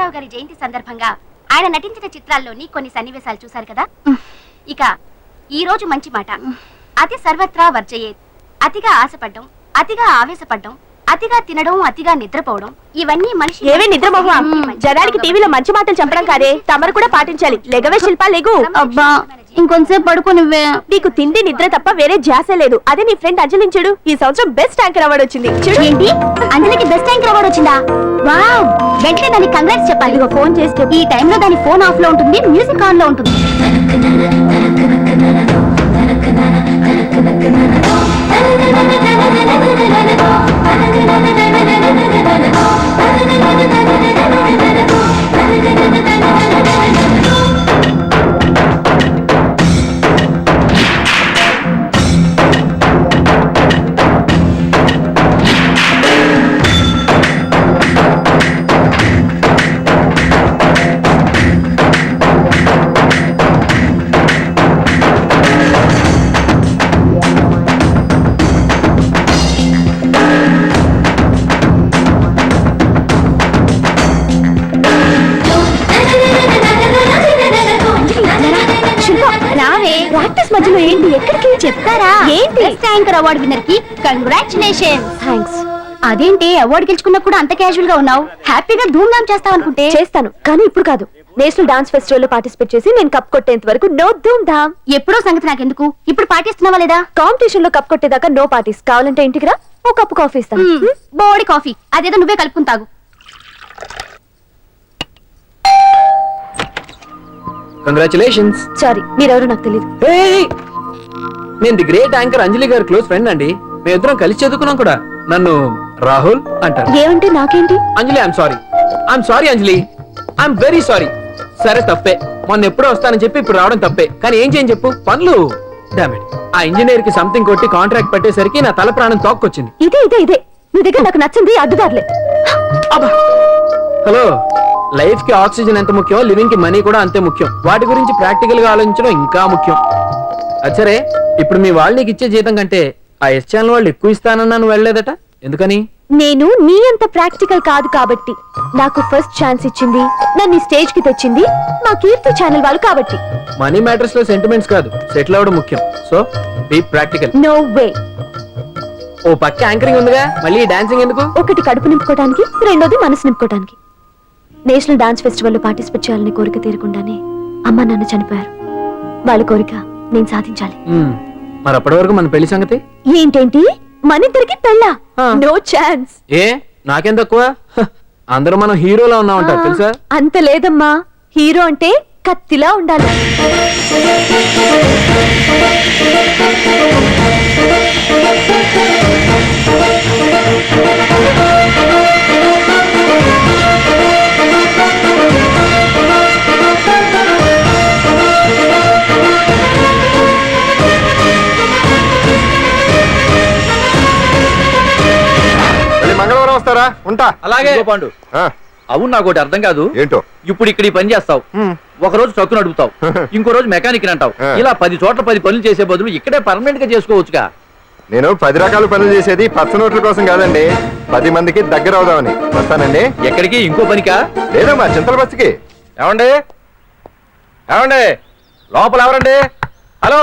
రామారావు గారి జయంతి సందర్భంగా ఆయన నటించిన చిత్రాల్లోని కొన్ని సన్నివేశాలు చూశారు కదా. ఇక ఈ రోజు మంచి మాట, అతి సర్వత్రా వర్జయేత్. అతిగా ఆశపడ్డం, అతిగా ఆవేశపడ్డం, అతిగా తినడం, అతిగా నిద్రపోవడం, ఇవన్నీ మనిషి ఏవే నిద్రమోహ. జనానికి టీవీలో మంచి మాటలు చెప్పడం కాదే, తమరు కూడా పాటించాలి. లెగవే శిల్పా, లెగు. అబ్బా ఇంకొంతసేపు పడుకోనివ్వే. నీకు తిండి నిద్ర తప్ప వేరే ధ్యాస లేదు. అదే నీ ఫ్రెండ్ అంజలిని చూడు, ఈ సంవత్సరం బెస్ట్ యాంకర్ అవార్డు వచ్చింది. చూడు. ఏంటి, అంజలికి బెస్ట్ యాంకర్ అవార్డు వచ్చిందా? వావ్, వెంటనే దానికి కంగ్రాట్స్ చెప్పాలి. ఇదిగో ఫోన్ చేస్తే ఈ టైంలో దాని ఫోన్ ఆఫ్ లో ఉంటుంది, మ్యూజిక్ ఆన్ లో ఉంటుంది. ప్రాక్టీస్ మధ్యలో ఏంటి, ఎక్కడికి చెప్తారా? ఏంటి? బెస్ట్ యాంకర్ అవార్డు విన్నర్ కి కంగ్రాచులేషన్స్. థాంక్స్. అదేంటి అవార్డు గెలుచుకున్నా కూడా అంత క్యాజువల్ గా ఉన్నావు? హ్యాపీగా ధూమ్ ధామ్ చేస్తావు అనుకుంటే. చేస్తాను, కానీ ఇప్పుడు కాదు. నేషనల్ డాన్స్ ఫెస్టివల్ లో పార్టిసిపేట్ చేసి నేను కప్ కొట్టేంత వరకు నో ధూమ్ ధామ్. ఎప్పుడో సంగతి నాకెందుకు, ఇప్పుడు పాటిస్తున్నావా లేదా? కాంపిటీషన్ లో కప్ కొట్టేదాకా నో పార్టీస్. కావాలంటే ఇంటికి రా, ఓ కప్పు కాఫీ ఇస్తాను. బోడి కాఫీ అదేదో నువ్వే కలుపుకుని తాగు. కంగ్రాచులేషన్స్. సారీ, మీరెవరో నాకు తెలియదు. నేను ది గ్రేట్ యాంకర్ అంజలి గారి క్లోజ్ ఫ్రెండ్ అండి. మేమిద్దరం కలిసి చదువుకున్నాం కూడా. నన్ను రాహుల్ అంటారు. ఏమంటే నాకేంటి? Anjali, I am sorry Anjali, I am very sorry. సరే తప్పే, మొన్న ఎప్పుడో వస్తానని చెప్పి ఇప్పుడు రావడం తప్పే. కానీ ఏం చేయని చెప్పు, పనులు డామేట్. ఆ ఇంజనీర్ కి సంథింగ్ కొట్టి కాంట్రాక్ట్ పెట్టేసరికి నా తల ప్రాణం తోక్కొచ్చింది. ఇదే నీ దగ్గర నాకు నచ్చింది అడ్డుదారులే. హలో, లైఫ్ కి ఆక్సిజన్ ఎంత ముఖ్యం, లివింగ్ కి మనీ కూడా అంతే ముఖ్యం. వాటి గురించి ప్రాక్టికల్ గా ఆలోచించడం ఇంకా ముఖ్యం. అచ్చరే, ఇప్పుడు మీ వాళ్ళు నీకు ఇచ్చే జీతం కంటే ఆ ఎస్ ఛానల్ వాళ్ళు ఎక్కువ ఇస్తానన్నా నువ్వు వెళ్ళలేదట, ఎందుకని? నేను నీ అంత ప్రాక్టికల్ కాదు కాబట్టి. నాకు ఫస్ట్ ఛాన్స్ ఇచ్చింది, నన్ను స్టేజ్ కి తెచ్చింది మా కీర్తి ఛానల్ వాళ్ళు కాబట్టి. మనీ మ్యాటర్స్ లో సెంటిమెంట్స్ కాదు, సెటిల్ అవ్వడం ముఖ్యం. So be practical. No way. ఓ పక్క యాంకరింగ్ ఉందిగా, మళ్ళీ డాన్సింగ్ ఎందుకు? ఒకటి కడుపు నింపుకోవడానికి, రెండోది మనసు నింపుకోవడానికి. నేషనల్ డాన్స్ ఫెస్టివల్ లో పార్టిసిపేట్ చేయాలని కోరిక తీరకుండానే అమ్మ నాన్న చనిపోయారు. వాళ్ళ కోరిక నేను సాధించాలి. మరి అప్పటి వరకు మన పెళ్లి సంగతి ఏంటేంటి? మనిద్దరికి పెళ్ళా? No chance. ఏ నాకేం తక్కువ? అందరూ మనం హీరోలా ఉన్నామంటారు తెలుసా? అంత లేదమ్మా, హీరో అంటే కత్తిలా ఉండాలి. మంగళవారం వస్తారా? ఉంటా. అలాగే పాండు. అవును, నాకు ఒకటి అర్థం కాదు. ఏంటో? ఇప్పుడు ఇక్కడ ఈ పని చేస్తావు, ఒక రోజు ట్రక్కు నడుపుతావు, ఇంకో రోజు మెకానిక్ అంటావు. ఇలా 10 చోట్ల 10 పనులు చేసే బదులు ఇక్కడే పర్మనెంట్ గా చేసుకోవచ్చుగా. నేను 10 రకాల పనులు చేసేది పచ్చ నోట్ల కోసం కాదండి, 10 మందికి దగ్గర అవుదామని. వస్తానండి. ఎక్కడికి? ఇంకో పనికా? లేదా మా చింతల బస్సుకి. ఏమండి ఏమండి, లోపల ఎవరండి? హలో,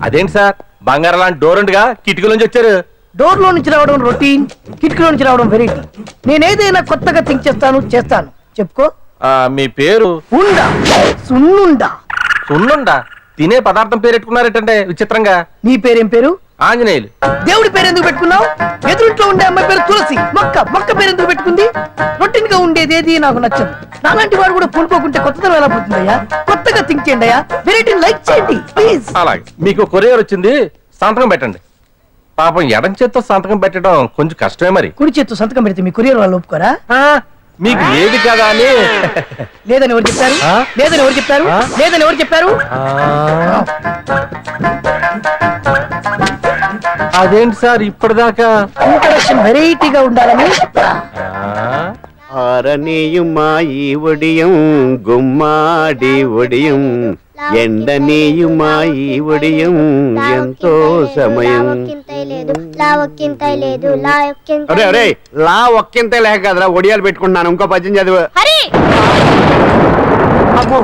అదేంటి సార్, బంగారం లాంటి డోర్ ఉండగా కిటికీ నుంచి వచ్చారు? డోర్ లో నుంచి రావడం రొటీన్, కిటికీలో నుంచి రావడం వెరైటీ. నేనేదైనా కొత్తగా థింక్ చేస్తాను. చెప్పుకో. మీ పేరు? ఉండా. సున్నుండా. సున్నుండా? తినే పదార్థం పేరు పెట్టుకున్నారేటంటే విచిత్రంగా. నీ పేరేం పేరు? ఆంజనేయులు. దేవుడి పేరు ఎందుకు పెట్టుకున్నావు? ఎదురుంట్లో ఉండే అమ్మాయి పేరు తులసి. మొక్క పేరు ఎందుకు పెట్టుకుంది? రొటీన్ గా ఉండేదేది నాకు నచ్చదు. నాలాంటి వాడు కూడా పూనుకోకుంటే కొత్తదనం ఎలా పోతుందయ్యా? కొత్తగా థింక్ చేయండి అయ్యా, వెరైటీ లైక్ చేయండి ప్లీజ్. అలాగే, మీకు కొరియర్ వచ్చింది, సంతకం పెట్టండి. పాపం ఎడం చేత్తో సంతకం పెట్టడం కొంచెం కష్టమే. మరి కుడి చేత్తో సంతకం పెడితే మీ కొరియర్ వాళ్ళు ఒప్పుకోరా? మీకు లేదు కదా అని. లేదని ఎవరు చెప్పారు? లేదని ఎవరు చెప్పారు? అదేంటి సార్ ఇప్పటిదాకా ఇంట్రడక్షన్ వెరైటీగా ఉండాలని. ఆరనీయుమా ఈ ఒడియం గుమ్మాడి ఒడియం ఎండనీయుమా ఈ ఒడియం ఎంతో సమయం. అరే అరే లా ఒక్కింతే లేక కదరా ఒడియాలు పెట్టుకుంటున్నాను. ఇంకో పద్యం చదువు. హరి అమ్మో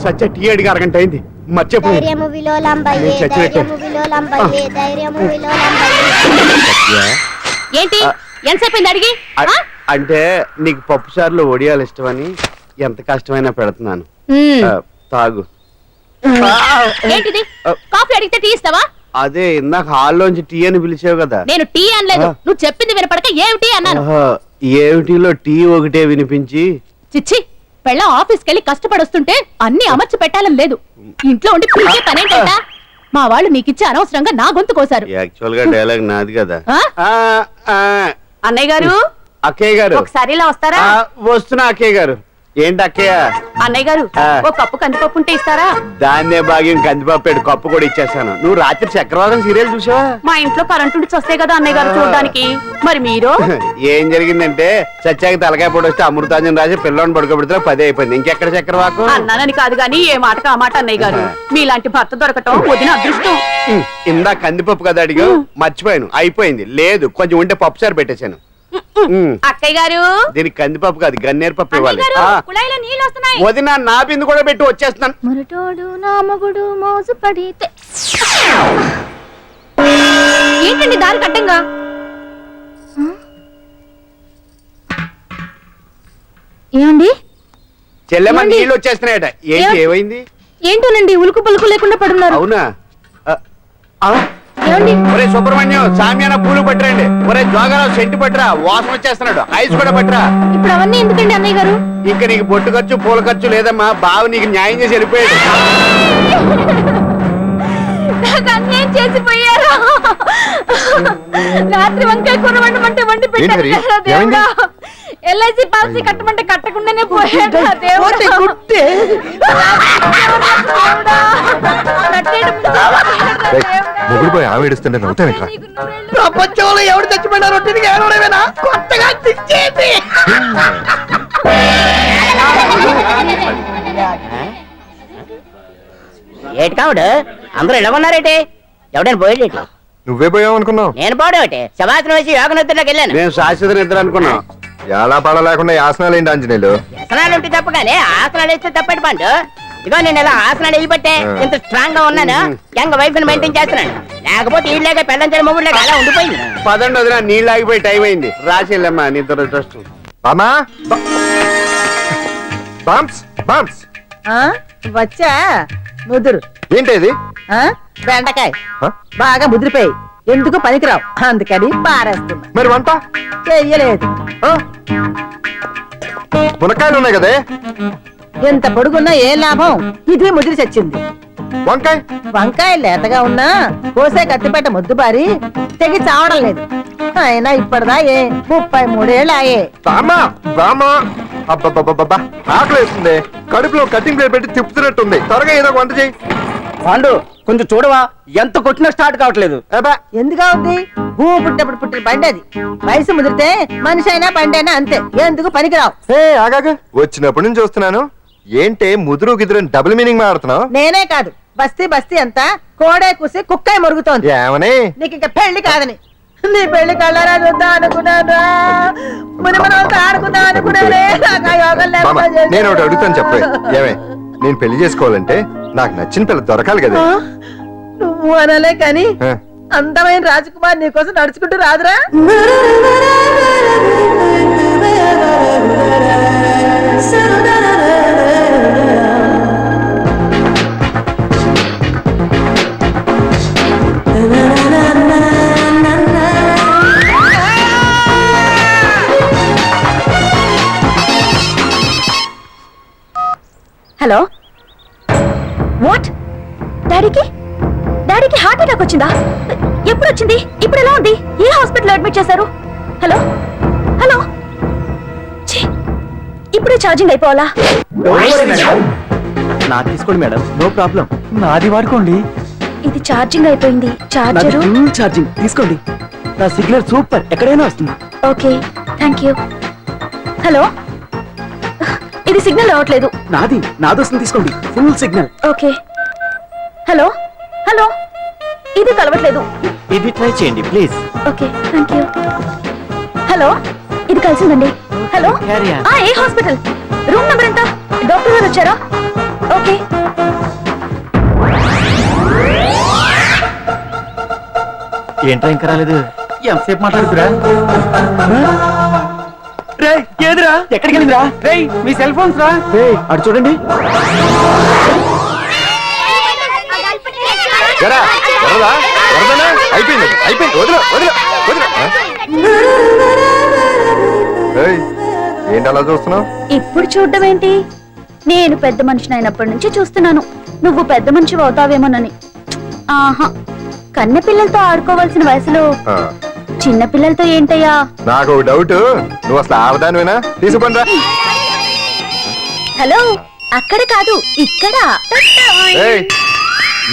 సత్య టీ అడిగి అరగంట అయింది మర్చిపోయి. ఏంటి ఎంతసేపు అడిగి అంటే నీకు పప్పు సార్లు ఒడియాలు ఇష్టమని ఎంత కష్టమైనా పెడుతున్నాను. తాగు. ఏంటిది కాఫీ అడిగితే టీ ఇస్తావా? అదే ఇందాక హాల్లోంచి టీ అని పిలిచావు కదా. నేను టీ అనలేదు, నువ్వు చెప్పింది వినపడక ఏమిటి అన్నాను. ఏమిటిలో టీ ఒకటే వినిపించి. చిచ్చి పెళ్ళం ఆఫీస్కి వెళ్ళి కష్టపడొస్తుంటే అన్ని అమర్చి పెట్టాలని లేదు. ఇంట్లో ఉండి పీకే పనేంట. మా వాళ్ళు నీకిచ్చి అనవసరంగా నా గొంతు కోసారు. యాక్చువల్ గా డైలాగ్ నాది కదా. అన్నయ్య గారు, అక్కయ్య గారు ఒకసారి ఇలా వస్తారా? వస్తున్నా అక్కయ్య గారు. ఏంటి అక్కయ్య? అన్నయ్య గారు ఒక కప్పు కందిపప్పు ఉంటే ఇస్తారా? దాన్నే భాగ్యం కందిపప్పు కప్పు కూడా ఇచ్చేసాను. నువ్వు రాత్రి చక్రవాదం సీరియల్ చూసావా? మా ఇంట్లో కరెంటు ఉండి వస్తే కదా అన్నయ్య గారు చూడడానికి. మరి మీరు? ఏం జరిగిందంటే సత్యాకి తలకాయ పొడి వస్తే అమృతాంజన్ రాసి పిల్లని పడుకోబెడితే 10 అయిపోయింది. ఇంకెక్కడ చక్రవాకం? అన్నానని కాదు గాని ఏ మాటకు ఆ మాట అన్నయ్య గారు. మీలాంటి భర్త దొరకటం వదిన అదృష్టం. ఇందా కందిపప్పు కదా అడిగా మర్చిపోయాను. అయిపోయింది. లేదు కొంచెం ఉంటే పప్పు సార్ పెట్టేశాను. అక్కయ్య గారు దీనికి కందిపప్పు కాదు గన్నేరు పప్పు ఇవ్వాలి. కుళాయిలో నీళ్ళు వస్తున్నాయి. వదిన నా బిందు కూడా పెట్టి వచ్చేస్తున్నాను. మురటోడు నా మగుడు మోజు పడితే. ఏంటండి దారి కట్టంగా? ఏమండి చెల్లెమ్మ నీళ్ళు వచ్చేస్తున్నాయట. ఏంటి ఏమైంది? ఏంటోనండి ఉలుకు పలుకు లేకుండా పడున్నారు. అవునా? ఏమండి ఒరే సుబ్రహ్మణ్యం సామ్యాన పూలు పట్టరండి. ఒరే జోగారావు సెంటు పట్టరా, వాసన వచ్చేస్తున్నాడు. ఐస్ కూడా పట్టరా. ఇప్పుడు అవన్నీ ఎందుకండి అన్నయ్య గారు? ఇంకా నీకు బొట్టు ఖర్చు పూల ఖర్చు లేదమ్మా. బావ నీకు న్యాయం చేసి వెళ్ళిపోయాడు. నాకు అన్యాయం చేసిపోయారు. రాత్రి వంకాయ కూర వండమంటే వండి పెట్టారు కదా దేవుడా. ఎల్ఐసి పాలసీ కట్టమంటే కట్టకుండానే పోయాడు దేవుడా. మొగుడు పోయి ఆమె ఏడుస్తుంటే నవ్వుతాను. ప్రపంచంలో ఎవరు చచ్చిపోయినా రొట్టెకి ఏడవడమేనా? కొత్తగా తెచ్చేది. ఏటి కావుడు అందరూ ఇలా ఉన్నారేటి? ఎవడైనా పోయేటి? నువ్వే పోయావు అనుకున్నావు. నేను పోవడం శవాసనం వేసి యోగ నిద్రలోకి వెళ్ళాను. నేను శాశ్వత నిద్ర అనుకున్నాం. ఎలా పాడ లేకుండా ఆసనాలు ఏంటి ఆంజనేయులు? వ్యసనాలు ఉంటే తప్ప కానీ ఆసనాలు వేస్తే తప్పటి పండు. ఇదిగో నేను ఇలా ఆసనాలు వేయబట్టే ఇంత స్ట్రాంగ్ గా ఉన్నాను. యంగ్ వైఫ్ ని మెయింటైన్ చేస్తున్నాను. లేకపోతే ఈ లేక పెళ్ళంచని మొగుడు లేక అలా ఉండిపోయింది. పదండి వదిన నీళ్ళు ఆగిపోయి టైం అయింది. రాసి వెళ్ళమ్మా నిద్ర ట్రస్ట్. బామా బామ్స్ బామ్స్ వచ్చా ముదురు. ఏంటి ఇది? బెండకాయ ఆ? బాగా ముదిరిపోయి ఎందుకు పనికిరావు అందుకని పారేస్తున్నా. మరి వంట చెయ్యలేదు. ఆ? మునక్కాయలు ఉన్నాయి కదే. ఎంత పొడుగున్నా ఏం లాభం? ఇది ముదిరి చచ్చింది. వంకాయ వంకాయ లేతగా ఉన్నా కోసే కత్తిపేట ముద్దుబారి తెగి చావడం లేదు. అయినా ఇప్పటిదా 33 ఏళ్ళు ఆయే. బామా బామా అబ్బబ్బబ్బబ్బా ఆకలి వేస్తుంది. కడుపులో కటింగ్ ప్లేట్ పెట్టి తిప్పుతున్నట్టుంది. త్వరగా ఏదో వంట చేయి. పాండు కొంచెం చూడవా, ఎంత కొట్టినా స్టార్ట్ కావట్లేదు. ఎందుగా ఉంది? భూమి పుట్టినప్పుడు పుట్టిన బండి అది. వయసు ముదిరితే మనిషి అయినా బండి అయినా అంతే. ఎందుకు పనికిరావు. ఆగాగా వచ్చినప్పటి నుంచి చూస్తున్నాను. ఏంటే ముదురు గిదురు డబుల్ మీనింగ్ మాడుతున్నావు? నేనే కాదు బస్తీ బస్తీ అంతా కోడే కూసి కుక్కాయ మురుగుతోంది. ఏమని? నీకు ఇంకా పెళ్లి కాదని. నీ పెళ్లి కళ్ళారా చూద్దాం అనుకున్నాను. ముని మనవంతా ఆడుకుందాం అనుకున్నానే. నాకు ఆ యోగం బామ్మ, లేకుండా నేను ఒకటి చేశారు. అడుగుతాను చెప్పే. ఏమే నేను పెళ్లి చేసుకోవాలంటే నాకు నచ్చిన పిల్ల దొరకాలి కదా. నువ్వు అనలే కాని ఆ. అందమైన రాజకుమార్ నీకోసం నడుచుకుంటూ రాదురా. Hello what? డాడీకి హార్ట్ అటాక్ వచ్చిందా? ఎప్పుడు వచ్చింది? ఇప్పుడు ఎలా ఉంది? ఏ హాస్పిటల్ అడ్మిట్ చేశారు? హలో హలో ఛీ, ఇప్పుడే ఛార్జింగ్ అయిపోవాలా? నా తీసుకోండి మేడం, నో ప్రాబ్లం. నాది వాడుకోండి. ఇది ఛార్జింగ్ అయిపోయింది. చార్జరు ఛార్జింగ్ తీసుకోండి. నా సిగ్నల్ సూపర్, ఎక్కడైనా వస్తుంది. Okay thank you. హలో ఇది సిగ్నల్ రావట్లేదు. నాదొస్తుంది తీసుకోండి, full signal. Okay. Hello hello, ఇది కలవట్లేదు. ఇది ట్రై చేయండి please. Okay, thank you. Hello, ఇది కలిసిందండి. Hello, Carry on. ఏ హాస్పిటల్? రూమ్ నెంబర్ ఎంత? డాక్టర్ గారు వచ్చారా? ఓకే. ఏంట్రా ఇంకా రాలేదు? ఎంతసేపు మాట్లాడుతురా? రేయ్, ఏదిరా? ఎక్కడికి వెళ్ళిందిరా? రేయ్, మీ సెల్ ఫోన్స్ రా. రేయ్, అటు చూడండి. జరా వరదా వరదనా అయిపోయింది వదిలే వదిలే వదిలే. ఏయ్, ఏంటి అలా చూస్తున్నావు? ఇప్పుడు చూడడం ఏంటి? నేను పెద్ద మనిషిని అయినప్పటి నుంచి చూస్తున్నాను, నువ్వు పెద్ద మనిషి అవుతావేమోనని. ఆహా, కన్నె పిల్లలతో ఆడుకోవాల్సిన వయసులో చిన్న పిల్లలతో ఏంటయ్యా? నాకు ఒక డౌట్, నువ్వు అసలు ఆడదానివేనా? తీసుకుంటా. హలో, అక్కడ కాదు ఇక్కడ.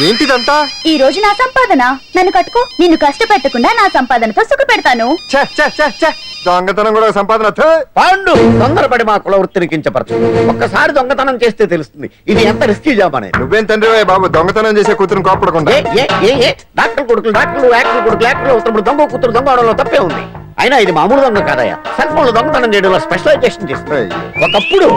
ఏంటిదంతా? ఈ రోజు నా సంపాదన, నన్ను కట్టుకో. నిన్ను కష్టపెట్టకుండా నా సంపాదనతో సుఖ పెడతాను. ఛే, ఛే, ఛే, ఛే. దొంగతనం కూడా ఒక సంపాదన. థూ. పాండు, తొందరపడి మా కుల వృత్తిని కించపరచు. ఒక్కసారి దొంగతనం చేస్తే తెలుస్తుంది ఇది ఎంత రిస్కీ జాబ్ అనేది. నువ్వేం తండ్రివే బాబు, దొంగతనం చేసే కూతురు కోపడకుండా. డాక్టర్ కొడుకులు డాక్టర్లు, యాక్టర్ కొడుకులు యాక్టర్లు అవుతున్నప్పుడు దొంగ కూతురు దొంగ అవడంలో తప్పే ఉంది. అయినా ఇది మామూలు దొంగ కాదయ్యా, సెల్ ఫోన్ లో దొంగతనం చేయడంలో స్పెషలైజేషన్ చేస్తుంది. ఒకప్పుడు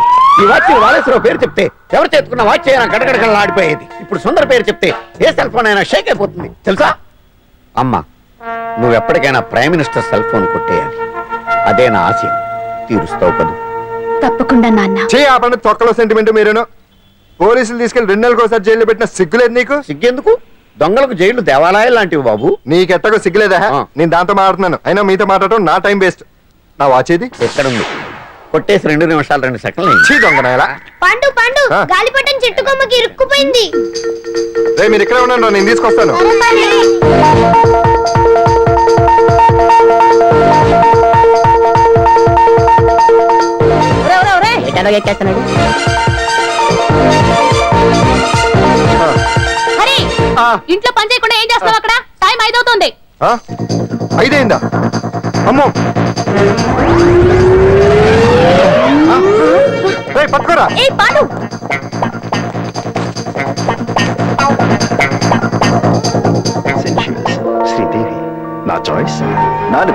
ఈ వాచ్ వాలేశ్వరరావు పేరు చెప్తే ఎవరు చేతుకున్న వాచ్ అయినా గడగడగడలా ఆడిపోయేది. ఇప్పుడు సుందర పేరు చెప్తే ఏ సెల్ ఫోన్ అయినా షేక్ అయిపోతుంది తెలుసా? అమ్మా, నువ్వు ఎప్పటికైనా ప్రైమ్ మినిస్టర్ సెల్ ఫోన్ కొట్టేయాలి, అదే నా ఆశయం. తీరుస్తావు కదూ? తప్పకుండా నాన్న. ఆపండి, తొక్కలో సెంటిమెంట్ మీరేను. పోలీసులు తీసుకెళ్లి 2 నెలలకు ఒకసారి జైల్లో పెట్టిన సిగ్గులేదు నీకు? సిగ్గెందుకు? దొంగలకు జైలు దేవాలయాలు లాంటివి బాబు. నీకెట్టకు సిగ్గులేదా? నేను దాంతో మాట్లాడుతున్నాను, అయినా మీతో మాట్లాడటం నా టైం వేస్ట్. నా వాచ్ ఏది? ఎక్కడుంది? కొట్టేసి 2 నిమిషాలు 2 సెకండ్లు. చీ దొంగనాయలా. పండు పండు, గాలిపటం చెట్టు కొమ్మకి ఇరుక్కుపోయింది. రే, మీరు ఇక్కడే ఉండండి, నేను తీసుకొస్తాను. ఎక్కేస్తున్నాడు. హరి, ఇంట్లో పని చేయకుండా ఏం చేస్తావు అక్కడ? టైం 5 అవుతుంది. 5 అయిందా? అమ్మో, పట్టుకోరా. ఏ పాడు, శ్రీదేవి నా చాయిస్. 4.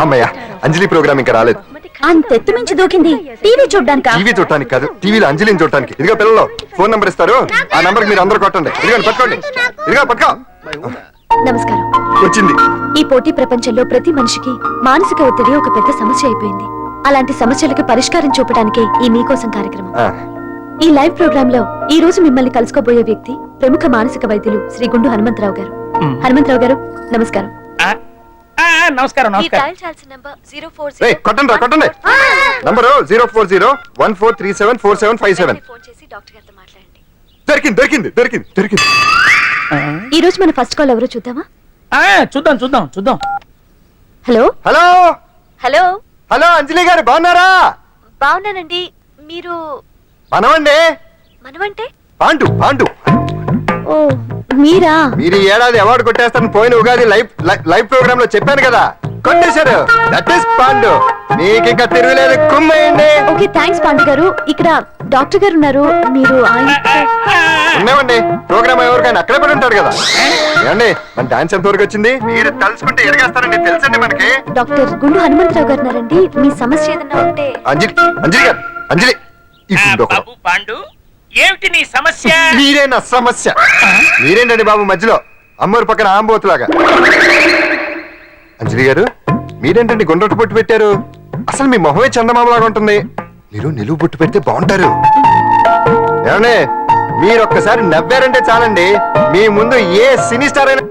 అమ్మయ్య, అంజలి ప్రోగ్రామ్ ఇంకా రాలేదు. అంతెత్తు మించి దూకింది టీవీ చూడ్డానికా? టీవీ చూడటానికి కాదు, టీవీలో అంజలిని చూడటానికి. ఇదిగో పిల్లలు, ఫోన్ నంబర్ ఇస్తారు, ఆ నంబర్ మీరు అందరూ కొట్టండి. ఇదిగో పట్టుకోండి, ఇదిగో పట్టుకో. నమస్కారం. వచ్చింది. ఈ పోటీ ప్రపంచంలో ప్రతి మనిషికి మానసిక ఒత్తిడి ఒక పెద్ద సమస్య అయిపోయింది. అలాంటి సమస్యలకు పరిష్కారం చూపడానికే ఈ మీకోసం కార్యక్రమం. ఈ లైవ్ ప్రోగ్రామ్ లో ఈ రోజు మిమ్మల్ని కలుసుకోబోయే వ్యక్తి ప్రముఖ మానసిక వైద్యులు శ్రీ గుండు హనుమంతరావు గారు. హనుమంతరావు గారు, నమస్కారం. నమస్కారం. ఏయ్, కొట్టండి రా, కొట్టండి. నంబరు 04014374757. దొరికింది దొరికింది దొరికింది దొరికింది. ఈ రోజు మన ఫస్ట్ కాల్ ఎవరో చూద్దామా? చూద్దాం. హలో హలో హలో హలో, అంజలి గారు బాగున్నారా? బాగున్నానండి. మీరు మనమండి. మనమంటే? పాండు పాండు. ఓ, మీరా? మీరు ఈ ఏడాది అవార్డు కొట్టేస్తారని పోయిన ఉగాది లైవ్ ప్రోగ్రామ్ లో చెప్పాను కదా, కొట్టేశారు. That is Pandu. మీకు ఇంకా తిరుగులేదు, కుమ్మేయండి. ఓకే, థ్యాంక్స్ పాండు గారు. ఇక్కడ డాక్టర్ గారు ఉన్నారు, మీరు ఆయన. ఉన్నామండి, ప్రోగ్రామ్ ఎవరికైనా అక్కడే పడి ఉంటాడు కదా. ఏమండి, మన డాన్స్ ఎంత వరకు వచ్చింది? మీరు తలుచుకుంటే ఎరగేస్తారండి, తెలుసండి మనకి. డాక్టర్ గుండు హనుమంతరావు గారు ఉన్నారండి, మీ సమస్య ఏదన్నా ఉంటే. అంజలి అంజలి గారు, అంజలి. బాబు పాండు, ఏమిటి నీ సమస్య? మీరే నా సమస్య. మీరేంటండి బాబు మధ్యలో అమ్మూరు పక్కన ఆంబోతులాగా? అంజలి గారు, మీరేంటండి గుండ్రటి బొట్టు పెట్టారు? అసలు మీ మొహమే చందమామలాగా ఉంటుంది. మీరు నిలువు బొట్టు పెడితే బాగుంటారు. ఏమండి, మీరు ఒక్కసారి నవ్వారంటే చాలండి, మీ ముందు ఏ సినీ స్టార్ అయినా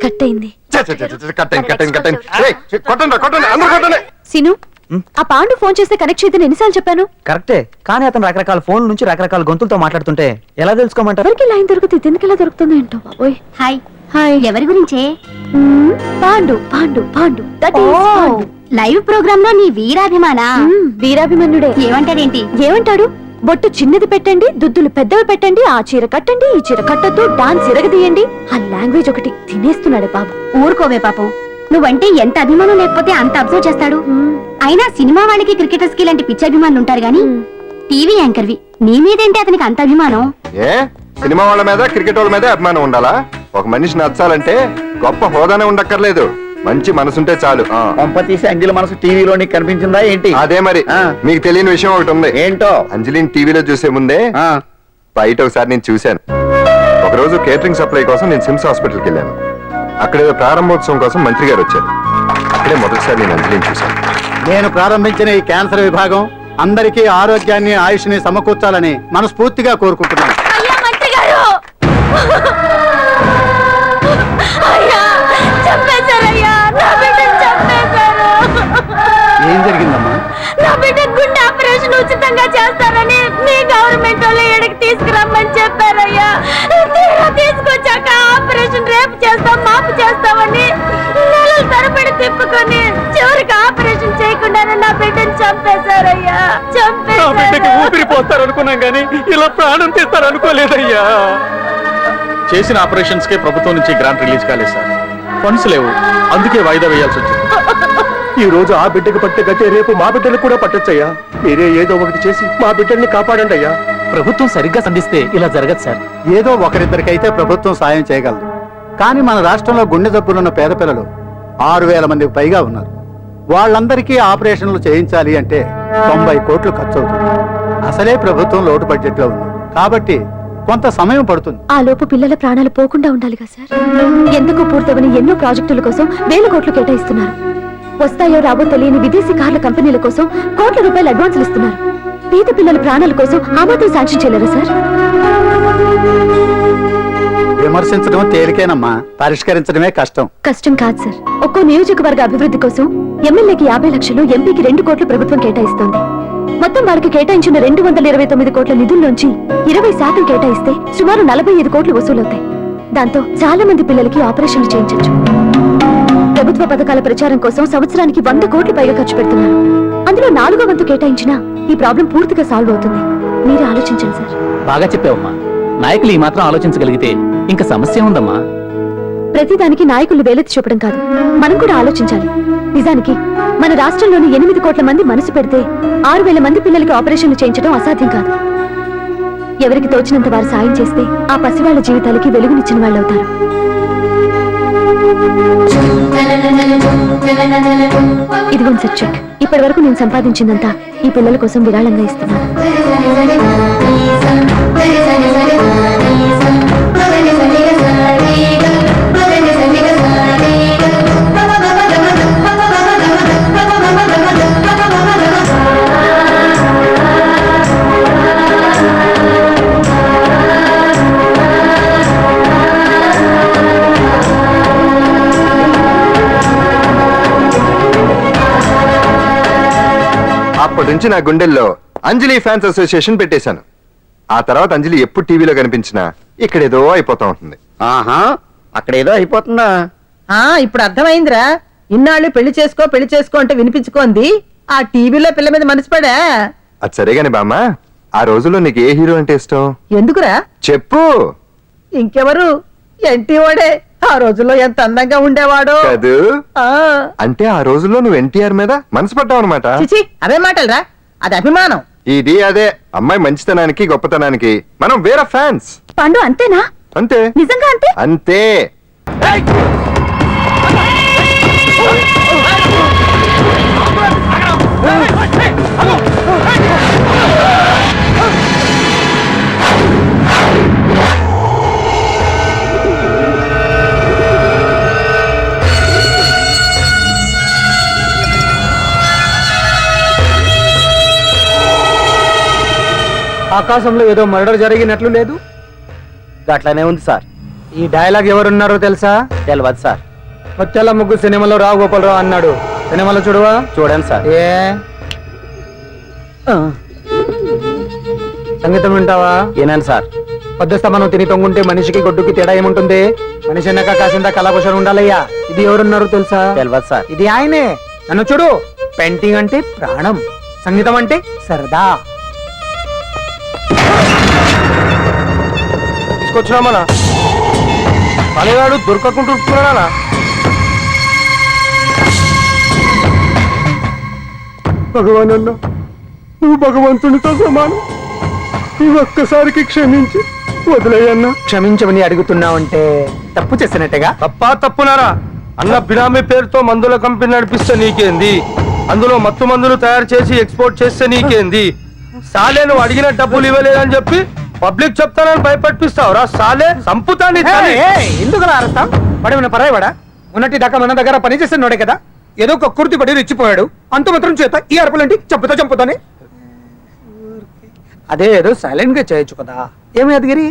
కట్ అయింది. కొట్టండి కొట్టండి, అందరూ కొట్టండి. సీను, ఆ పాండు ఫోన్ చేస్తే కనెక్ట్ చేయదని ఎన్నిసార్లు చెప్పాను? కరెక్టే, కానీ అతను రకరకాల ఫోన్ నుంచి రకరకాల గొంతులతో మాట్లాడుతుంటే ఎలా తెలుసుకోమంటారు? ఎవరికి లైన్ దొరుకుతుంది, దీనికి ఎలా దొరుకుతుందో ఏంటో బాబోయ్. Hi hi. ఎవరి గురించే? Pandu Pandu Pandu, that is Pandu. Live programme లో నీ వీరాభిమానా? వీరాభిమన్యుడే. ఏమంటాడేంటి? ఏమంటాడు? బొట్టు చిన్నది పెట్టండి, దుద్దులు పెద్దవి పెట్టండి, ఆ చీర కట్టండి, ఈ చీర కట్టద్దు, డాన్స్ ఇరగదీయండి. ఆ లాంగ్వేజ్ ఒకటి తినేస్తున్నాడు బాబు. ఊరుకోవే పాపం, నువ్వంటే ఎంత అభిమానం లేకపోతే అంత అబ్జర్వ్ చేస్తాడు. అయినా సినిమా వాళ్ళకి క్రికెటర్స్ కి ఇలాంటి పిచ్చి అభిమానులు ఉంటారు గానీ టీవీ యాంకర్వి నీ మీదేంటి అతనికి అంత అభిమానం? ఏ సినిమా వాళ్ళ మీద క్రికెట్ వాళ్ళ మీద అభిమానం ఉండాలా? ఒక మనిషి నచ్చాలంటే గొప్ప హోదానే ఉండక్కర్లేదు, మంచి మనసుంటే చాలు. పంప తీసి అంజలి మనసు టీవీలో నీకు కనిపించిందా ఏంటి? అదే మరి. మీకు తెలియని విషయం ఒకటి ఉంది. ఏంటో? అంజలిని టీవీలో చూసే ముందే బయట ఒకసారి నేను చూశాను. ఒకరోజు కేటరింగ్ సప్లై కోసం నేను సిమ్స్ హాస్పిటల్కి వెళ్ళాను. అక్కడేదో ప్రారంభోత్సవం కోసం మంత్రి గారు వచ్చారు. అక్కడే మొదటిసారి నేను అంజలిని చూశాను. నేను ప్రారంభించిన ఈ క్యాన్సర్ విభాగం అందరికీ ఆరోగ్యాన్ని ఆయుష్ని సమకూర్చాలని మనస్ఫూర్తిగా కోరుకుంటున్నాను. ఏం జరిగిందమ్మా? నా బిడ్డ గుండె ఆపరేషన్ ఉచితంగా చేస్తారని మీ గవర్నమెంట్ వాళ్ళు ఇక్కడికి తీసుకురమ్మని చెప్పారయ్యా. తీరా తీసుకొచ్చాక ఆపరేషన్ రేపు చేస్తాం మాపు చేస్తామని నెలల తరబడి తిప్పుకొని చివరికి ఆపరేషన్ చేయకుండానే నా బిడ్డను చంపేశారయ్యా. ఊపిరిపోతారు అనుకున్నాం గానీ ఇలా ప్రాణం తీస్తారు అనుకోలేదయ్యా. చేసిన ఆపరేషన్స్ కే ప్రభుత్వం నుంచి గ్రాంట్ రిలీజ్ కాలేదు సార్. ఫండ్స్ లేవు, అందుకే వాయిదా వేయాల్సి వచ్చింది. ఈ రోజు ఆ బిడ్డకు పట్టే గతే రేపు మా బిడ్డలు కూడా పట్టొచ్చయ్యా. మీరే ఏదో ఒకటి చేసి మా బిడ్డల్ని కాపాడండి అయ్యా. ప్రభుత్వం సరిగ్గా సంధిస్తే ఇలా జరగదు సార్. ఏదో ఒకరిద్దరికైతే ప్రభుత్వం సాయం చేయగలదు, కానీ మన రాష్ట్రంలో గుండె జబ్బులున్న పేద పిల్లలు 6,000 మందికి పైగా ఉన్నారు. వాళ్ళందరికీ ఆపరేషన్లు చేయించాలి అంటే 90 కోట్లు ఖర్చు అవుతుంది. అసలే ప్రభుత్వం లోటు బడ్జెట్ లో ఉంది కాబట్టి కొంత సమయం పడుతుంది. ఆ లోపు పిల్లల ప్రాణాలు పోకుండా ఉండాలిగా సార్. ఎందుకు పూర్తవని ఎన్నో ప్రాజెక్టుల కోసం వేల కోట్లు కేటాయిస్తున్నారు. వస్తాయో రాబో తెలియని విదేశీ కార్ల కంపెనీల కోసం కోట్ల రూపాయలు అడ్వాన్సులు ఇస్తున్నారు. పేద పిల్లల ప్రాణాల కోసం ఆ మాత్రం శాంక్షన్ చేయలేరా సార్? విమర్శించడం తేలికేనమ్మా, పరిష్కరించడమే కష్టం. కష్టం కాదు సార్. ఒక్కో నియోజకవర్గ అభివృద్ధి కోసం ఎమ్మెల్యేకి 50 లక్షలు, ఎంపీకి 2 కోట్లు ప్రభుత్వం కేటాయిస్తోంది. మొత్తం వారికి కేటాయించిన 229 కోట్ల నిధుల్లోంచి 20% కేటాయిస్తే సుమారు 45 కోట్లు వసూలవుతాయి. దాంతో చాలా మంది పిల్లలకి ఆపరేషన్లు చేయించొచ్చు. ప్రభుత్వ పథకాల ప్రచారం కోసం సంవత్సరానికి 100 కోట్లు పైగా ఖర్చు పెడుతున్నారు. అందులో 4వ వంతు కేటాయించినా ఈ ప్రాబ్లం పూర్తిగా సాల్వ్ అవుతుంది. మీరే ఆలోచించండి సార్. బాగా చెప్పావమ్మా. నాయకులు ఈ మాత్రం ఆలోచించగలిగితే ఇంకా సమస్య ఉందమ్మా. ప్రతిదానికి నాయకులు వేలెత్తి చూపడం కాదు, మనం కూడా ఆలోచించాలి. నిజానికి మన రాష్ట్రంలోని 8 కోట్ల మంది మనసు పెడితే 6,000 మంది పిల్లలకి ఆపరేషన్లు చేయించడం అసాధ్యం కాదు. ఎవరికి తోచినంత వారు సాయం చేస్తే ఆ పసివాళ్ల జీవితాలకి వెలుగునిచ్చిన వాళ్ళు అవుతారు. ఇదిగోండి సార్ చెక్. ఇప్పటి వరకు నేను సంపాదించిందంతా ఈ పిల్లల కోసం విరాళంగా ఇస్తున్నాను. అప్పటి నుంచి నా గుండెల్లో అంజలి ఫ్యాన్స్ అసోసియేషన్ పెట్టేశాను. ఆ తర్వాత అంజలి ఎప్పుడు టీవీలో కనిపించినా ఇక్కడేదో అయిపోతా ఉంటుంది. ఆహా, అక్కడేదో అయిపోతుందా? ఇప్పుడు అర్థమైందిరా. ఇన్నాళ్ళు పెళ్లి చేసుకో అంటే వినిపించుకోంది ఆ టీవీలో పిల్ల మీద మనసు పడా. అది సరేగాని బామ్మ, ఆ రోజుల్లో నీకు ఏ హీరో అంటే ఇష్టం? ఎందుకురా చెప్పు. ఇంకెవరు? ఎన్టీఓడే. ఆ రోజుల్లో ఎంత అందంగా ఉండేవాడో కాదు. అంటే ఆ రోజుల్లో నువ్వు ఎన్టీఆర్ మీద మనసు పడ్డావు అనమాట. చిచి, అవే మాటలరా, అది అభిమానం. ఇది అదే అమ్మాయి మంచితనానికి గొప్పతనానికి మనం వేరే ఫ్యాన్స్. పండు అంతేనా? అంతే. నిజంగా అంతే? అంతే. ఆకాశంలో ఏదో మర్డర్ జరిగినట్లు లేదు. అట్లానే ఉంది సార్. ఈ డైలాగ్ ఎవరున్నారో తెలుసా? తెలియదు సార్. ముత్యాల ముగ్గు సినిమాలో రావు గోపాలరావు అన్నాడు. సినిమాలో చూడవా? చూడండి సార్. ఏ సంగీతం వింటావా? ఏనండి సార్. పొద్దుస్తా మనం తిని తొంగుంటే మనిషికి గొడ్డుకి తేడా ఏముంటుంది? మనిషి అన్నాక కాసింత కళాభూషణ ఉండాలయ్యా. ఇది ఎవరున్నారో తెలుసా? తెలియదు సార్. ఇది ఆయనే. నన్ను చూడు. పెయింటింగ్ అంటే ప్రాణం, సంగీతం అంటే సరదా. తీసుకొచ్చినామనా పలేవాడు దొరకకుంటున్నానా? భగవాన్ అన్నా, నువ్వు భగవంతునితో సమానం. ఈ ఒక్కసారికి క్షమించి వదిలేయన్నా. క్షమించమని అడుగుతున్నావంటే తప్పు చేసినట్టుగా. తప్పా తప్పునారా? అన్న బినామీ పేరుతో మందుల కంపెనీ నడిపిస్తే నీకేంది? అందులో మత్తు మందులు తయారు చేసి ఎక్స్పోర్ట్ చేస్తే నీకేంది? సాలే నువ్వు అడిగిన డబ్బులు ఇవ్వలేదని చెప్పి పబ్లిక్ చెప్తానని భయపడిపిస్తావురా? సాలే సంపుతాన్ని ఎందుకు అరుస్తాం? వాడేమైనా పరాయవాడా? ఉన్నట్టి దాకా మన దగ్గర పని చేస్తున్నాడే కదా, ఏదో ఒక కుర్తి పడి రెచ్చిపోయాడు, అంత మాత్రం చేత ఈ అరుపులేంటి? చంపుతాని అదే ఏదో సైలెంట్ గా చేయొచ్చు కదా. ఏమి అదిగిరి?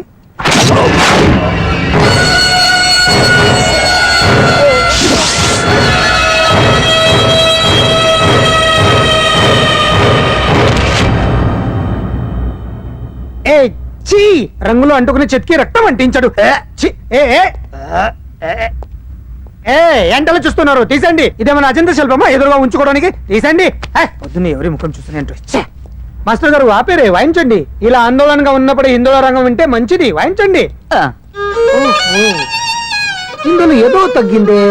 ఏ చీ, రంగులో అంటుకునే చెతికి రక్తం అంటించాడు. ఎంటలో చూస్తున్నారు, తీసండి. ఇదేమన్నా అజంత శిల్పమా ఎదురుగా ఉంచుకోవడానికి? తీసండి. పొద్దున్న ఎవరి ముఖం చూస్తున్నా. మాస్టర్ గారు ఆపేరే, వాయించండి. ఇలా ఆందోళనగా ఉన్నప్పుడు హిందువుల రంగం వింటే మంచిది, వాయించండి. ఇందులో ఏదో తగ్గిందే.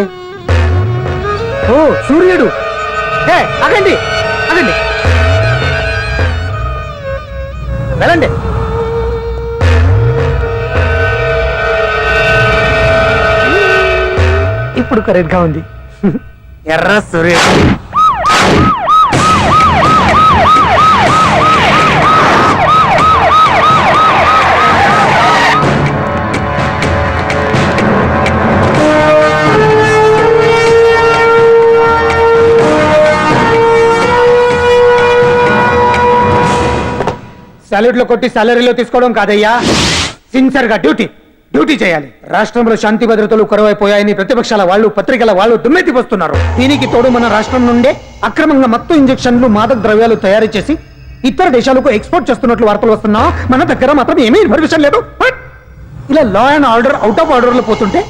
ఓ సూర్యుడు. ఆగండి ఆగండి, వెళ్ళండి. ఇప్పుడు కరెక్ట్ గా ఉంది. ఎర్ర సూర్యుడు. సాలెడ్ లో కొట్టి సాలరీలో తీసుకోవడం కాదయ్యా, సిన్సియర్ గా డ్యూటీ చేయాలి. రాష్ట్రంలో శాంతి భద్రతలు కరువైపోయాయని ప్రతిపక్షాల వాళ్ళు, పత్రికల వాళ్ళు దుమ్మెత్తి వస్తున్నారు. దీనికి తోడు మన రాష్ట్రం నుండే అక్రమంగా మత్తు ఇంజెక్షన్లు, మాదక ద్రవ్యాలు తయారు చేసి ఇతర దేశాలకు ఎక్స్పోర్ట్ చేస్తున్నట్లు వార్తలు వస్తున్నా మన దగ్గర మాత్రం ఏమీ ఇన్ఫర్మేషన్ లేదు. ఇలా law and order out of order లో పోతుంటే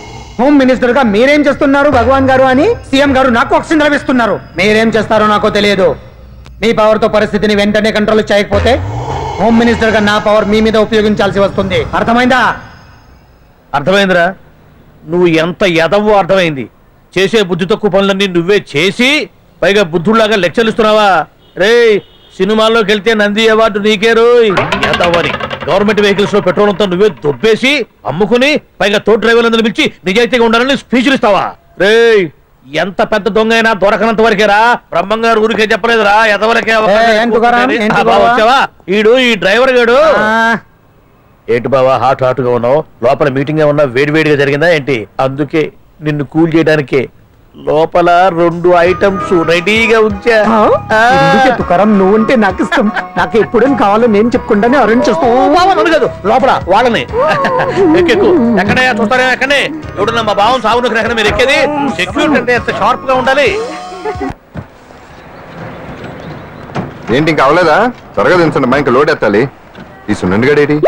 హోమ్ మినిస్టర్ గా మీరేం చేస్తున్నారు భగవాన్ గారు అని సీఎం గారు నాకు ఆక్సిజన్ లభిస్తున్నారు. మీరేం చేస్తారో నాకు తెలియదు. మీ పవర్ తో పరిస్థితిని వెంటనే కంట్రోల్ చేయకపోతే హోమ్ మినిస్టర్ గా నా పవర్ మీ మీద ఉపయోగించాల్సి వస్తుంది. అర్థమైందా? అర్థమైందిరా. నువ్వు ఎంత ఎదవో అర్థమైంది. చేసే బుద్ధి తక్కువ పనులన్నీ నువ్వే చేసి పైగా బుద్ధుల్లాగా లెక్చర్లు ఇస్తున్నావా? రే, సినిమాల్లోకి వెళ్తే నంది అవార్డు నీకే రోయ్. ఎదవని గవర్నమెంట్ వెహికల్స్ లో పెట్రోల్ అంతా నువ్వే దొబ్బేసి అమ్ముకుని పైగా తోటి డ్రైవర్లందరూ పిలిచి నిజాయితీగా ఉండాలని స్పీచ్లు ఇస్తావా? రే, ఎంత పెద్ద దొంగ అయినా దొరకనంత వరకేరా. బ్రహ్మంగారు ఊరికే చెప్పలేదురా, ఎదవరకే. వచ్చావా? ఈడు ఈ డ్రైవర్ గాడు. ఏంటి బావా హాట్ గా ఉన్నావు? లోపల మీటింగ్ ఏమన్నా వేడివేడిగా జరిగిందా ఏంటి? అందుకే నిన్ను కూల్ చేయడానికే లోపల 2 ఐటమ్స్ రెడీగా ఉంచా. తుకారం, నువ్వుంటే నాకు ఇష్టం. నాకు ఎప్పుడేం కావాలో నేను చెప్పుకుంటానే అరేంజ్ చేస్తాను. కాదు లోపల వాళ్ళని ఎక్కెక్కు. ఎక్కడయ్యా చూస్తారా? ఎక్కడే ఎవడన్నా మా బావం సాగునకు ఎక్కడ మీరు ఎక్కేది? సెక్యూరిటీ అంటే ఎంత షార్ప్ గా ఉండాలి. ఏంటి ఇంకా అవలేదా? త్వరగా దించండి, మా ఇంకా లోడ్ ఎత్తాలి. ఈ సున్నండి గడేటి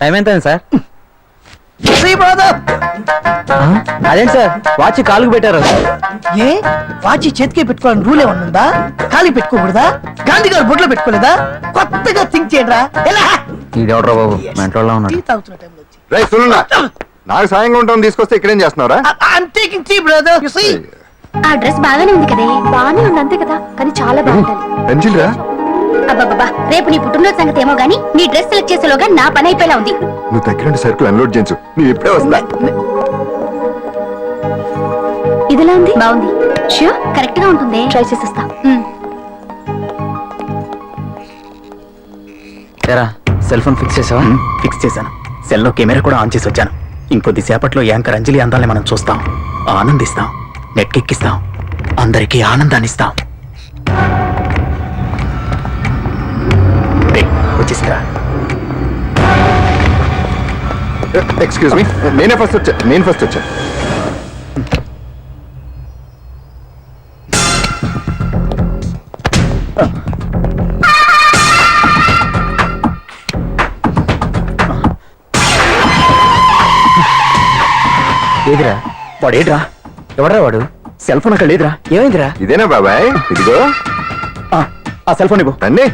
టైం ఎంత సార్? అదేంటి సార్ వాచ్ కాలుకు పెట్టారు? ఏ వాచ్ చేతికే పెట్టుకోవాలని రూల్ ఏమన్నా ఉందా? ఖాళీ పెట్టుకోకూడదా? గాంధీ గారు బొట్లో పెట్టుకోలేదా? కొత్తగా థింక్ చేయండిరా. ఇదెవడ్రా బాబు, మెంటోళ్ళ ఉన్నాడు. టీ తాగుతున్న టైంలో వచ్చి. రే సున్నా, నాకు సాయంగా ఉంటాం తీసుకొస్తే ఇక్కడేం చేస్తున్నారా? I'm taking tea, brother. You see? ఆ డ్రెస్ బాగానే ఉంది కదే. బానే ఉంది అంతే కదా, కానీ చాలా బాగుంటుంది. పెన్సిల్ రా. అబ్బాబ్బా, రేపు నీ పుట్టినరోజు సంగతి ఏమో గానీ నీ డ్రెస్ సెలెక్ట్ చేసేలోగా నా పని అయిపోయేలా ఉంది. నువ్వు దగ్గర సరుకులు అన్లోడ్ చేయించు, నువ్వు ఎప్పుడే వస్తా. ఇదిలా ఉంది? బాగుంది. ష్యూర్, కరెక్ట్ గా ఉంటుంది. ట్రై చేసేస్తా. సెల్ ఫోన్ ఫిక్స్ చేసావా? ఫిక్స్ చేశాను. సెల్లో కెమెరా కూడా ఆన్ చేసి వచ్చాను. ఇంకొద్ది సేపట్లో యాంకర్ అంజలి అందాలని మనం చూస్తాం, ఆనందిస్తాం, నెట్కెక్కిస్తాం, అందరికీ ఆనందాన్ని ఇస్తాం. వచ్చేసిందా? ఎక్స్క్యూజ్ మీ, నేను ఫస్ట్ వచ్చా. ఏదిరా వాడేడ్రా? ఎవడరా వాడు? సెల్ ఫోన్ అక్కడ లేదురా. ఏమైందిరా? ఇదేనా బాబాయ్? ఇదిగో ఆ సెల్ ఫోన్ ఇవ్వు. రండి.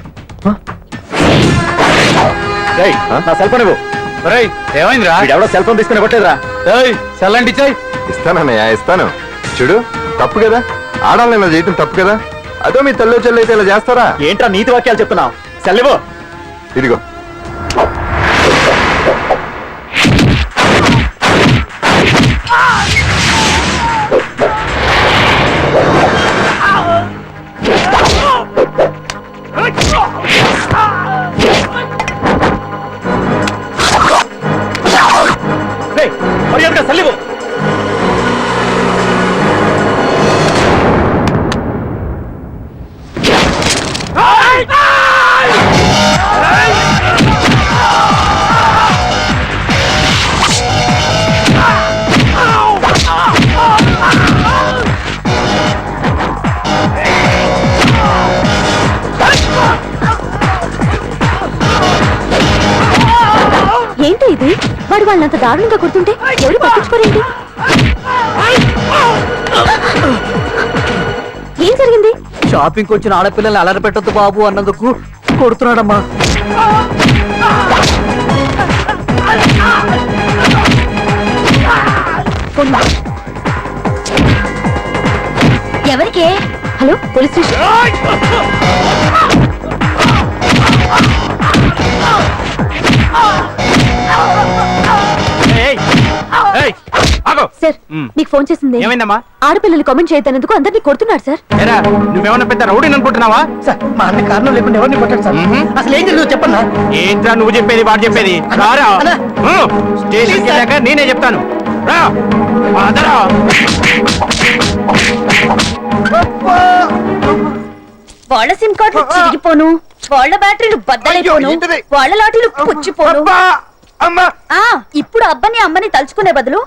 నా సెల్ ఫోన్ ఇవ్వు. ఏమైందిరా? ఎవడో సెల్ ఫోన్ తీసుకుని ఇవ్వట్లేదురా. సెల్ అంటే ఇస్తానన్నయ్య, ఇస్తాను. చూడు తప్పు కదా, ఆడాలని ఇలా చేయటం తప్పు కదా. అదో మీ తల్లో చెల్లి అయితే ఇలా చేస్తారా? ఏంట్రా నీతి వాక్యాలు చెప్తున్నావు? సెల్లివో. ఇదిగో మర్యాదగా సెల్లివో. ఏంటి ఇది? వాడు వాళ్ళంత దారుణంగా కొడుతుంటే ఎవరు పట్టించుకోరేంటి? ఏం జరిగింది? షాపింగ్ వచ్చిన ఆడపిల్లల్ని అలర పెట్టద్దు బాబు అన్నందుకు కొడుతున్నాడమ్మా. ఎవరికే? Hello, police station. సార్, మీకు ఫోన్ చేసింది ఏమైందమ్మా? ఆడపిల్లలు కామెంట్ చేయదన్నందుకు అందరినీ కొడుతున్నాడు సార్. నువ్వేమన్నా పెద్ద రౌడీ అనుకుంటున్నావా? సార్ మా అన్న కారణం లేకుండా ఎవరిని కొట్టాడు సార్. అసలు ఏం జరిగిందో చెప్పన్నా. ఏంట్రా నువ్వు చెప్పేది వాడు చెప్పేది? రారా స్టేషన్కి వెళ్ళాక నేనే చెప్తాను. రా పదరా. వాళ్ళ సిమ్ కార్డులు చిరిగిపోను, వాళ్ళ బ్యాటరీలు బద్దలైపోను, వాళ్ళ లాటీలు పుచ్చిపోను. ఇప్పుడు అబ్బని అమ్మని తలుచుకునే బదులు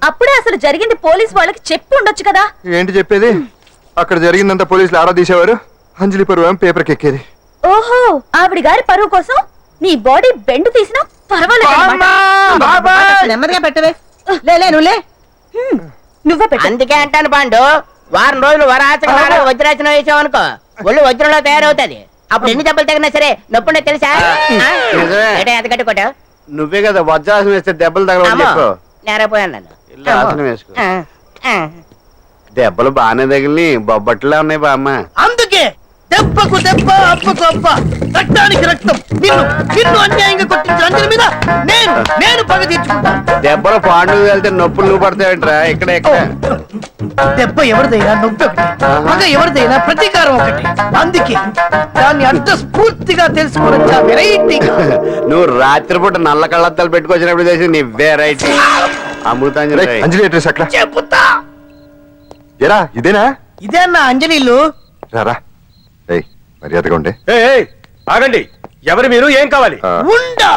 అప్పుడే అసలు జరిగింది పోలీస్ వాళ్ళకి చెప్పి ఉండొచ్చు కదా. ఏంటి చెప్పేది? అక్కడ జరిగిందంతా పోలీసులు ఆరా తీసేవారు, అంజలి పరువు పేపర్కి ఎక్కేది. ఓహో, ఆవిడ గారి పరువు కోసం నీ బాడీ బెండ్ తీసినా పర్వాలేదు. నెమ్మదిగా పెట్టవే. లే నువ్వులే. నువ్వే పెట్టు. అందుకే అంటాను పాండు, వారం రోజులు వరాచకనాలు వజ్రాసనం వేసావనుకో ఒళ్ళు వజ్రంలో తయారవుతుంది. అప్పుడు ఎన్ని దెబ్బలు తగినా సరే నొప్పుండే తెలుసా? ఎంత కట్టుకోటావు? నువ్వే కదా వజ్రాసనం వేస్తే దెబ్బలు తగలవని చెప్పు. నేరపోయాను నన్ను. ఆసనం వేసుకో. దెబ్బలు బాగానే తగిలి బొబ్బట్లా ఉన్నాయి బామ్మ. అందుకే దెబ్బకు దెబ్బ అప్పకు అప్ప, రక్తానికి రక్తం. నిన్ను అన్యాయంగా కొట్టించిన అంజలి మీద నేను పగ తీర్చుకుంటా. దెబ్బలు పాండు వెళ్తే నొప్పులు నువ్వు పడతాయంట్రా. ఇక్కడ దెబ్బ ఎవరిదైనా నొప్పి ఒకటి, పగ ఎవరిదైనా ప్రతీకారం ఒకటి. అందుకే దాన్ని అర్థ స్ఫూర్తిగా తెలుసుకోవచ్చా వెరైటీ. నువ్వు రాత్రిపూట నల్ల కళ్ళద్దాలు పెట్టుకొచ్చినప్పుడు చేసి నీ వెరైటీ అమృతాంజలి. అంజలి అడ్రస్ అక్కడ చెబుతా. ఎరా ఇదేనా? ఇదే అన్న అంజలిలు. రారా మర్యాదగా ఉండే. ఆగండి, ఎవరు మీరు? ఏం కావాలి? ఉండా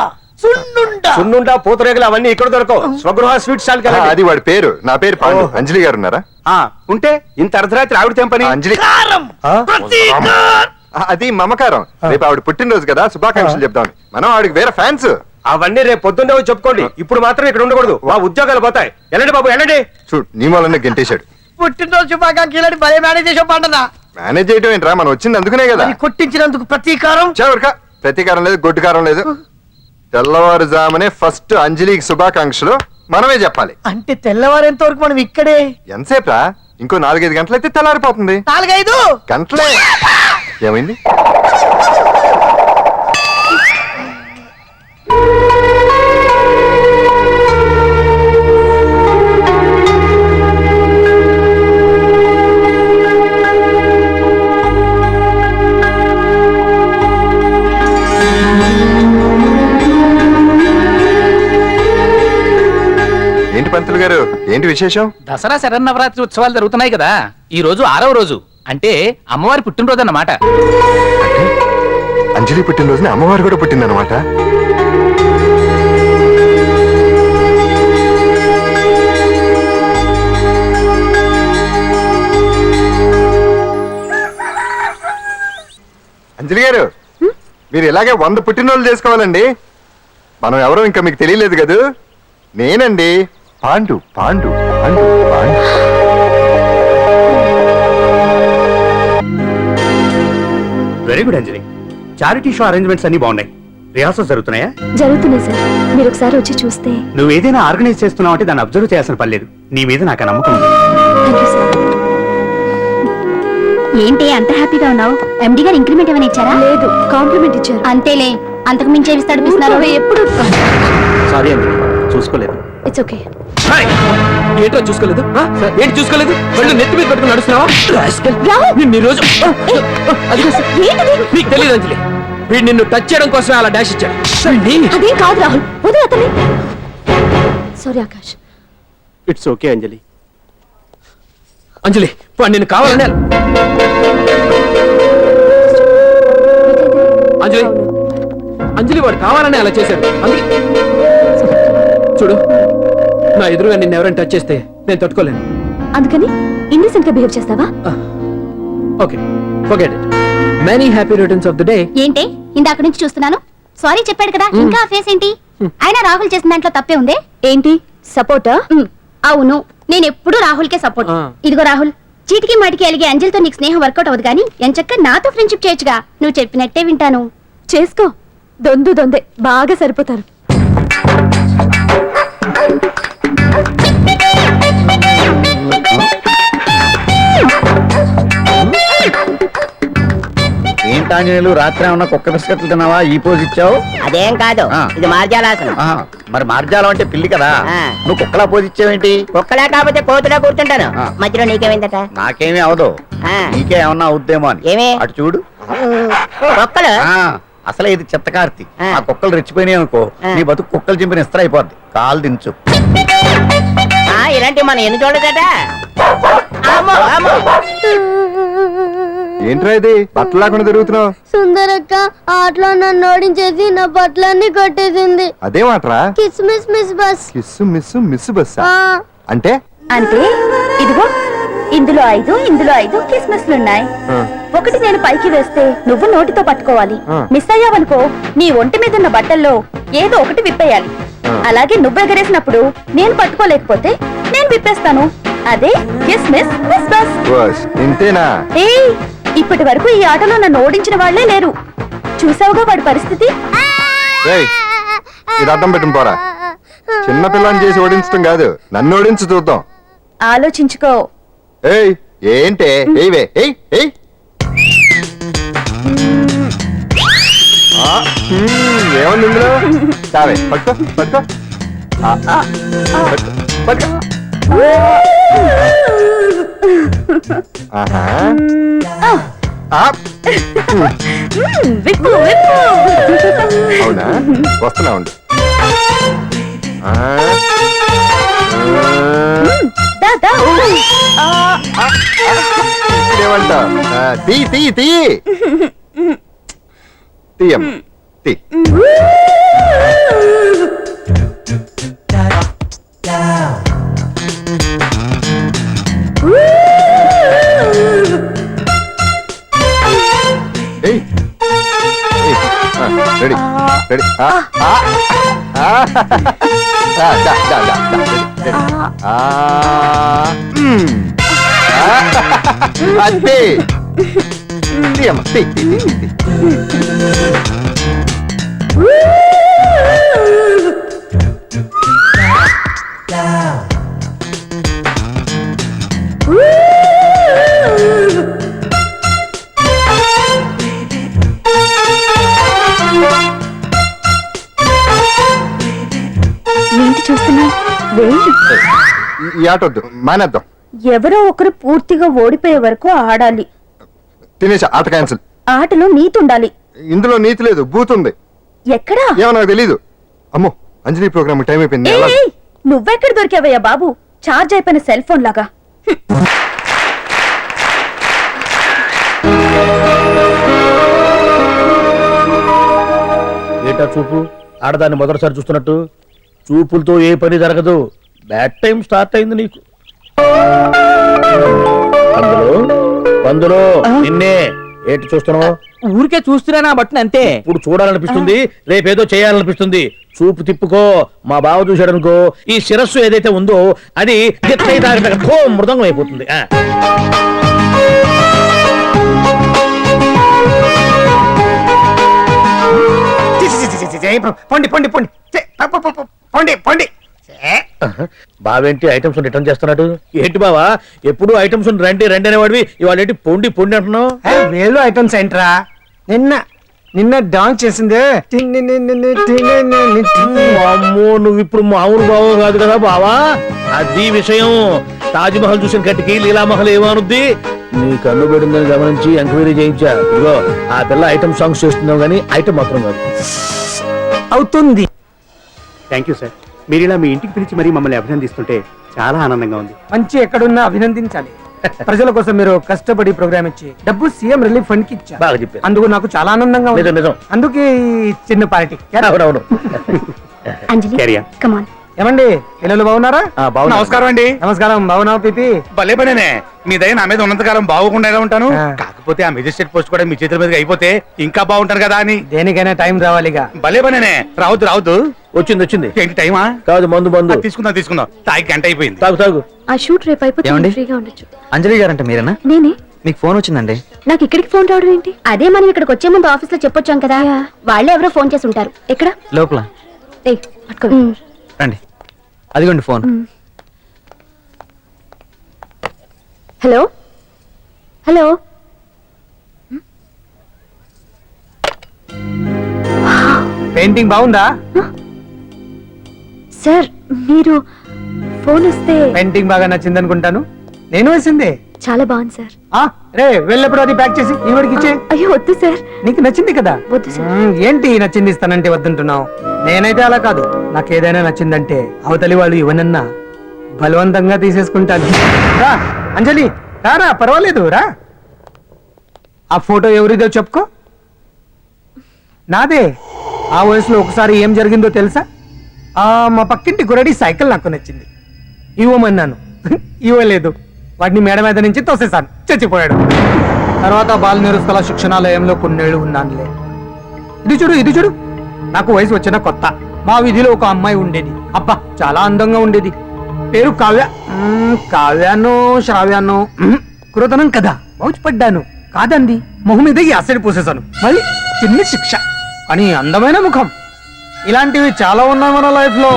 సున్నుండా సున్నుండా పూతరేగలు అవన్నీ ఇక్కడ దొరకవు. స్వగృహ స్వీట్ స్టాల్ కదా. అది వాడి పేరు. నా పేరు పాండు. అంజలి గారు ఉన్నారా? ఉంటే ఇంత అర్ధరాత్రి ఆవిడ తెంపని. అంజలి కారం ప్రతీకారం. అది మమకారం. రేపు ఆవిడ పుట్టినరోజు కదా, శుభాకాంక్షలు చెప్తామని. మనం ఆవిడకి వేరే ఫ్యాన్స్. అవన్నీ రేపు పొద్దున్నే వచ్చి చెప్పుకోండి. ఇప్పుడు మాత్రం ఇక్కడ ఉండకూడదు, మా ఉద్యోగాలు పోతాయి. వెళ్ళండి బాబు వెళ్ళండి. చూడు నీ మూలనే గెంటేశాడు. పుట్టినరోజు శుభాకాంక్షలు భలే మేనేజ్ చేసావు పండదా. మేనేజ్ చేయటం ఏంట్రా, మనం వచ్చింది అందుకునే కదా. కొట్టించినందుకు ప్రతీకారం. చవరికా ప్రతీకారం లేదు, గొడ్డుకారం లేదు. తెల్లవారుజామునే ఫస్ట్ అంజలికి శుభాకాంక్షలు మనమే చెప్పాలి. అంటే తెల్లవారేంత వరకు మనం ఇక్కడే. ఎంతసేపు రా? ఇంకో 4-5 గంటలైతే తెల్లారిపోతుంది. 4-5 గంటలే. ఏమైంది? ఏంటి పంతులు గారు, ఏంటి విశేషం? దసరా శరన్నవరాత్రి ఉత్సవాలు జరుగుతున్నాయి కదా. ఈ రోజు 6వ రోజు, అంటే అమ్మవారి పుట్టినరోజు అన్నమాట. అంజలి పుట్టినరోజున అమ్మవారు కూడా పుట్టిందన్నమాట. అంజలి గారు, మీరు ఇలాగే 100 పుట్టినరోజులు చేసుకోవాలండి. మనం ఎవరో ఇంకా మీకు తెలియలేదు కదా. నేనండి పాండు. పాండు పాండు పాండు. వెరీ గుడ్ అంజలి. చారిటీ షో అరేంజ్మెంట్స్ అన్ని బాగున్నాయి. రిహార్సల్స్ జరుగుతున్నాయా? జరుగుతున్నాయి సార్, మీరు ఒకసారి వచ్చి చూస్తే. నువ్వు ఏదైనా ఆర్గనైజ్ చేస్తున్నావు అంటే దాన్ని అబ్జర్వ్ చేయాల్సిన పని లేదు. నీ మీద నాకు నమ్మకం ఉంది. Thank you sir. ఏంటి అంత హ్యాపీగా ఉన్నావు? ఎండి గారు ఇంక్రిమెంట్ ఏమైనా ఇచ్చారా? లేదు, కాంప్లిమెంట్ ఇచ్చారు. అంతేలే, అంతకు మించి ఏమిస్తాడు పిస్తున్నారు? ఎప్పుడు సారీ అంజలి, చూసుకోలేదు. It's okay. ఏంటో చూసుకోలేదు? ఏంటి చూసుకోలేదు? వాళ్ళు నెత్తి మీద పెట్టుకుని నడుస్తున్నావా? నిన్ను ఈ రోజు నీకు తెలియదు అంజలి, వీడు నిన్ను టచ్ చేయడం కోసమే అలా డాష్ ఇచ్చాడు. అదేం కాదు రాహుల్, వదిలే అతని. సారీ ఆకాష్. ఇట్స్ ఓకే అంజలి. అంజలి వాడు నిన్ను కావాలనే అంజలి అంజలి వాడు కావాలనే అలా చేశాడు. అందుకే చూడు, నా ఎదురుగా నిన్ను ఎవరైనా టచ్ చేస్తే నేను తట్టుకోలేను. అందుకని ఇండిసెంట్ గా బిహేవ్ చేస్తావా? Okay, forget it. Many happy returns of the day. ఏంటి ఇందాక నుంచి చూస్తున్నాను? సారీ చెప్పాడు కదా, ఇంకా ఆ ఫేస్ ఏంటి? అయినా రాహుల్ చేసిన దాంట్లో తప్పే ఉందే. ఏంటి సపోర్టా? అవును, నేను ఎప్పుడు రాహుల్ కే సపోర్ట్. ఇదిగో రాహుల్, చీటికి మాటికి అలిగే అంజలితో నీకు స్నేహం వర్కౌట్ అవ్వదు కానీ ఎంచక్క నాతో ఫ్రెండ్షిప్ చేయొచ్చుగా. నువ్వు చెప్పినట్టే వింటాను. చేసుకో, దొందే బాగా సరిపోతారు. ఏంటాంజనేయులు, రాత్రి ఏమన్నా కుక్క బిస్కెట్లు తిన్నావా? ఈ పోజ్ ఇచ్చావు. అదేం కాదు, ఇది మార్జాలాసనం. మరి మార్జాలం అంటే పిల్లి కదా, ఆ. నువ్వు కుక్కలా పోజ్ ఇచ్చావేంటి? కుక్కలా కాకపోతే కోతులా కూర్చుంటాను. మధ్యలో నీకేమైందట? నాకేమీ అవదు, ఆ. నీకే ఏమన్నా అవుద్దేమో అని. ఏమి? అటు చూడు. కుక్కలు అసలే ఇది చిత్తకార్తి. ఆ. ఆ కుక్కలు రెచ్చిపోయినాయి అనుకో, ఆ. నీ బతుకు కుక్కలు చింపిన ఇస్త్ర అయిపోద్ది. కాలు దించు. ఇలాంటివి మనం ఎన్ని చూడదట. ఏంట్రా ఇది బట్టలు లేకుండా తిరుగుతున్నావు? సుందరక్క ఆటలో నన్ను ఓడించేసి నా బట్టలన్నీ కొట్టేసింది. అదేమాట్రా? Kiss miss miss bus. Kiss miss miss బస్సా? ఆ, అంటే అంటే ఇదిగో ఇందులో 5 కిస్మస్లున్నాయి. ఒకటి నేను పైకి వేస్తే నువ్వు నోటితో పట్టుకోవాలి. మిస్ అయ్యావనుకో నీ ఒంటి మీద ఉన్న బట్టల్లో ఏదో ఒకటి విప్పేయాలి. అలాగే నువ్వు ఎగరేసినప్పుడు నేను పట్టుకోలేకపోతే నేను విప్పేస్తాను. అదే కిస్మిస్ మిస్ బస్. బస్ ఇంతేనా? ఏయ్, ఇప్పటి వరకు ఈ ఆటలో నన్ను ఓడించిన వాళ్లే లేరు. చూసావుగా వాడి పరిస్థితి. ఏయ్, ఇది అర్థం పెట్టుకుని పోరా. చిన్న పిల్లని చేసి ఓడించడం కాదు, నన్ను ఓడించి చూద్దాం. ఆలోచించుకో. ఏయ్ ఏంటే? ఏవే ఏయ్ ఏయ్. ఏముంది ఇందులో? చావే పట్టుకో పట్టుకో. పట్టుకో, పట్టుకో. ఆహా. విప్పు విప్పు. అవునా, వస్తున్నా ఉండు. ఏమంటా? తీ తీ తీ తీయం తీ. ఏయ్ రెడీ రెడీ. అంతే తీయమ్మ తీ తీ తీ తీ. ఏంటి చూస్తున్నా? ఈ ఆట వద్దు, మానేద్దాం. ఎవరో ఒకరు పూర్తిగా ఓడిపోయే వరకు ఆడాలి. తినేసా, ఆట క్యాన్సిల్. ఆటలో నీతి ఉండాలి. ఇందులో నీతి లేదు, బూత్ ఉంది. ఎక్కడా? ఏమో నాకు తెలీదు. అమ్మో, అంజలి ప్రోగ్రామ్ టైం అయిపోయింది. ఏయ్, నువ్వెక్కడ దొరికావయ్యా బాబు? చార్జ్ అయిపోయిన సెల్ ఫోన్ లాగా. ఏటా చూపు? ఆడదాన్ని మొదటిసారి చూస్తున్నట్టు. చూపులతో ఏ పని జరగదు. బ్యాడ్ టైం స్టార్ట్ అయింది నీకు. అందులో నిన్నే ఏంటి చూస్తున్నావు? ఊరికే చూస్తున్నా బట్టను అంతే. ఇప్పుడు చూడాలనిపిస్తుంది, రేపేదో చేయాలనిపిస్తుంది. చూపు తిప్పుకో. మా బావ చూశాడనుకో, ఈ శిరస్సు ఏదైతే ఉందో అది మృదంగం అయిపోతుంది. పొండి పొండి పొండి పొండి పొండి. బావేంటి ఐటమ్స్ రిటర్న్ చేస్తున్నాడు? ఏంటి బావా ఎప్పుడు ఐటమ్స్ రండి రండి అనేవాడివి, ఇవాళ ఏంటి పొండి పొండి అంటున్నావు? వేలు ఐటమ్స్ ఏంట్రా? నిన్న డాన్స్ చేసిందే. అమ్మో నువ్వు ఇప్పుడు మామూలు బావ కాదు కదా బావా, అది విషయం. తాజ్ మహల్ చూసిన కట్టికి లీలామహల్ ఏమనుద్ది? నీ కన్ను పెడుందని గమనించి ఎంక్వైరీ చేయించా. ఇదిగో ఆ పిల్ల ఐటమ్ సాంగ్స్ చేస్తున్నావు కానీ ఐటమ్ మాత్రం కాదు. అవుతుంది. Thank you sir. మీరు ఇలా మీ ఇంటికి పిలిచి మరీ మమ్మల్ని అభినందిస్తుంటే చాలా ఆనందంగా ఉంది. మంచి ఎక్కడున్నా అభినందించాలి. ప్రజల కోసం మీరు కష్టపడి ప్రోగ్రామ్ ఇచ్చి డబ్బు సీఎం రిలీఫ్ ఫండ్ కి ఇచ్చారు. బాగా చెప్పారు. అందుకు నాకు చాలా ఆనందంగా ఉంది. నిజం నిజం. అందుకే ఈ చిన్న పార్టీ. అవునవును. అంజలి కమ్ ఆన్. ఏమండి పిల్లలు బాగున్నారా? నమస్కారం అండి. నమస్కారం. బాగున్నావు పిపి? భలే పనేనే, మీ దయ నా మీద ఉన్నంతకాలం బాగుకుండా ఎలా ఉంటాను. కాకపోతే ఆ మెజిస్ట్రేట్ పోస్ట్ కూడా మీ చేతుల మీదకి అయిపోతే ఇంకా బాగుంటాను కదా అని. దేనికైనా టైం రావాలిగా. భలే పనేనే. రావద్దు రావద్దు. వచ్చింది వచ్చింది. ఏంటి టైమా? కాదు మందు మందు. తీసుకుందాం తీసుకుందాం. తాగి గంట అయిపోయింది. తాగు తాగు. ఆ షూట్ రేపు అయిపోతుంది, ఫ్రీగా ఉండొచ్చు. అంజలి గారంట మీరేనా? నేనే. మీకు ఫోన్ వచ్చిందండి. నాకు ఇక్కడికి ఫోన్ రావడం ఏంటి? అదే మనం ఇక్కడికి వచ్చే ముందు ఆఫీస్ లో చెప్పొచ్చాం కదా, వాళ్ళే ఎవరో ఫోన్ చేసి ఉంటారు. ఎక్కడ? లోపల ఏయ్ పట్టుకో. రండి, అదిగోండి ఫోన్. Hello hello. పెయింటింగ్ బాగుందా? సార్ మీరు ఫోన్ వస్తే. పెయింటింగ్ బాగా నచ్చింది అనుకుంటాను. నేను వేసింది. చాలా బాగుంది సార్. రే వెళ్ళప్పుడు అది ప్యాక్ చేసి ఈవిడికి ఇచ్చే. అయ్యో వద్దు సార్. నీకు నచ్చింది కదా. వద్దు సార్. ఏంటి నచ్చింది ఇస్తానంటే వద్దంటున్నావు? నేనైతే అలా కాదు. నాకు ఏదైనా నచ్చిందంటే అవతలి వాళ్ళు ఇవ్వనన్నా బలవంతంగా తీసేసుకుంటాను. రా అంజలి రారా, పర్వాలేదు రా. ఆ ఫోటో ఎవరిదో చెప్పుకో. నాదే. ఆ వయసులో ఒకసారి ఏం జరిగిందో తెలుసా? మా పక్కింటి గురడి సైకిల్ నాకు నచ్చింది, ఇవ్వమన్నాను. ఇవ్వలేదు. వాటిని మేడ మీద నుంచి తోసేశాను, చచ్చిపోయాడు. తర్వాత బాల నిరుస్తల శిక్షణాలయంలో కొన్నేళ్లు ఉన్నానులే. ఇది చూడు నాకు వయసు వచ్చిన కొత్త. మా వీధిలో ఒక అమ్మాయి ఉండేది. అబ్బా చాలా అందంగా ఉండేది. పేరు కావ్య. కావ్యానో శ్రావ్యానో కురతనం కదా. మౌచిపడ్డాను. కాదండి, మొహం మీద యాసిడ్ పూసేశాను. మరి చిన్న శిక్ష, కానీ అందమైన ముఖం. ఇలాంటివి చాలా ఉన్నాయి మన లైఫ్ లో.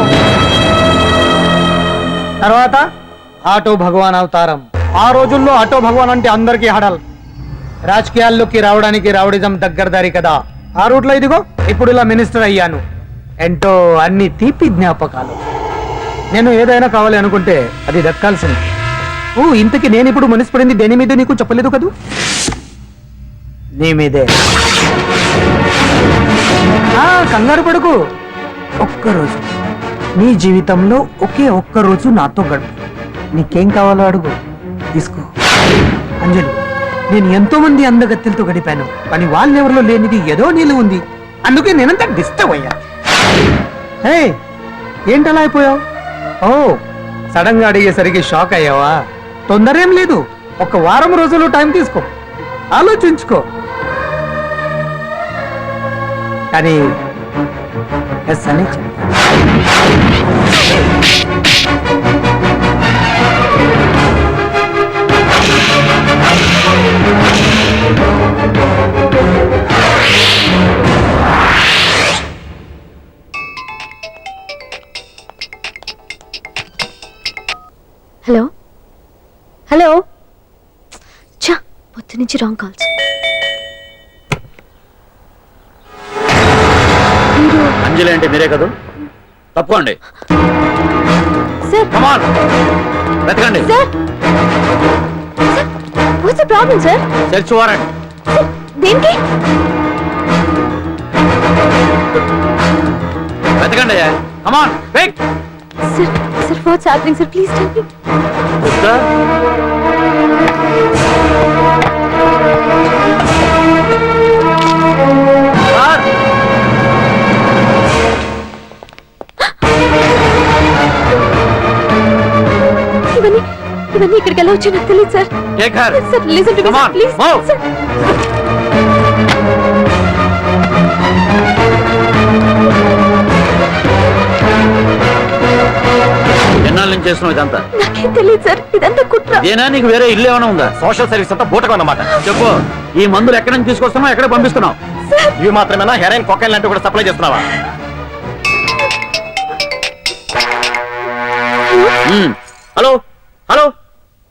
తర్వాత ఆటో భగవాన్ అవతారం. ఆ రోజుల్లో ఆటో భగవాన్ అంటే అందరికీ హడల్. రాజకీయాల్లోకి రావడానికి రౌడిజం దగ్గరదారి కదా. ఆ రూట్లో ఇదిగో ఇప్పుడు ఇలా మినిస్టర్ అయ్యాను. ఏంటో అన్ని తీపి జ్ఞాపకాలు. నేను ఏదైనా కావాలి అనుకుంటే అది దక్కాల్సింది. ఇంతకీ నేను ఇప్పుడు మనసు పడింది దేని మీద నీకు చెప్పలేదు కదూ? నీ మీదే. కంగారు పడుకు. ఒక్కరోజు నీ జీవితంలో ఒక్క రోజు నాతో గడుపు. నీకేం కావాలో అడుగు, తీసుకో. అంజలి, నేను ఎంతో మంది అందగత్తెలతో గడిపాను, కానీ వాళ్ళెవరిలో లేనిది ఏదో నీళ్ళు ఉంది. అందుకే నేనంతా డిస్టర్బ్ అయ్యా. ఏంటలా అయిపోయావు? సడన్ గా అడిగేసరికి షాక్ అయ్యావా? తొందర ఏం లేదు. ఒక వారం రోజులు టైం తీసుకో, ఆలోచించుకో. కానీ ఎస్ అని హలో హలో. చా పొద్దు నుంచి రాంగ్ కాల్స్. అంజలి అంటే మీరే కదా? తప్పుకోండి సార్. వెతకండి. Sir what's the problem sir? Search warrant. దేనికి? వెతకండి. Come on weight. Sir sir what's happening sir? Please tell me. ఇవన్నీ ఇక్కడికి ఎలా వచ్చి నాకు తెలియదు sir. Sir listen to me sir, please sir. ఎన్నాళ్ళ నుంచి చేస్తున్నావు ఇదంతా? నాకేం తెలియదు సార్, ఇదంతా కుట్ర. ఇదేనా నీకు వేరే ఇల్లు ఏమైనా ఉందా? సోషల్ సర్వీస్ అంతా బూటకం అన్నమాట. చెప్పు, ఈ మందులు ఎక్కడి నుంచి తీసుకొస్తున్నావు, ఎక్కడ పంపిస్తున్నావు? ఇవి మాత్రమేనా? హెరాయిన్, కొకైన్ లాంటివి కూడా సప్లై చేస్తున్నావా? హలో హలో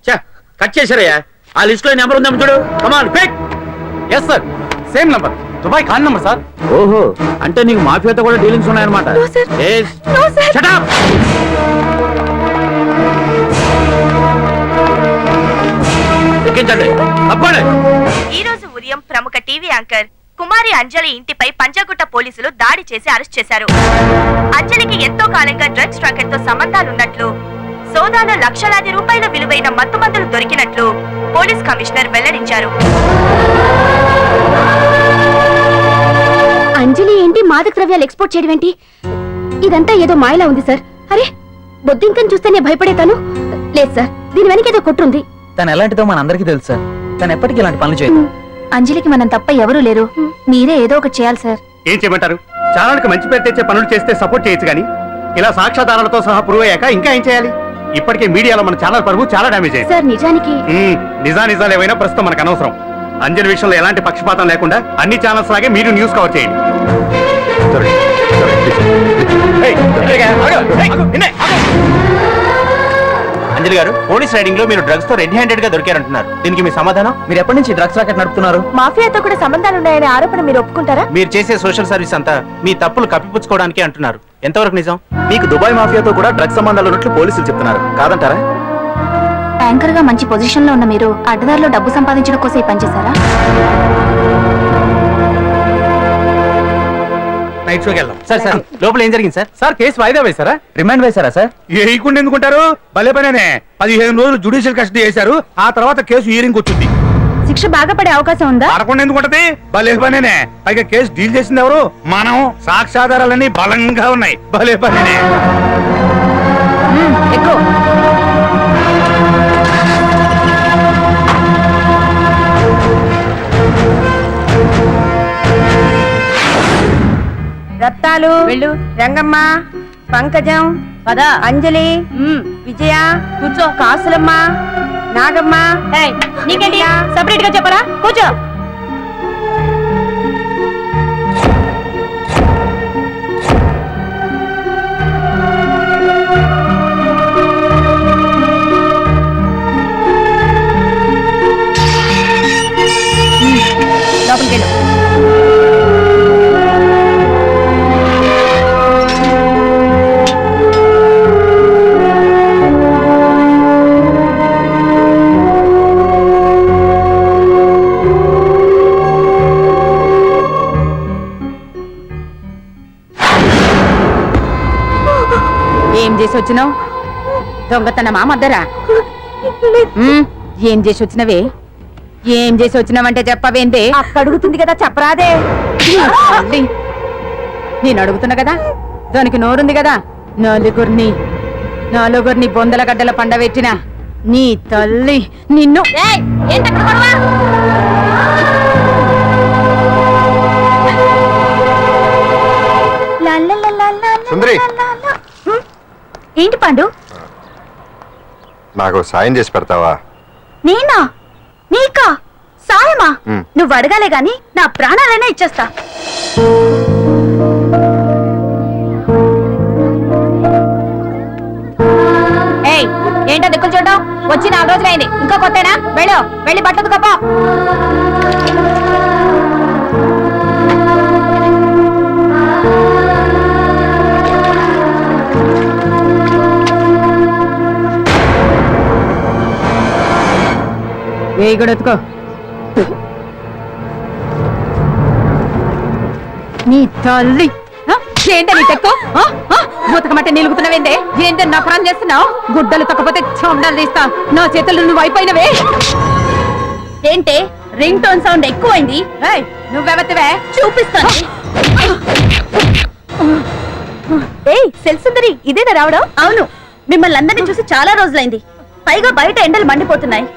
చా కట్ చేశారయ్యా ఆ లిస్ట్ లో నెంబర్ ఉందేమో చూడు come on pick. Yes sir, same number, Dubai Khan number sir. ఓహో అంటే నీకు మాఫియాతో కూడా డీలింగ్స్ ఉన్నాయన్నమాట. No, sir. Yes. No, sir. Shut up. ఎక్కించండి తప్పండి. ఈ రోజు ఉదయం ప్రముఖ టీవీ యాంకర్ కుమారి అంజలి ఇంటిపై పంజాగుట్ట పోలీసులు దాడి చేసి అరెస్ట్ చేశారు. అంజలికి ఎంతో కాలంగా డ్రగ్స్ రాకెట్ తో సంబంధాలున్నట్లు, సోదాలో లక్షలాది రూపాయల విలువైన మత్తుమందులు దొరికినట్లు పోలీస్ కమిషనర్ వెల్లడించారు. అంజలి ఏంటి మాదక ద్రవ్యాలు ఎక్స్పోర్ట్ చేయడం ఏంటి? ఇదంతా ఏదో మాయలా ఉంది సార్. అరే బొద్దింకని చూస్తేనే భయపడేతాను. లేదు సార్, దీని వెనక ఏదో కుట్రుంది. తను ఎలాంటిదో మన అందరికీ తెలుసు సార్. తను ఎప్పటికీ ఇలాంటి పనులు చేయదు. అంజలికి మనం తప్ప ఎవరూ లేరు. మీరే ఏదో ఒకటి చేయాలి సార్. ఏం చేయమంటారు? చాలానికి మంచి పేరు తెచ్చే పనులు చేస్తే సపోర్ట్ చేయొచ్చు కానీ ఇలా సాక్ష్యాధారాలతో సహా ప్రూవ్ అయ్యాక ఇంకా ఏం చేయాలి? ఇప్పటికే మీడియాలో మన ఛానల్ పరువు చాలా డ్యామేజ్ అయింది. సార్ నిజానికి నిజాలు ఏవైనా ప్రస్తుతం మనకు అనవసరం. అంజలి విషయంలో ఎలాంటి పక్షపాతం లేకుండా అన్ని ఛానల్స్ లాగే మీరు న్యూస్ కవర్ చేయండి. అంజలి గారు, పోలీస్ రైడింగ్ లో మీరు డ్రగ్స్ తో రెడ్ హ్యాండెడ్ గా దొరికారంటున్నారు. దీనికి మీ సమాధానం? మీరు ఎప్పటి నుంచి డ్రగ్స్ రాకెట్ నడుపుతున్నారు? మాఫియాతో కూడా సంబంధాలున్నాయనే ఆరోపణ మీరు ఒప్పుకుంటారా? మీరు చేసే సోషల్ సర్వీస్ అంతా మీ తప్పులు కప్పిపుచ్చుకోవడానికి అంటున్నారు. ఎంతవరకు నిజం? మీకు దుబాయ్ మాఫియాతో కూడా డ్రగ్స్ సంబంధాలు ఉన్నట్లు పోలీసులు చెప్తున్నారు. కాదంటారా? యాంకర్ గా మంచి పొజిషన్ లో ఉన్న మీరు అడ్డదారిలో డబ్బు సంపాదించడం కోసం ఈ పనిచేశారా? నైట్ షోకి వెళ్దాం. సార్ సార్, లోపల ఏం జరిగింది సార్? సార్ కేసు వాయిదా వేశారా? రిమాండ్ వేశారా సార్? వేయకుండా ఎందుకుంటారు? భలే పనేనే. 15 రోజులు జుడిషియల్ కస్టడీ చేశారు. ఆ తర్వాత కేసు హియరింగ్ వచ్చింది. శిక్ష బాగా పడే అవకాశం ఉందా? పడకుండా ఎందుకుంటది? భలే పనేనే. పైగా కేసు డీల్ చేసింది ఎవరు? మనం. సాక్ష్యాధారాలన్నీ బలంగా ఉన్నాయి. భలే పనేనే. ఎక్కువ రత్తాలు వెళ్ళు, రంగమ్మ, పంకజం, పద, అంజలి, విజయ, కూర్చో, కాసులమ్మ, నాగమ్మ. నీకేంటి సపరేట్ గా చెప్పరా? కూర్చో. లోపలికి వెళ్ళు. ఏం చేసి వచ్చినావు? దొంగతనమా మద్దరా? ఏం చేసి వచ్చినవే? ఏం చేసి వచ్చినావంటే చెప్పవేందే? అక్క అడుగుతుంది కదా, చెప్పరాదే. నేను అడుగుతున్నా కదా, దానికి నోరుంది కదా. నలుగురిని బొందల గడ్డల పండబెట్టిన నీ తల్లి నిన్ను. సుందరి, ఏంటి పాండు? నాకు సాయం చేసి పెడతావా? నేనా? నీకా సాయమా? మ్. నువ్వు అడగాలే గాని నా ప్రాణాలైనా ఇచ్చేస్తా. ఏయ్, ఏంటో దిక్కులు చూడడం? వచ్చి 4 రోజులైంది, ఇంకా కొత్తేనా? వెళ్ళి బట్టలు కప్ప. వేయి కూడా ఎత్తుకో. నీ తల్లి ఏంటో నీ తెక్కు బూతకమంటే నిలుగుతున్నావేందే? ఏంటో నా ప్రాణం చేస్తున్నావు? గుడ్డలు తక్కపోతే చొండాలు తీస్తా. నా చేతులు నువ్వు అయిపోయినవే. ఏంటే రింగ్ టోన్ సౌండ్ ఎక్కువైంది? నువ్వెవతివే? చూపిస్తాను. ఏయ్ సెల్సుందరి, ఇదేనా రావడం? అవును, మిమ్మల్ని అందరినీ చూసి చాలా రోజులైంది. పైగా బయట ఎండలు మండిపోతున్నాయి.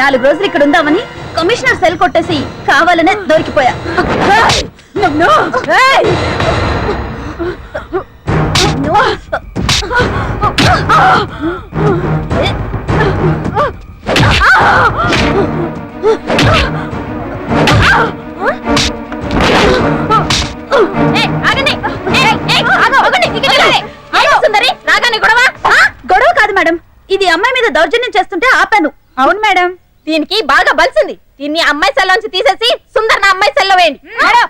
4 రోజులు ఇక్కడ ఉందామని కమిషనర్ సెల్ కొట్టేసి కావాలనే దొరికిపోయా. గొడవ కాదు మేడం, అవును మేడం, దీనికి బాగా బలిసింది. దీన్ని అమ్మాయి సెల్లోంచి తీసేసి సుందర్ నా అమ్మాయి సెల్లో వేయండి. మేడం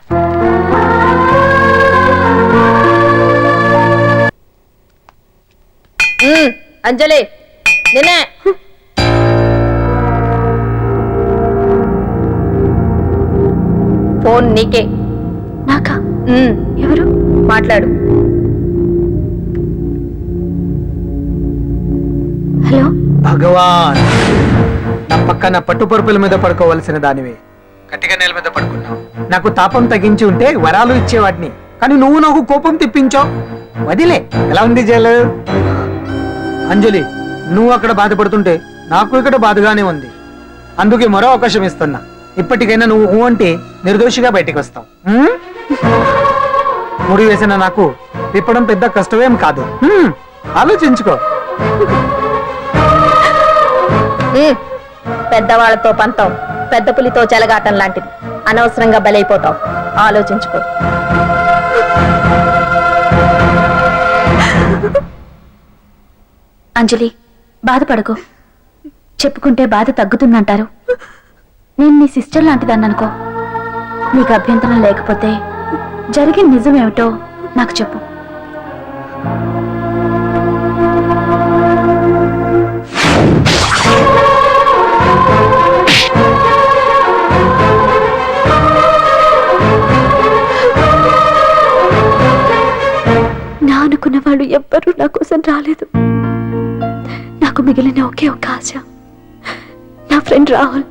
అంజలి నిన్నే. ఫోన్ నీకే. నాకా? ఎవరు? మాట్లాడు. హలో. భగవాన్, నా పక్కన పట్టుపరుపుల మీద పడుకోవలసిన దానివి గట్టిగా నేల మీద పడుకున్నావు. నాకు తాపం తగ్గించి ఉంటే వరాలు ఇచ్చేవాడిని, కానీ నువ్వు నాకు కోపం తెప్పించావు. వదిలే. ఎలా ఉంది జైలు? అంజలి, నువ్వు అక్కడ బాధపడుతుంటే నాకు ఇక్కడ బాధగానే ఉంది. అందుకే మరో అవకాశం ఇస్తున్నా. ఇప్పటికైనా నువ్వు ఊ అంటే నిర్దోషిగా బయటికి వస్తావు. ముడి వేసిన నాకు తిప్పడం పెద్ద కష్టమేం కాదు. ఆలోచించుకో. పెద్దవాళ్లతో పంతం పెద్ద పులితో చెలగాటం లాంటిది. అనవసరంగా బలైపోతావు. ఆలోచించుకో. అంజలి, బాధపడకు. చెప్పుకుంటే బాధ తగ్గుతుందంటారు. నేను నీ సిస్టర్ లాంటిదాన్ని అనుకో. నీకు అభ్యంతరం లేకపోతే జరిగిన నిజమేమిటో నాకు చెప్పు. నా అనుకున్న వాళ్ళు ఎవ్వరూ నా కోసం రాలేదు. నాకు మిగిలిన ఒకే ఒక ఆశ, నా ఫ్రెండ్ రాహుల్.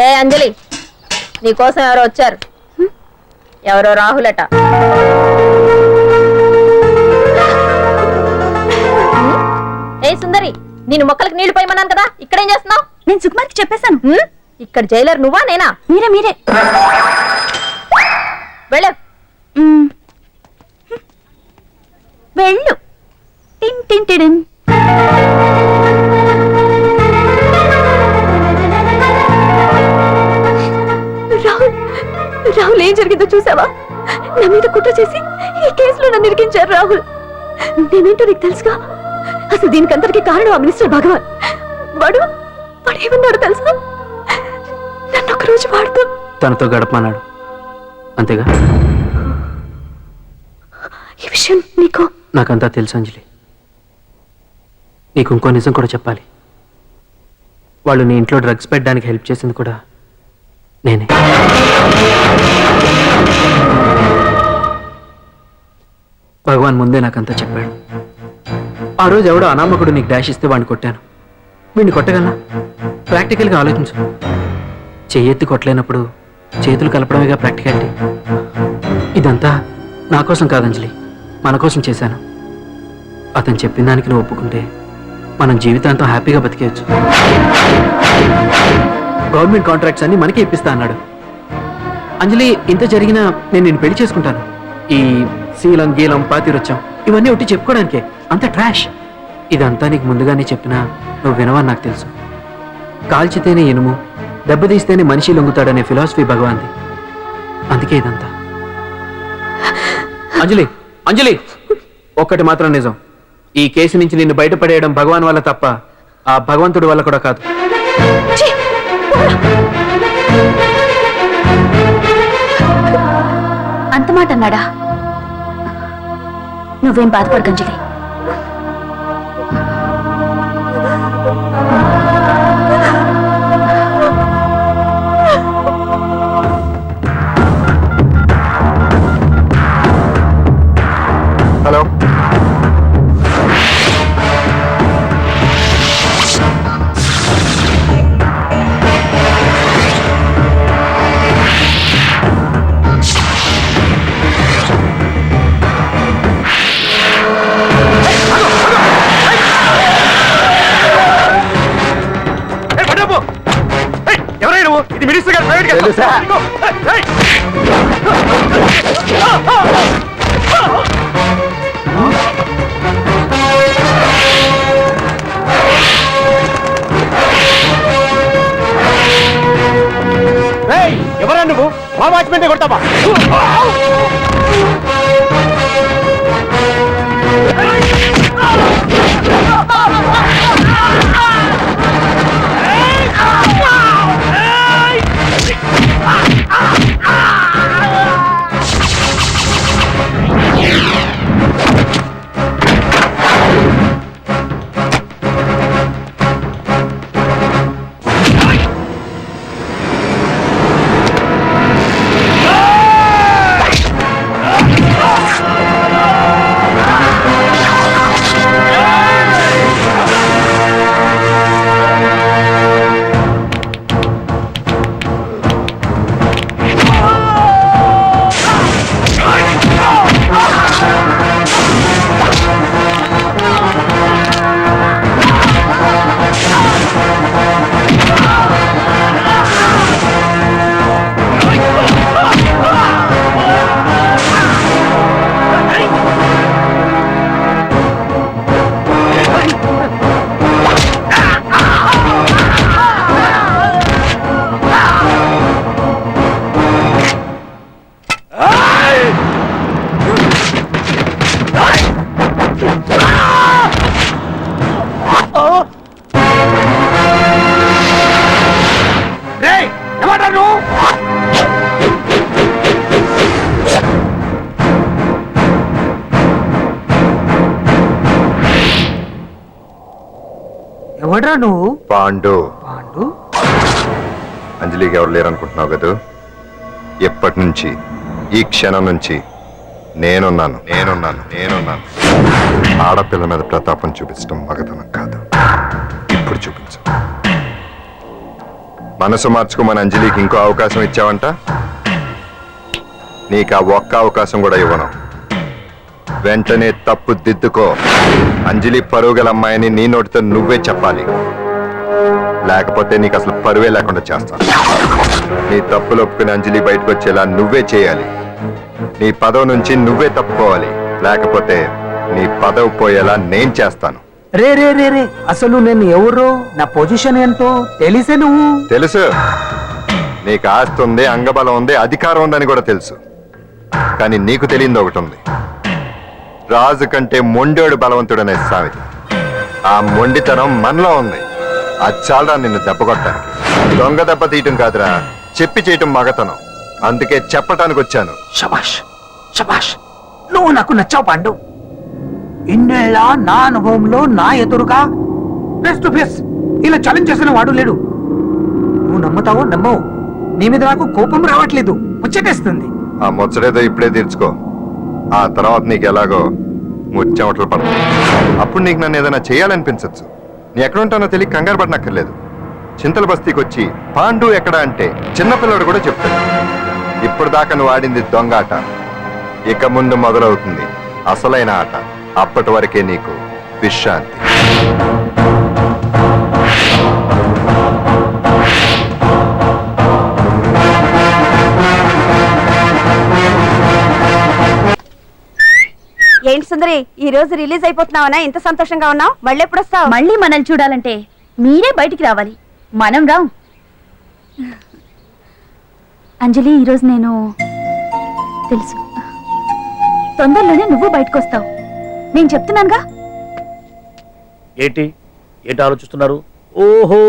ఏ అంజలి, నీకోసం ఎవరో వచ్చారు. ఎవరో రాహుల్ అట. ఏ సుందరి, నేను మొక్కలకు నీళ్లు పోయమన్నాను కదా, ఇక్కడేం చేస్తున్నావు? నేను సుకుమార్కి చెప్పేశాను. ఇక్కడ జైలర్ నువ్వా నేనా? మీరే. వెళ్ళు. వెళ్ళు. టిన్ టిన్ టిడిన్. రాహుల్, ఏం జరిగిందో చూసావా? నా మీద కుట్ర చేసి ఈ కేసులో నన్ను ఇరికించారు రాహుల్. నేనేంటో నీకు తెలుసుగా. అసలు దీనికంతటికి కారణం ఆ మినిస్టర్ భగవాన్. వాడు ఏమన్నాడు తెలుసా? నన్ను ఒక రోజు వాడుతూ తనతో గడపమన్నాడు, అంతేగా? ఈ విషయం నీకు? నాకంతా తెలుసు అంజలి. నీకు ఇంకో నిజం కూడా చెప్పాలి. వాళ్ళు నీ ఇంట్లో డ్రగ్స్ పెట్టడానికి హెల్ప్ చేసింది కూడా నేనే. భగవాన్ ముందే నాకంతా చెప్పాడు. ఆ రోజు ఎవడో అనామకుడు నీకు డాష్ ఇస్తే వాడిని కొట్టాను. వీడిని కొట్టగలనా? ప్రాక్టికల్గా ఆలోచించు. చెయ్యెత్తి కొట్టలేనప్పుడు చేతులు కలపడమేగా ప్రాక్టికాలిటీ. ఇదంతా నా కోసం కాదంజలి, మన కోసం చేశాను. అతను చెప్పిన దానికి నువ్వు ఒప్పుకుంటే మనం జీవితాంతం హ్యాపీగా బతికేయచ్చు. గవర్నమెంట్ కాంట్రాక్ట్స్ అన్ని మనకే ఇప్పిస్తా అన్నాడు. అంజలి, ఇంత జరిగినా నేను నిన్ను పెళ్లి చేసుకుంటాను. ఈ శీలం గీలం పాతిరొచ్చాం ఇవన్నీ ఒకటి చెప్పుకోవడానికే. అంత ట్రాష్. ఇదంతా నీకు ముందుగానే చెప్పినా నువ్వు వినవని నాకు తెలుసు. కాల్చితేనే ఇనుము, దెబ్బతీస్తేనే మనిషి లొంగుతాడనే ఫిలాసఫీ భగవాన్ది. అందుకే ఇదంతా. అంజలి, ఒక్కటి మాత్రం నిజం. ఈ కేసు నుంచి నిన్ను బయటపడేయడం భగవాన్ వల్ల తప్ప ఆ భగవంతుడి వల్ల కూడా కాదు. అంత మాట అన్నాడా? నువ్వేం బాధపడకు అంజలి. హలో. ఇది మినిస్టర్ గారు ప్రైవేట్ తెలుసా? ఎవరా నువ్వు? మా వాచ్మెంటే కొడతావా? ఎవడ్రా నువ్వు? పాండు. పాండు? అంజలికి ఎవరు లేరనుకుంటున్నావు కదా? ఎప్పటి నుంచి, ఈ క్షణం నుంచి నేనున్నాను. ఆడపిల్ల మీద ప్రతాపం చూపించడం మగతనం కాదు. ఇప్పుడు చూపించు. మనసు మార్చుకోమని అంజలికి ఇంకో అవకాశం ఇచ్చావంట. నీకు ఆ ఒక్క అవకాశం కూడా ఇవ్వను. వెంటనే తప్పు దిద్దుకో. అంజలి పరువుగల అమ్మాయిని నీ నోటితో నువ్వే చెప్పాలి, లేకపోతే నీకు అసలు పరువే లేకుండా చేస్తాను. నీ తప్పులు ఒప్పుకుని అంజలి బయటకు వచ్చేలా నువ్వే చేయాలి. నీ పదవి నుంచి నువ్వే తప్పుకోవాలి, లేకపోతే నీ పదవి పోయేలా నేను చేస్తాను. రే రే రే రే అసలు నేను ఎవరు, నా పొజిషన్ ఏంటో తెలిసే నువ్వు? తెలుసు. నీకు ఆస్తి ఉంది, అంగబలం ఉంది, అధికారం ఉందని కూడా తెలుసు. కానీ నీకు తెలియదు ఒకటి ఉంది. రాజు కంటే మొండోడు బలవంతుడనే సామెత. ఆ మొండితనం మనలో ఉంది. అది చాలా నిన్ను దెబ్బకొట్టానికి. దొంగ దెబ్బ తీయటం కాదురా, చెప్పి చేయటం మగతనం. అందుకే చెప్పటానికి వచ్చాను. శబాష్ శబాష్, నువ్వు నాకు నచ్చావు పాండు. ఇన్నేళ్ళ నా అనుభవంలో నా ఎదురుగా ఫేస్ టు ఫేస్ ఇలా ఛాలెంజ్ చేసిన వాడు లేడు. నువ్వు నమ్ముతావో నమ్మవు, నీ మీద నాకు కోపం రావట్లేదు, ముచ్చటేస్తుంది. ఆ ముచ్చటేదో ఇప్పుడే తీర్చుకో. ఆ తర్వాత నీకు ఎలాగో ముచ్చెమటలు పడతాయి. అప్పుడు నీకు నన్ను ఏదైనా చేయాలనిపించచ్చు. నీ ఎక్కడుంటానో తెలియ కంగారు పడనక్కర్లేదు. చింతల బస్తీకి వచ్చి పాండు ఎక్కడ అంటే చిన్నపిల్లడు కూడా చెప్తాడు. ఇప్పుడు దాకా నువ్వు ఆడింది దొంగ ఆట. ఇక ముందు మొదలవుతుంది అసలైన ఆట. అప్పటి వరకే నీకు విశ్రాంతి. ఏంటి సుందరి, ఈ రోజు రిలీజ్ అయిపోతున్నావనా? ఇంత సంతోషంగా ఉన్నావు? మళ్ళీ ఎప్పుడు వస్తావు? మళ్ళీ మనల్ని చూడాలంటే మీరే బయటికి రావాలి, మనం రాం. అంజలి, ఈరోజు నేను తెలుసు, తొందరలోనే నువ్వు బయటకు వస్తావు. నేను చెప్తున్నానుగా. ఏంటి ఏంటి ఆలోచిస్తున్నారు? ఓహో,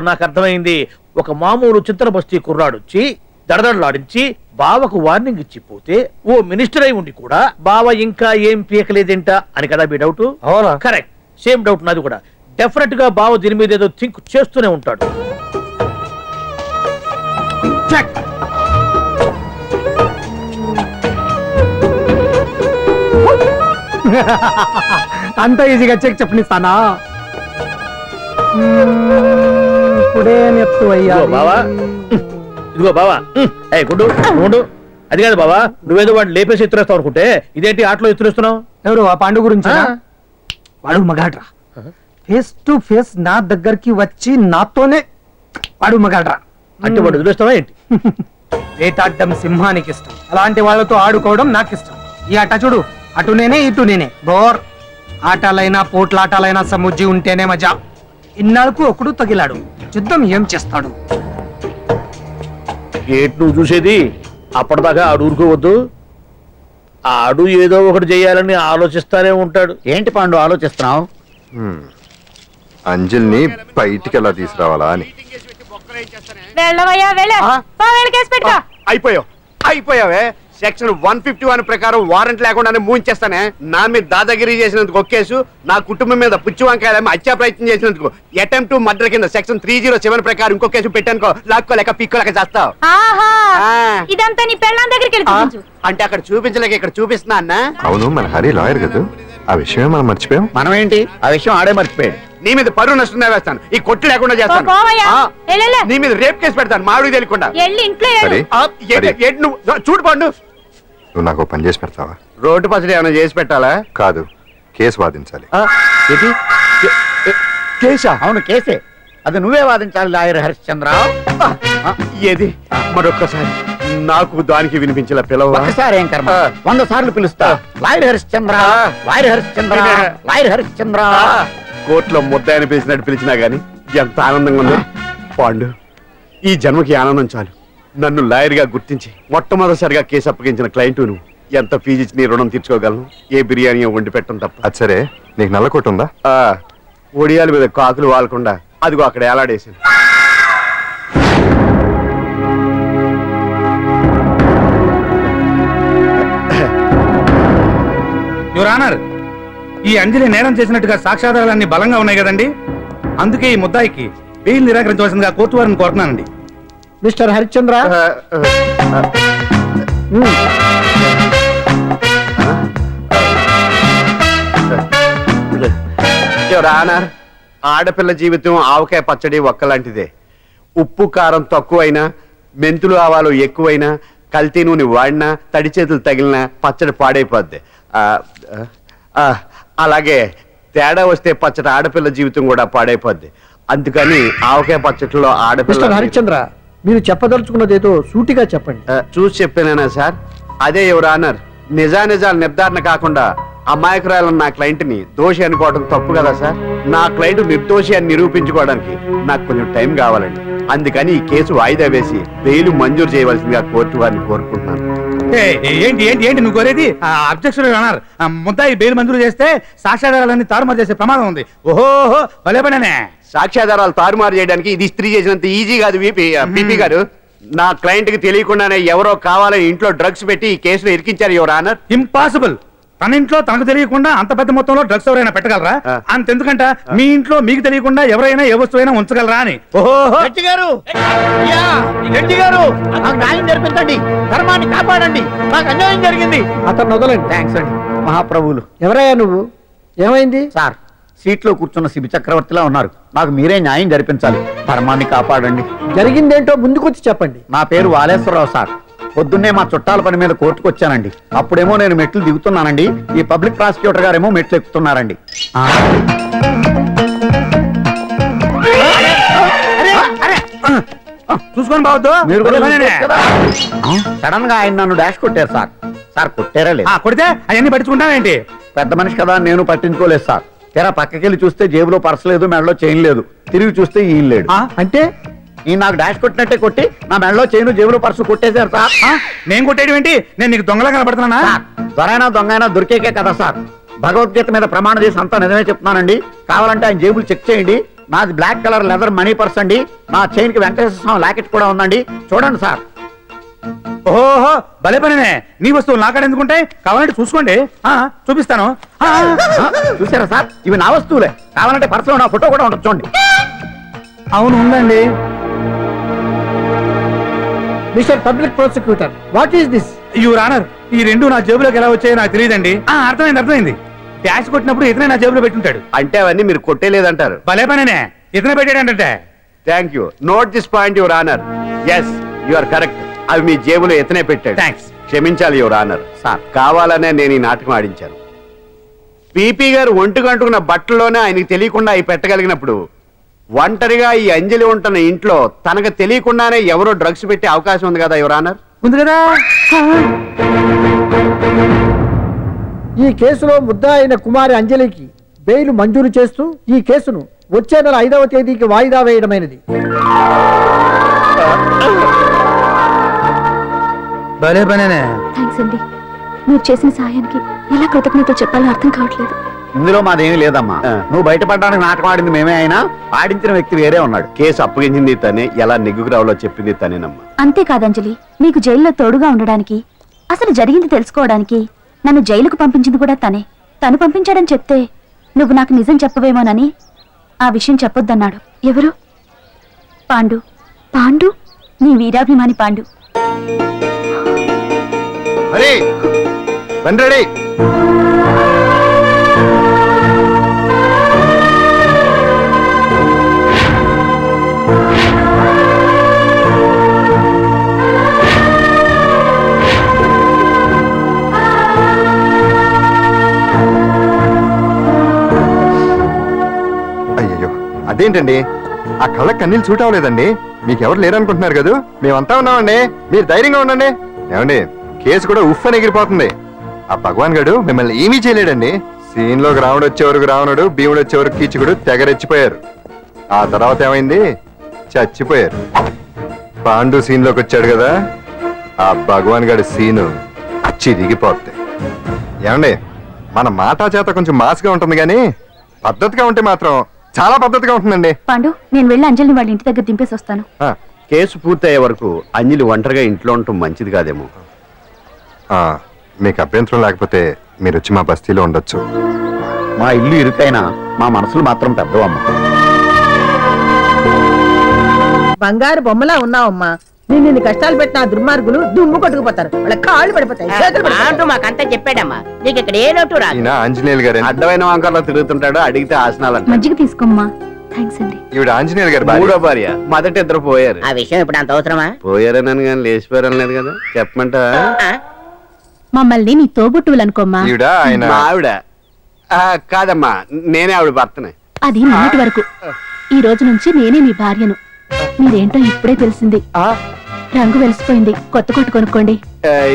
నాకు అర్థమైంది. ఒక మామూలు చింతన బస్తీ కుర్రాడొచ్చి దడదడలాడించి బావకు వార్నింగ్ ఇచ్చిపోతే ఓ మినిస్టర్ అయి ఉండి కూడా బావ ఇంకా ఏం పీకలేదేంట అని కదా మీ డౌట్? అవునా? కరెక్ట్, సేమ్ డౌట్ నాది కూడా. డెఫినెట్ గా బావ దీని మీద ఏదో థింక్ చేస్తూనే ఉంటాడు. అంత ఈజీగా చెక్ చెప్పనిస్తానా? ఇప్పుడే నెత్తు అయ్యా బావా. ఇదిగో బావా, ఏ గుడ్డు గుండు, అది కాదు బావా, నువ్వేదో వాడిని లేపేసి ఎత్తురేస్తావు అనుకుంటే ఇదేంటి ఆటలో ఎత్తురేస్తున్నావు? ఎవరు ఆ పాండు గురించి? వాడు మగాడ్రా. ఫేస్ టు ఫేస్ నా దగ్గరికి వచ్చి నాతోనే వాడు మగాడ్రా. అంటే వాడు వదిలేస్తావా ఏంటి? వేటాడ్డం సింహానికి ఇష్టం, అలాంటి వాళ్ళతో ఆడుకోవడం నాకు ఇష్టం. ఈ ఆట చూడు, అటు నేనే ఇటు నేనే. బోర్. ఆటలైనా పోట్లాటాలైనా సముజ్జి ఉంటేనే మజా. ఇన్నాళ్ళకు ఒకడు తగిలాడు, యుద్ధం ఏం చేస్తాడు? ఏంటి నువ్వు చూసేది? అప్పటిదాకా ఆడు ఊరుకోవద్దు. ఆడు ఏదో ఒకటి చేయాలని ఆలోచిస్తానే ఉంటాడు. ఏంటి పాండు ఆలోచిస్తున్నావు? అంజలిని బయటికి ఎలా తీసుకురావాలా అని. వెళ్ళవయ్యా వెళ్ళ కేసు పెట్టుకో. అయిపోయావే. సెక్షన్ 151 ప్రకారం వారెంట్ లేకుండానే మూయించేస్తానే. నా మీద దాదాగిరి చేసినందుకు ఒక కేసు, నా కుటుంబం మీద పుచ్చి వంకాయ హత్యా ప్రయత్నం చేసినందుకు అటెంప్ట్ టు మర్డర్ కింద సెక్షన్ 307 ప్రకారం ఇంకో కేసు పెట్టానుకో, లాక్కోలేక పిక్కోలేక చేస్తావు. ఇదంతా నీ పెళ్ళాం దగ్గరికి వెళ్ళి అంటే అక్కడ చూపించలేక ఇక్కడ చూపిస్తున్నా అన్న. అవును, మన హరి లాయర్ కదా, ఆ విషయమే మనం మర్చిపోయాం. మనం ఏంటి ఆ విషయం ఆడే మర్చిపోయాడు. నీ మీద పరువు నష్టం వేస్తాను, ఈ కొట్టు లేకుండా చేస్తాను. నీ మీద రేప్ కేసు పెడతాను మాడు తెలియకుండా. చూడు పండు, నువ్వు నాకు పని చేసి పెడతావా? రోడ్డు పసడి ఏమైనా చేసి పెట్టాలా? కాదు, కేసు వాదించాలి. కేసా? అవును కేసే, అది నువ్వే వాదించాలి లాయర్ హరిశ్చంద్ర. ఏది మరొక్కసారి నాకు దానికి వినిపించిన పిలవ. ఒకసారి ఏం కర్మ, 100 సార్లు పిలుస్తా. Lawyer Harishchandra, lawyer Harishchandra, lawyer Harishchandra. కోర్టులో ముద్దాయని పిలిచినట్టు పిలిచినా గాని ఎంత ఆనందంగా ఉందో పాండు. ఈ జన్మకి ఆనందం చాలు. నన్ను లాయర్ గా గుర్తించి మొట్టమొదటిసారిగా కేసు అప్పగించిన క్లయింట్ నువ్వు. ఎంత ఫీజు ఇచ్చి నీ రుణం తీర్చుకోగలను? ఏ బిర్యానీ వండి పెట్టడం తప్ప. అది సరే, నీకు నల్ల కొట్టు ఉందా? ఒడియాల మీద కాకులు వాలకుండా అదిగో అక్కడ ఏలాడేసింది. యువర్ ఆనర్, ఈ అంజలి నేరం చేసినట్టుగా సాక్ష్యాధారాలన్నీ బలంగా ఉన్నాయి కదండి. అందుకే ఈ ముద్దాయికి బెయిల్ నిరాకరించవలసిందిగా కోర్టు వారిని కోరుతున్నానండి. మిస్టర్ హరిశ్చంద్ర, ఆడపిల్ల జీవితం ఆవకాయ పచ్చడి ఒక్కలాంటిదే. ఉప్పు కారం తక్కువైనా, మెంతులు ఆవాలు ఎక్కువైనా, కల్తీ నూనె వాడినా, తడి చేతులు తగిలినా పచ్చడి పాడైపోద్ది. అలాగే తేడా వస్తే పచ్చడి ఆడపిల్ల జీవితం కూడా పాడైపోద్ది. అందుకని ఆవకాయ పచ్చడిలో ఆడపిల్ల. హరిశ్చంద్ర, మీరు చెప్పదలుచుకున్నది ఏదో సూటిగా చెప్పండి. చూసి చెప్పానా సార్? అదే యువర్ ఆనర్, నిజాలు నిర్ధారణ కాకుండా అమాయకురాలన్న నా క్లయింట్ ని దోషి అనుకోవడం తప్పు కదా సార్? నా క్లయింట్ నిర్దోషి అని నిరూపించుకోవడానికి నాకు కొంచెం టైం కావాలండి. అందుకని ఈ కేసు వాయిదా వేసి బెయిల్ మంజూరు చేయవలసిందిగా కోర్టు వారిని కోరుకుంటున్నాను. ఏంటి ఏంటి ఏంటి నువ్వు కోరేది? అబ్జెక్షన్ అన్నారు. ముద్దాయి బెయిల్ మంజూరు చేస్తే సాక్ష్యాధారాలన్నీ తారుమారు చేసే ప్రమాదం ఉంది. ఓహో భలే పనేనే. సాక్ష్యాధారాలు తారుమారు చేయడానికి ఇది స్త్రీ చేసినంత ఈజీ కాదు పీపీ గారు. నా క్లయింట్ కి తెలియకుండానే ఎవరో కావాలని ఇంట్లో డ్రగ్స్ పెట్టి ఈ కేసులో ఇరికించారు యువర్ ఆనర్. ఇంపాసిబుల్. తన ఇంట్లో తనకు తెలియకుండా అంత పెద్ద మొత్తంలో డ్రగ్స్ ఎవరైనా పెట్టగలరా? అంతెందుకంట మీ ఇంట్లో మీకు తెలియకుండా ఎవరైనా ఏ వస్తువైనా ఉంచగలరా అని. న్యాయం జరిపించండి, ధర్మాన్ని కాపాడండి, నాకు అన్యాయం జరిగింది. అతను వదలండి. థ్యాంక్స్ అండి మహాప్రభువులు. ఎవరయ్యా నువ్వు? ఏమైంది? సార్, సీట్లో కూర్చున్న శిబి చక్రవర్తిలా ఉన్నారు. నాకు మీరే న్యాయం జరిపించాలి, ధర్మాన్ని కాపాడండి. జరిగిందేంటో ముందుకొచ్చి చెప్పండి. నా పేరు వాలేశ్వరరావు సార్. పొద్దున్నే మా చుట్టాల పని మీద కోర్టుకు వచ్చానండి. అప్పుడేమో నేను మెట్లు దిగుతున్నానండి, ఈ పబ్లిక్ ప్రాసిక్యూటర్ గారేమో మెట్లు ఎక్కుతున్నారండి. చూసుకొని బావద్దు. సడన్ గా ఆయన నన్ను డాష్ కొట్టారు సార్. సార్ కొట్టారా లేదు? కొడితే అవన్నీ పట్టించుకుంటావేంటి? పెద్ద మనిషి కదా నేను పట్టించుకోలేదు సార్. తెర పక్కకెళ్ళి చూస్తే జేబులో పర్స్ లేదు, మెడలో చైన్ లేదు. తిరిగి చూస్తే ఈయన లేడు. అంటే ఈ నాకు డాష్ కొట్టినట్టే కొట్టి నా మెడలో చైన్ జేబులో పర్సు కొట్టేశారు సార్. నేను కొట్టేయడం ఏంటి? నేను నీకు దొంగలా కనబడుతున్నా? దొరైనా దొంగైనా దొరికేకే కదా సార్. భగవద్గీత మీద ప్రమాణం చేసి అంతా నిజమే చెప్తున్నానండి. కావాలంటే ఆయన జేబులు చెక్ చేయండి. నాది black colour leather money purse అండి. నా చైన్ కి వెంకటేశ్వర స్వామి లాకెట్ కూడా ఉందండి, చూడండి సార్. ఓహో భలే పనినే. నీ వస్తువులు నాకాడ ఎందుకుంటాయి? కావాలంటే చూసుకోండి, చూపిస్తాను. చూసారా సార్, ఇవి నా వస్తువులే. కావాలంటే పర్సులో నా ఫోటో కూడా ఉండదు, చూడండి. అవును ఉందండి. Mister public prosecutor, what is this? Your honour, ఈ రెండు నా జేబులోకి ఎలా వచ్చాయో నాకు తెలియదండి. అర్థమైంది. డాష్ కొట్టినప్పుడు ఇతనే నా జేబులో పెట్టుంటాడు. అంటే అవన్నీ మీరు కొట్టేలేదంటారు? భలే పనేనే, ఇతనే పెట్టాడంటే. Thank you. Note this point your honour. Yes, you are correct. అవి మీ జేబులో ఎత్తనే పెట్టాడు. థ్యాంక్స్. క్షమించాలి యువర్ ఆనర్. సార్, కావాలనే నేను ఈ నాటకం ఆడించాను. పీపీ గారు ఒంటికంటుకున్న బట్టల్లోనే ఆయనకి తెలియకుండా అవి పెట్టగలిగినప్పుడు, ఒంటరిగా ఈ అంజలి ఉంటున్న ఇంట్లో తనకు తెలియకుండానే ఎవరో డ్రగ్స్ పెట్టే అవకాశం ఉంది కదా యువర్ ఆనర్? ఉంది కదా. ఈ కేసులో ముద్దా అయిన కుమారి అంజలికి బెయిల్ మంజూరు చేస్తూ ఈ కేసును వచ్చే నెల 5వ తేదీకి వాయిదా వేయడమైనది. థ్యాంక్స్ అండి. మీరు చేసిన సహాయానికి ఎలా కృతజ్ఞత చెప్పాలో అర్థం కావట్లేదు. ఇందులో మాదేమీ లేదమ్మా. నువ్వు బయటపడడానికి నాటకం ఆడింది మేమే అయినా ఆడించిన వ్యక్తి వేరే ఉన్నాడు. కేసు అప్పగించింది తనే, ఎలా నెగ్గుకు రావాలో చెప్పింది తనేనమ్మా. అంతేకాదు అంజలి, నీకు జైల్లో తోడుగా ఉండడానికి, అసలు జరిగింది తెలుసుకోవడానికి నన్ను జైలుకు పంపించింది కూడా తనే. తను పంపించాడని చెప్తే నువ్వు నాకు నిజం చెప్పవేమోనని ఆ విషయం చెప్పొద్దన్నాడు. ఎవరు? పాండు. పాండు, నీ వీరాభిమాని పాండు. మరి రండి. అయ్యయ్యో, అదేంటండి ఆ కళ్ళ కన్నీళ్ళు సూట్ అవ్వలేదండి. మీకెవరు లేరనుకుంటున్నారు కదా, మేమంతా ఉన్నామండి. మీరు ధైర్యంగా ఉండండి. ఏమండి, కేసు కూడా ఉఫ్ అని ఎగిరిపోతుంది. ఆ భగవాన్ గడు మిమ్మల్ని ఏమీ చేయలేడండి. సీన్ లోకి రావణుడు వచ్చేవరకు రావణుడు, భీముడు వచ్చేవరకు కీచుకుడు తెగరెచ్చిపోయారు. ఆ తర్వాత ఏమైంది? చచ్చిపోయారు. పాండు సీన్ లోకి వచ్చాడు కదా, ఆ భగవాన్ గడి సీను చిరిగిపోద్ది. ఏమండి, మన మాటా చేత కొంచెం మాస్గా ఉంటుంది కానీ పద్ధతిగా ఉంటే మాత్రం చాలా పద్ధతిగా ఉంటుందండి. పాండు, నేను వెళ్ళి అంజలిని వాళ్ళ ఇంటి దగ్గర దింపేసి వస్తాను. కేసు పూర్తయ్యే వరకు అంజలి ఒంటరిగా ఇంట్లో ఉండటం మంచిది కాదేమో. మీకు అభ్యంతరం లేకపోతే మీరు వచ్చి మా బస్తీలో ఉండొచ్చు. మా ఇల్లు ఇరుకైనా మా మనసులు మాత్రం పెద్దవమ్మ. బంగారు బొమ్మలా ఉన్నావమ్మా. నిన్ను కష్టాలు పెట్టిన ఆ దుర్మార్గులు దుమ్ము కొట్టుకుపోతారు. వాళ్ళ కాళ్ళు పడిపోతాయి, చేతులు పడిపోతాయి. అంటూ మాకంతా చెప్పాడమ్మా. నీకు ఇక్కడ ఏ లోటు రాదు. ఈయన ఆంజనేయులు గారు. అడ్డమైన వంకర్లో తిరుగుతుంటాడు, అడిగితే ఆసనాలంట. మజ్జిగ తీసుకోమ్మా. థ్యాంక్స్ అండి. ఈవిడ ఆంజనేయులు గారు మూడో భార్య. మొదటి ఇద్దరు పోయారు. ఆ విషయం ఇప్పుడు అంత అవసరమా? పోయారనని కానీ లేచిపోయారని లేదు కదా, చెప్పమంట. మమ్మల్ని నీ తోబుట్టువులనుకోమ్మా. ఈవిడ ఆయన మా ఆవిడ కాదమ్మా, నేనే ఆవిడ భర్తనే. అది నిన్నటి వరకు. ఈ రోజు నుంచి నేనే మీ భార్యను. మీరేంటో ఇప్పుడే తెలిసింది. రంగు వెలిసిపోయింది, కొత్త కొట్టు కొనుక్కోండి.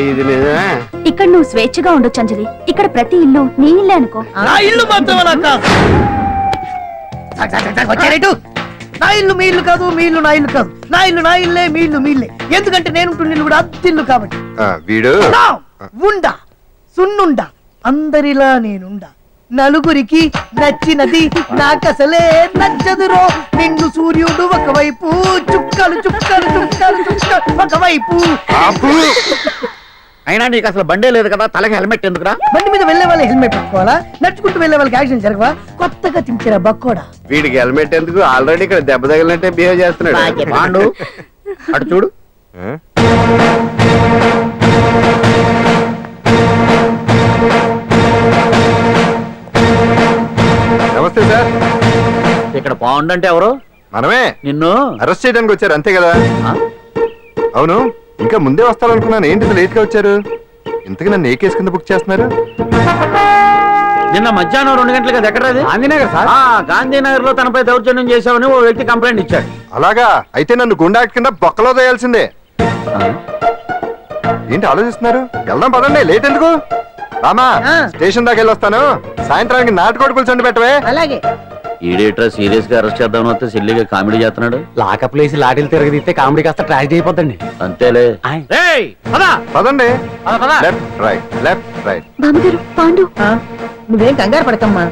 ఇది నిజమే. ఇక్కడ నువ్వు స్వేచ్ఛగా ఉండొచ్చు అంజలి. ఇక్కడ ప్రతి ఇల్లు నీ ఇల్లే అనుకో. నా ఇల్లు మాత్రం అలా కాదు. వచ్చారేటు? నా ఇల్లు మీ ఇల్లు కాదు, మీ ఇల్లు నా ఇల్లు కాదు. నా ఇల్లు నా ఇల్లే, మీ ఇల్లు మీ ఇల్లే. ఎందుకంటే నేను ఉంటున్న ఇల్లు కూడా అద్దిల్లు కాబట్టి. వీడు ఉండా సున్నుండా, అందరిలా నేనుండా. నలుగురికి నచ్చినది నాకసలే నచ్చదురో. నిన్ను సూర్యుడు ఒకవైపు, చుక్కలు చుక్కలు చుక్కలు చుక్కలు ఒకవైపు. అయినా నీకు అసలు బండే లేదు కదా, తలకి హెల్మెట్ ఎందుకురా? బండి మీద వెళ్లే వాళ్ళు హెల్మెట్ పెట్టుకోవాలా? నడుచుకుంటూ వెళ్లే వాళ్ళకి యాక్సిడెంట్ జరగవా? కొత్తగా తింటారా బక్కోడా? వీడికి హెల్మెట్ ఎందుకు? ఆల్రెడీ ఇక్కడ దెబ్బ తగిలినట్టే బిహేవ్ చేస్తున్నాడు. పాండు అటు చూడు. నమస్తే సార్. ఇక్కడ పాండు అంటే ఎవరు? మనమే. నిన్ను అరెస్ట్ చేయడానికి వచ్చారు అంతే కదా? అవును, ఇంకా ముందే వస్తారనుకున్నాను. ఏంటి లేట్ గా వచ్చారు? ఇంతకు నన్ను ఏ కేసు కింద బుక్ చేస్తున్నారు? నిన్న మధ్యాహ్నం 2 గంటలకు ఎక్కడ? గాంధీనగర్ సార్. గాంధీనగర్ లో తనపై దౌర్జన్యం చేశామని ఓ వ్యక్తి కంప్లైంట్ ఇచ్చాడు. అలాగా? అయితే నన్ను గుండా యాక్ట్ కింద బొక్కలో తోయాల్సిందే. ఏంటి ఆలోచిస్తున్నారు? వెళ్దాం పదండి, లేట్ ఎందుకు? రామా, స్టేషన్ దాకా వెళ్ళొస్తాను. సాయంత్రానికి నాటుకోడి పులుసు పెట్టవే. అలాగే. ఈడేట్రా సీరియస్ గా అరెస్ట్ చేద్దాం వస్తే సిల్లిగా కామెడీ చేస్తున్నాడు. లాకప్ లేసి లాఠీలు తిరగదీస్తే కామెడీ కాస్త ట్రాజడీ అయిపోద్దండి. అంతేలే. పదండి. Left right, left right. బామ్మగారు, పాండు. నువ్వేం కంగారు పడకమ్మా.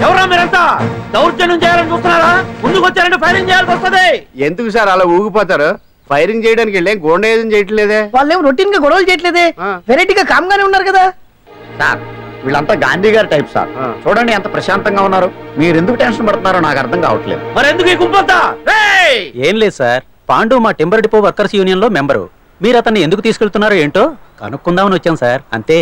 ఎవరా మీరంతా? దౌర్జన్యం చేయాలని చూస్తున్నారా? ముందుకు వచ్చారంటే ఫైరింగ్ చేయాల్సి వస్తుంది. ఎందుకు సార్ అలా ఊగిపోతారు? ఫైరింగ్ చేయడానికి వెళ్ళే గోండేజం చేయట్లేదే. వాళ్ళేం రొటీన్ గా గొడవలు చేయట్లేదే, వెరైటీగా కామ్గానే ఉన్నారు కదా సార్. వీళ్ళంతా గాంధీ గారి టైప్ సార్. చూడండి ఎంత ప్రశాంతంగా ఉన్నారు. మీరు ఎందుకు టెన్షన్ పడుతున్నారో నాకు అర్థం కావట్లేదు. మరి ఎందుకు ఈ గుంపంతా? ఏం లేదు సార్, పాండు మా టింబర్ డిపో వర్కర్స్ యూనియన్ లో మెంబరు. మీరు అతన్ని ఎందుకు తీసుకెళ్తున్నారో ఏంటో కనుక్కుందామని వచ్చాం సార్ అంతే.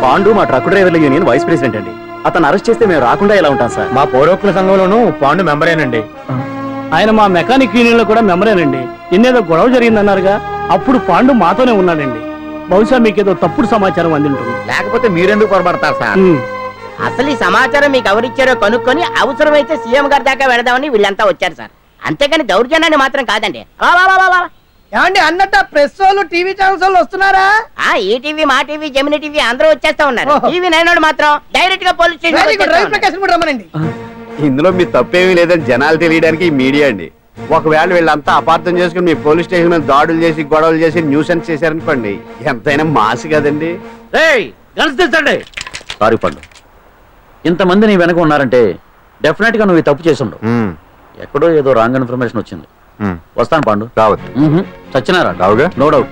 పాండు మా ట్రక్ డ్రైవర్ల యూనియన్ వైస్ ప్రెసిడెంట్ అండి. అతను అరెస్ట్ చేస్తే మేము రాకుండా ఎలా ఉంటాం సార్? మా పౌరోక్ల సంఘంలోనూ పాండు మెంబరేనండి. ఆయన మా మెకానిక్ యూనియన్ లో కూడా మెంబరేనండి. నిన్నేదో గొడవ జరిగిందన్నారుగా, అప్పుడు పాండు మాతోనే ఉన్నాడండి. బహుశా మీకేదో తప్పుడు సమాచారం అందింటుంది. లేకపోతే మీరెందుకు పొరపడతారు సార్? అసలు ఈ సమాచారం మీకు ఎవరిచ్చారో కనుక్కొని అవసరమైతే సీఎం గారి దాకా వెళదామని వీళ్ళంతా వచ్చారు సార్. అంతేకాని దౌర్జన్యాన్ని మాత్రం కాదండి. ఏమండి అన్నట్టు ప్రెస్ వాళ్ళు టీవీ ఛానల్స్ వాళ్ళు వస్తున్నారా? ఈ టీవీ, మా టీవీ, జెమిని టీవీ అందరూ వచ్చేస్తా ఉన్నారు. ఓహో. టీవీ నైనోడు మాత్రం డైరెక్ట్ గా పోలీస్ స్టేషన్. రమ్మనండి. ఇందులో మీ తప్పేమీ లేదని జనాలు తెలియడానికి ఈ మీడియా అండి. ఒకవేళ వీళ్ళంతా అపార్థం చేసుకుని మీ పోలీస్ స్టేషన్ మీద దాడులు చేసి గొడవలు చేసి న్యూసెన్స్ చేశారనుకోండి, ఎంతైనా మాసి కదండి. సారీ పండు, ఇంతమంది నీ వెనక ఉన్నారంటే డెఫినెట్ గా నువ్వు ఈ తప్పు చేసి ఉండవు. ఎక్కడో ఏదో రాంగ్ ఇన్ఫర్మేషన్ వచ్చింది. వస్తాను పాండు. రావద్దు. చచ్చినారా? రావుగా. No doubt.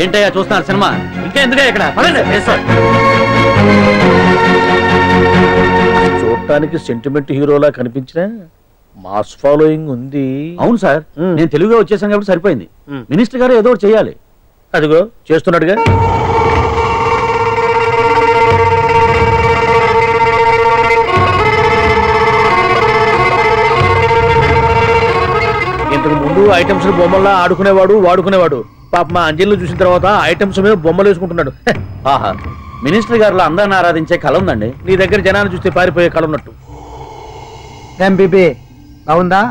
ఏంటయ్యా చూస్తున్నారు సినిమా? ఇంకా ఎందుకే ఇక్కడ? చూడటానికి సెంటిమెంట్ హీరోలా కనిపించిన మాస్ ఫాలోయింగ్ ఉంది. అవును సార్, నేను తెలుగుగా వచ్చేసాను కాబట్టి సరిపోయింది. మినిస్టర్ గారు ఏదో ఒకటి చేయాలి. అదిగో చేస్తున్నాడుగా. ఇంతకు ముందు ఐటమ్స్ బొమ్మల్లా ఆడుకునేవాడు, వాడుకునేవాడు. పాప మా అంజలిని చూసిన తర్వాత ఐటమ్స్ మీద బొమ్మలు వేసుకుంటున్నాడు. ఆహా, మినిస్టర్ గారిలో అందరిని ఆరాధించే కళ ఉందండి. నీ దగ్గర జనాన్ని చూస్తే పారిపోయే కళ ఉన్నట్టు. ఎంబీబీ బాగుందా?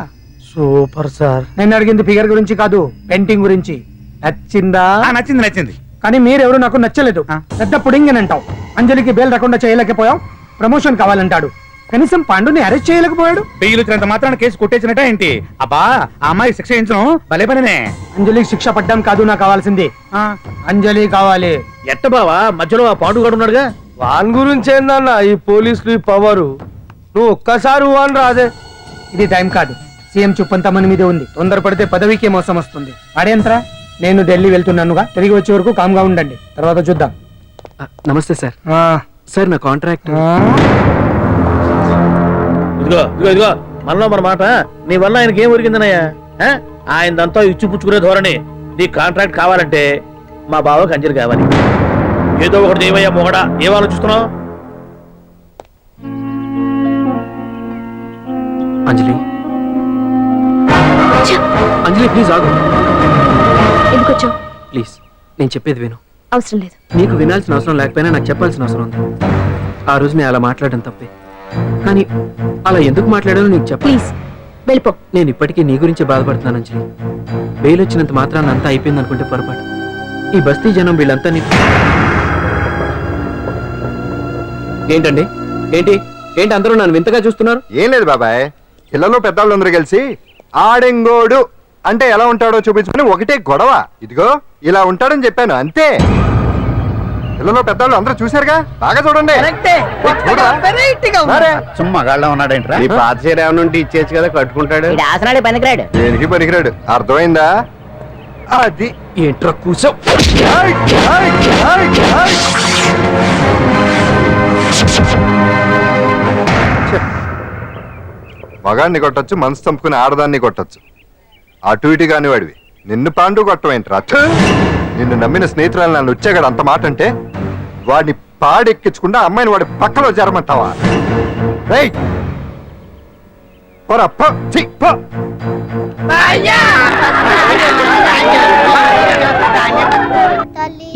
Super sir. నేను అడిగింది ఫిగర్ గురించి కాదు, పెయింటింగ్ గురించి. నచ్చిందా? నచ్చింది నచ్చింది. కానీ మీరెవరు నాకు నచ్చలేదు. పెద్ద పుడింగ్ అని అంటావు. అంజలికి బెయిల్ రాకుండా చేయలేకపోయావు. ప్రమోషన్ కావాలంటాడు. కనీసం పాండుని అరెస్ట్ చేయలేకపోయాడు. పెయిలు వచ్చినంత మాత్రాన కేసు కొట్టేసినట్ట ఏంటి? అబ్బా, ఆ అమ్మాయి శిక్ష వేయించడం భలే పనినే. అంజలికి శిక్ష పడ్డం కాదు నాకు కావాల్సింది. అంజలి కావాలి. ఎట్ట బావా, మధ్యలో ఆ పాండుగాడు ఉన్నాడుగా. వాన్ గురించి ఏందన్నా ఈ పోలీసులు పవరు? నువ్వు ఒక్కసారి వాన్ రాదే. ఇది టైం కాదు. సీఎం చూపంతా మన మీదే ఉంది. తొందరపడితే పదవికే మోసం వస్తుంది. అడేంట్రా, నేను ఢిల్లీ వెళ్తున్నానుగా. తిరిగి వచ్చే వరకు కామ్గా ఉండండి, తర్వాత చూద్దాం. నమస్తే సార్. సార్ నా కాంట్రాక్ట్. ఇదిగో ఇదిగో ఇదిగో, మనలో మన మాట. నీ వల్ల ఆయనకి ఏం ఒరిగిందనయ్యా? ఆయనదంతా ఇచ్చిపుచ్చుకునే ధోరణి. నీ కాంట్రాక్ట్ కావాలంటే మా బావకి అంజలి కావాలి. ఏదో ఒకటి ఏమయ్యా మొగడా, ఏం ఆలోచిస్తున్నావు? అంజలి, అంజలి ప్లీజ్ ఆగు. ఎందుకు వచ్చావు? ప్లీజ్ నేను చెప్పేది విను. అవసరం లేదు. నీకు వినాల్సిన అవసరం లేకపోయినా నాకు చెప్పాల్సిన అవసరం ఉంది. ఆ రోజు నేను అలా మాట్లాడడం తప్పే, కానీ అలా ఎందుకు మాట్లాడానో నీకు చెప్ప. ప్లీజ్ వెళ్ళిపో. నేను ఇప్పటికీ నీ గురించి బాధపడుతున్నాను అంజలి. బెయిల్ వచ్చినంత మాత్రాన్ని అంతా అయిపోయింది అనుకుంటే పొరపాటు. ఈ బస్తీ జనం వీళ్ళంతా ఏంటండి? ఏంటి ఏంటి అందరూ నన్ను వింతగా చూస్తున్నారు? ఏం లేదు బాబాయ్, పిల్లలు పెద్దవాళ్ళందరూ కలిసి ఆడెంగోడు అంటే ఎలా ఉంటాడో చూపించుకుని ఒకటే గొడవ. ఇదిగో ఇలా ఉంటాడని చెప్పాను అంతే. పిల్లలు పెద్దవాళ్ళు అందరూ చూశారుగా, బాగా చూడండి. సుమ్మగాళ్ళ ఉన్నాడేంట్రా? నీ పాత చీర ఏమైనా ఉంటే ఇచ్చేచ్చు కదా, కట్టుకుంటాడు. ఆసనాడే పనికిరాడు. దేనికి పనికిరాడు, అర్థమైందా? అది ఏంట్రా కూర్చో. మగాన్ని కొట్టచ్చు, మనసు చంపుకుని ఆడదాన్ని కొట్టచ్చు. అటు ఇటు కాని వాడివి నిన్ను పాండు కొట్టమేంట్రా? నిన్ను నమ్మిన స్నేహితురాలు నన్ను వచ్చాగాడు అంత మాట అంటే వాడిని పాడెక్కించకుండా అమ్మాయిని వాడి పక్కలో జరమంటావా?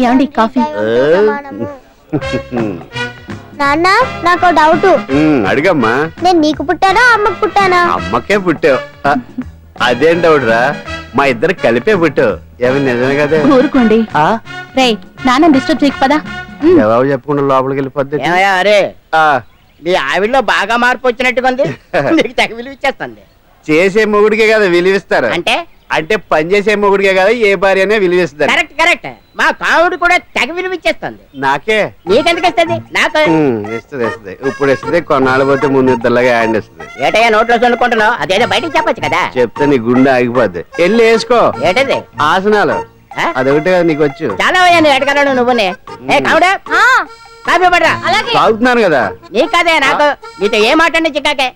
ఏమండి కాఫీ? నాన్న నాకు డౌట్. అడిగమ్మా. నేను నీకు పుట్టానా అమ్మకు పుట్టానా? అమ్మకే పుట్టావు. అదేం డౌట్ రా, మా ఇద్దరు కలిపే పుట్టావు. ఏమైనా నిజమే కదా? ఊరుకోండి. రే నాన్న డిస్టర్బ్ చేయకు పదా. జవాబు చెప్పకుండా లోపలికి వెళ్ళిపోద్ది. అరే నీ ఆవిడలో బాగా మార్పు వచ్చినట్టుగా ఉంది. నీకు తెగ విలువ ఇచ్చేస్తుంది. చేసే మొగుడికే కదా విలువిస్తారు. అంటే అంటే పని చేసే మొగుడికే కదా ఏ భార్య అనే విలువిస్తారు. Correct correct. మా కావుడు కూడా తెగ విలువ ఇచ్చేస్తుంది. నాకే? నీకెందుకు ఇస్తుంది? నాకు ఇస్తుంది ఇస్తుంది. ఇప్పుడు ఇస్తుంది, కొన్నాళ్ళు పోతే ముందు ఇద్దరులాగా హ్యాండ్ ఇస్తుంది. ఏటయ్యా నోట్లో చల్లుకుంటున్నావు? అదేదో బయటకు చెప్పొచ్చు కదా. చెప్తే నీ గుండె ఆగిపోద్ది. వెళ్ళి వేసుకో. ఏటది? ఆసనాలు. అదొకటి కదా నీకు వచ్చు. చాలా అయ్యా నువ్వు ఎడగలను. నువ్వునే కావుడా కాఫీ పడరా. తాగుతున్నాను కదా. నీ కదే నాకు. నీతో ఏ మాట అండి చిక్కాకే.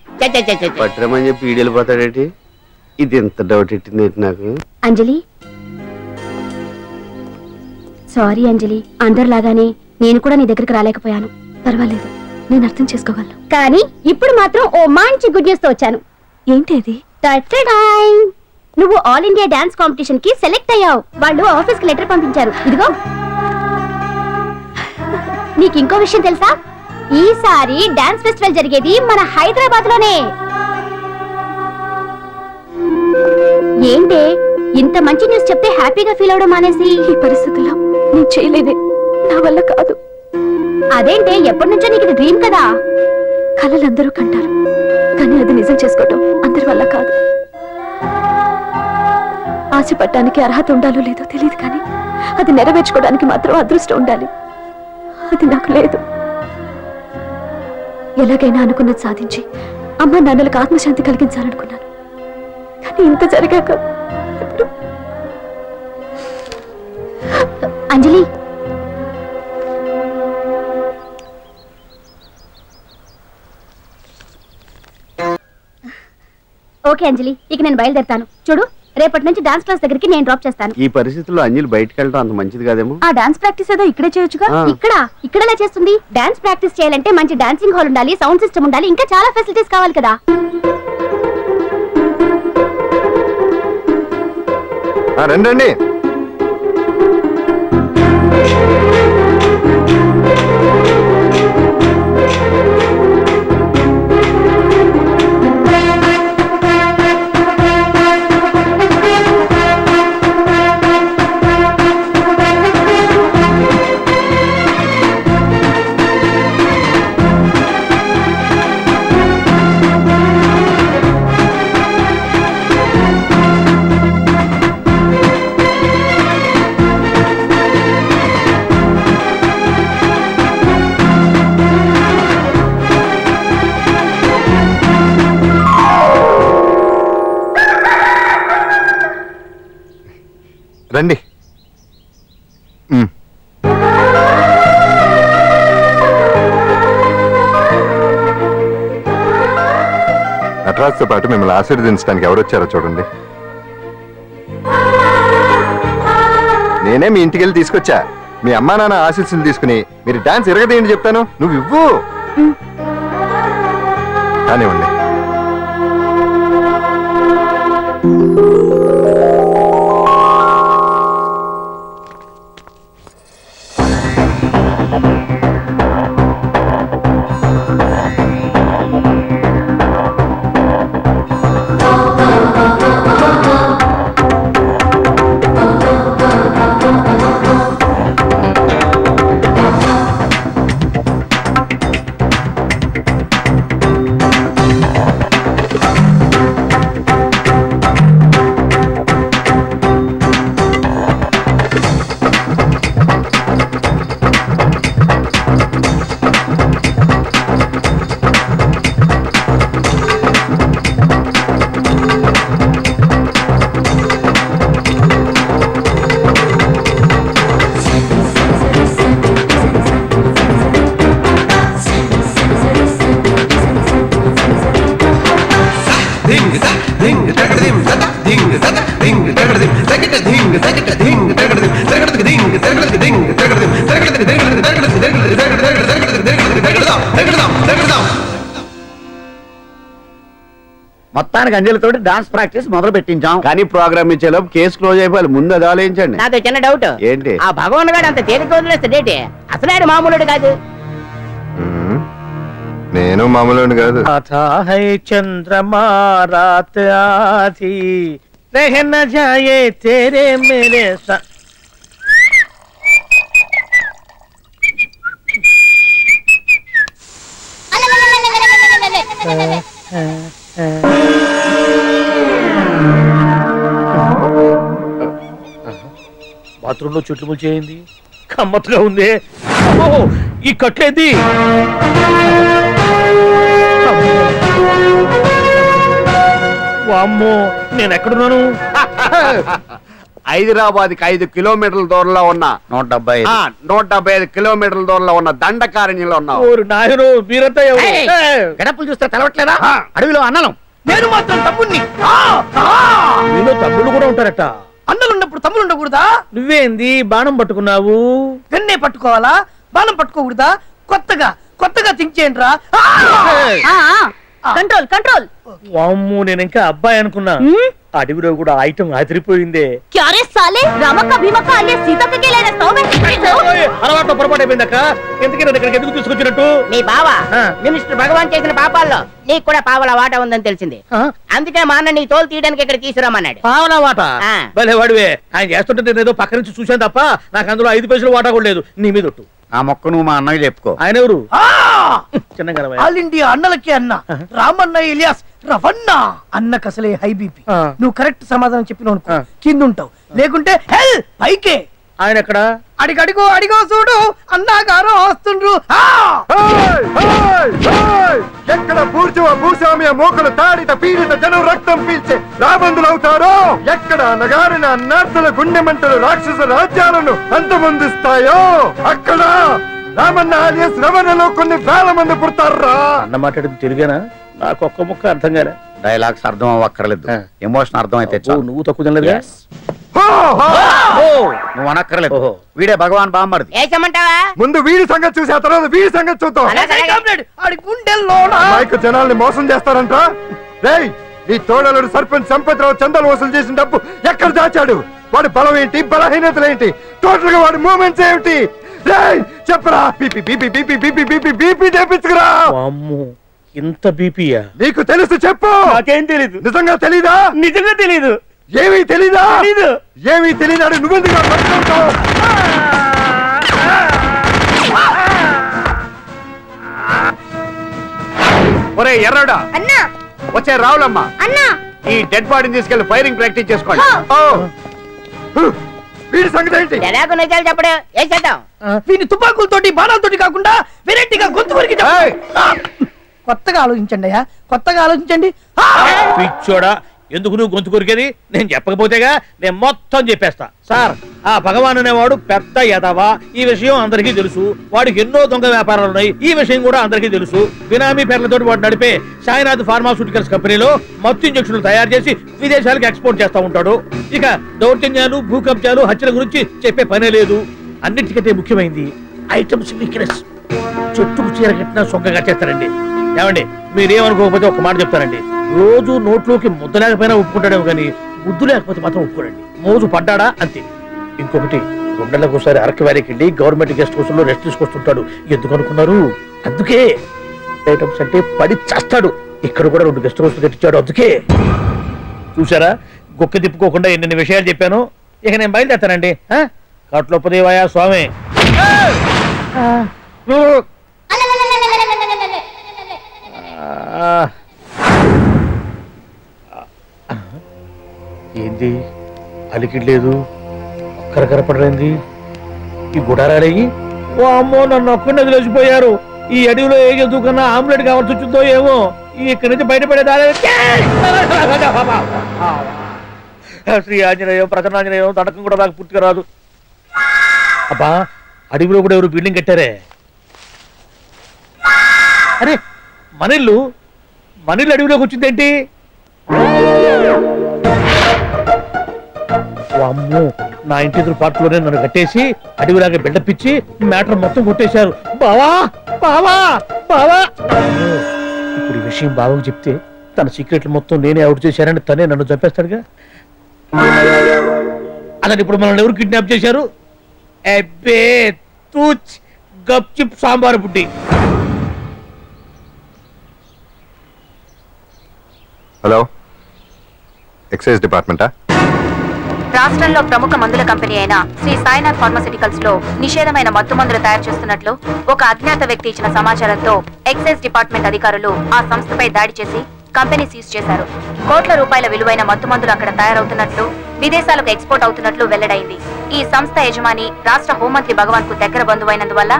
పట్టరమని చెప్పి ఈడు వెళ్ళిపోతాడేటి? ఇది ఎంత డౌట్ ఎట్టింది నాకు. అంజలి సారీ అంజలి, అందరిలాగానే నేను కూడా నీ దగ్గరికి రాలేకపోయాను. పర్వాలేదు, నేను అర్థం చేసుకోగలను. కానీ ఇప్పుడు మాత్రం ఓ మంచి గుడ్ న్యూస్ తో వచ్చాను. ఏంటి అది? టటడాయ్! నువ్వు ఆల్ ఇండియా డాన్స్ కాంపిటీషన్ కి సెలెక్ట్ అయ్యావు. వాళ్ళు ఆఫీస్ కి లెటర్ పంపించారు. ఇదిగో. నీకు ఇంకో విషయం తెలుసా? ఈసారి డాన్స్ ఫెస్టివల్ జరిగేది మన హైదరాబాద్ లోనే. ఏంటే ఇంత మంచి న్యూస్ చెప్తే హ్యాపీగా ఫీల్ అవడం మానేసి? ఈ పరిస్థితుల్లో నేను చేయలేనే, నా వల్ల కాదు. అదేంటే ఎప్పటి నుంచో నీకు ఇది డ్రీమ్ కదా? కలలు అందరూ కంటారు, కానీ అది నిజం చేసుకోవటం అందరి వల్ల కాదు. ఆశపడటానికి అర్హత ఉండాలో లేదో తెలియదు, కానీ అది నెరవేర్చుకోవడానికి మాత్రం అదృష్టం ఉండాలి. అది నాకు లేదు. ఎలాగైనా అనుకున్నది సాధించి అమ్మ నాన్నలకు ఆత్మశాంతి కలిగించాలనుకున్నాను, కానీ ఇంత జరిగాక ఇప్పుడు అంజలి, ఓకే అంజలి, ఇక నేను బయలుదేరుతాను. చూడు, రేపటి నుంచి డాన్స్ క్లాస్ దగ్గరికి నేను డ్రాప్ చేస్తాను. ఈ పరిస్థితుల్లో అంజలి బయటకు వెళ్ళడం అంత మంచిది కాదేమో. ఆ డాన్స్ ప్రాక్టీస్ ఏదో ఇక్కడే చేయొచ్చుగా. ఇక్కడ ఎలా చేస్తుంది? డాన్స్ ప్రాక్టీస్ చేయాలంటే మంచి డాన్సింగ్ హాల్ ఉండాలి, సౌండ్ సిస్టమ్ ఉండాలి, ఇంకా చాలా ఫెసిలిటీస్ కావాలి కదా. రండి. నటరాజ్తో పాటు మిమ్మల్ని ఆశీర్వదించడానికి ఎవరొచ్చారో చూడండి. నేనే మీ ఇంటికి వెళ్ళి తీసుకొచ్చా. మీ అమ్మా నాన్న ఆశీస్సులు తీసుకుని మీరు డాన్స్ ఎరగదేంటి చెప్తాను, నువ్వు ఇవ్వు. కానివ్వండి. మొత్తానికి అంజలితో డాన్స్ ప్రాక్టీస్ మొదలు పెట్టించాం, కానీ ప్రోగ్రామ్ ఇచ్చేలోపు కేసు క్లోజ్ అయిపోవాలి. ముందు అది ఆలోచించండి. నాతో చిన్న డౌట్ ఏంటి? ఆ భగవాన్ గారు అంత తేలిక వదిలేస్తాడేంటి? అసలు ఆయన మామూలుడు కాదు. నేను మామూలు కాదు. చంద్రమా రాత్ ఆధీ రహ న జాయే తేరే మేరే బాత్రూంలో చుట్లు ముల్చేయింది. కమ్మత్తుగా ఉంది. ఈ కట్లేది? వామ్మో, నేను ఎక్కడున్నాను? హైదరాబాద్ కి 5 కిలోమీటర్ల దూరంలో ఉన్న 175 కిలోమీటర్ల దూరంలో ఉన్న దండకారణ్యంలో ఉన్నావు. నాయను మీరంతా గడపలు చూస్తే తెలవట్లేదా? అడవిలో అన్నలం. నేను మాత్రం తమ్ముణ్ణి. మీలో తమ్ముళ్ళు కూడా ఉంటారట. అన్నలు ఉన్నప్పుడు తమ్ముడు ఉండకూడదా? నువ్వేంది బాణం పట్టుకున్నావు? వెన్నే పట్టుకోవాలా, బాణం పట్టుకోకూడదా? కొత్తగా థింక్ చేయండి రా. Control control. వామ్మో, నేను ఇంకా అబ్బాయి అనుకున్నా. అడవిలో కూడా ఐటమ్ అదిరిపోయిందే. క్యారే సాలే రామక్క భీమక్క అలియా సీతక్కకి లేన సౌమే. అలవాటు పొరపాటు అయిపోయిందక్క. ఎందుకని ఇక్కడికి ఎందుకు తీసుకొచ్చినట్టు? మీ బావ మినిస్టర్ భగవాన్ చేసిన పాపాల్లో నీకు కూడా పావలా వాటా ఉందని తెలిసింది. అందుకే మా అన్న నీ తోలు తీయడానికి ఇక్కడ తీసుకురామన్నాడు. పావలా వాటా? ఆ. భలే వాడివే. ఆయన చేస్తుంటే నేను ఏదో పక్క నుంచి చూశాను తప్ప నాకు అందులో 5 పైసలు వాటా కూడా లేదు. నీ మీద ఒట్టు. ఆ మొక్క నువ్వు మా అన్నయ్య చెప్పుకో. ఆయన ఎవరు? చిన్నగా ఆల్ ఇండియా అన్నలకి అన్న రామన్న ఇలియాస్ రవన్న. అన్నకు అసలే హై బీపీ. నువ్వు కరెక్ట్ సమాధానం చెప్పిన కింద ఉంటావు, లేకుంటే హెల్ పైకే. ఆయన ఎక్కడ? అడిగో చూడు, అన్నగారు వస్తుండ్రు. ఎక్కడ పూర్చువ భూస్వామ్య మోకలు తాడిత పీడిత జనం రక్తం పీల్చే రాబందులవుతారో, ఎక్కడ నగారిన అన్నార్థుల గుండె మంటలు రాక్షస రాజ్యాలను అంతమొందిస్తాయో, అక్కడ రామన్న ఆలియస్ రమణలో కొన్ని వేల మంది పుడతారా. అన్న మాట్లాడింది తిరిగేనా? నాకు ఒక్క ముక్క అర్థం కాలే. డైలాగ్స్ అర్థం అవ్వక్కర్లేదు, ఎమోషన్ అర్థం అయితే చాలు. నువ్వు తక్కువ తినలేదు. నువ్వు అనక్కర్లేదు. వీడే భగవాన్ బామ్మర్ది. వేసమంటావా? ముందు వీడి సంగతి చూసి ఆ తర్వాత వీడి సంగతి చూద్దాం. ఆడి గుండెల్లో మైకు జనాల్ని మోసం చేస్తారంట. రేయ్, నీ తోడలుడు సర్పంచ్ సంపత్రావు చందాలు వసూలు చేసిన డబ్బు ఎక్కడ దాచాడు? వాడి బలం ఏంటి, బలహీనతలు ఏంటి, టోటల్ గా వాడి మూమెంట్స్ ఏమిటి? రేయ్ చెప్పరా. BP BP BP BP BP BP చేపించుకురా. ఇంత బీపీయా? నీకు తెలుసు చెప్పు. నాకేం తెలీదు. నిజంగా తెలీదా? నిజంగా తెలీదు. ఏమీ తెలీదా? తెలీదు. ఏమీ తెలీదాడు నువ్వెందుకు పట్టుకుంటావు? ఒరే ఎర్రడా, అన్నా వచ్చే రావులమ్మ, అన్నా ఈ డెడ్ బాడీని తీసుకెళ్లి ఫైరింగ్ ప్రాక్టీస్ చేసుకోండి. వీడి సంగతి ఏంటి? ఎలాగో నిజాలు చెప్పడు. వేసేద్దాం. వీని తుపాకులతోటి బాణాలతోటి కాకుండా వెరైటీగా గొంతు వరకు కొత్తగా ఆలోచించండి అయ్యా, కొత్తగా ఆలోచించండి. పిచ్చోడా, ఎందుకు నువ్వు గొంతు కొరికేది? నేను చెప్పకపోతేగా నేను మొత్తం చెప్పేస్తా. సార్, ఆ భగవాన్ అనేవాడు పెద్ద యదవ. ఈ విషయం అందరికీ తెలుసు. వాడికి ఎన్నో దొంగ వ్యాపారాలు ఉన్నాయి. ఈ విషయం కూడా అందరికీ తెలుసు. బినామీ పేర్లతో వాడు నడిపే సాయినాథ్ ఫార్మాస్యూటికల్స్ కంపెనీలో మత్తు ఇంజక్షన్లు తయారు చేసి విదేశాలకు ఎక్స్పోర్ట్ చేస్తా ఉంటాడు. ఇక దౌర్జన్యాలు, భూకబ్జాలు, హత్యల గురించి చెప్పే పనే లేదు. అన్నిటికంటే ముఖ్యమైనది ఐటమ్స్ వీక్నెస్. చెట్టుకు చీర కట్టినా సొంగగా చేస్తారండి. ఏమండి, మీరేమనుకోకపోతే ఒక మాట చెప్తానండి. రోజు నోట్లోకి ముద్ద లేకపోయినా ఒప్పుకుంటాడేమో కానీ ముద్దు లేకపోతే మాత్రం ఒప్పుకోడండి. మోజు పడ్డాడా అంతే. ఇంకొకటి, 2 నెలలకు ఒకసారి అరకు వ్యాలీకి వెళ్ళి గవర్నమెంట్ గెస్ట్ హౌస్ లో రెస్ట్ తీసుకొస్తుంటాడు. ఎందుకు అనుకున్నారు? అందుకే. ఐటమ్స్ అంటే పడి చేస్తాడు. ఇక్కడ కూడా 2 గెస్ట్ హౌస్ కట్టించాడు. అందుకే. చూసారా, గుక్క తిప్పుకోకుండా ఎన్ని విషయాలు చెప్పాను. ఇక నేను బయలుదేరుతానండి. కట్లోపదేవాయా స్వామి. ఏంది అలికిడ్లేదు, కరకరపడలేంది ఈ గుడారాలయ్యి? ఓ అమ్మో, నన్ను ఒక్కడిని వదిలేసిపోయారు. ఈ అడవిలో ఏ జంతువుకన్నా ఆమ్లెట్ కావాల్సి వచ్చిందో ఏమో. ఇక్కడి నుంచి బయటపడేదారే. శ్రీ ఆంజనేయం, ప్రసన్నాంజనేయం, తడకం కూడా నాకు పూర్తిగా రాదు. అబ్బా, అడవిలో కూడా ఎవరు బిల్డింగ్ కట్టారే? అరే, మనిల్లు అడవిలోకి వచ్చిందేంటి? అమ్మో, నా ఇంటి ఎదురు పార్కులోనే నన్ను కట్టేసి అడవిలాగా బిల్డప్ ఇచ్చి మ్యాటర్ మొత్తం కొట్టేశారు. బావా బావా బావా. ఇప్పుడు ఈ విషయం బావకు చెప్తే తన సీక్రెట్లు మొత్తం నేనే అవుట్ చేశానని తనే నన్ను చంపేస్తాడుగా. అతను ఇప్పుడు మనల్ని ఎవరు కిడ్నాప్ చేశారు? అబ్బే తూచ్ గప్ చిప్ సాంబార్ బుడ్డి. హలో, ఎక్సైజ్ డిపార్ట్మెంటా? రాష్ట్రంలో ప్రముఖ మందుల కంపెనీ అయిన శ్రీ సాయినాథ్ ఫార్మాస్యూటికల్స్ లో నిషేధమైన మత్తు మందులు తయారు చేస్తున్నట్లు ఒక అజ్ఞాత వ్యక్తి ఇచ్చిన సమాచారంతో ఎక్సైజ్ డిపార్ట్మెంట్ అధికారులు ఆ సంస్థపై దాడి చేసి కంపెనీ సీజ్ చేశారు. కోట్ల రూపాయల విలువైన మత్తు మందులు అక్కడ తయారవుతున్నట్లు, విదేశాలకు ఎక్స్పోర్ట్ అవుతున్నట్లు వెల్లడైంది. ఈ సంస్థ యజమాని రాష్ట్ర హోంమంత్రి భగవాన్ కు దగ్గర బంధువైనందువల్ల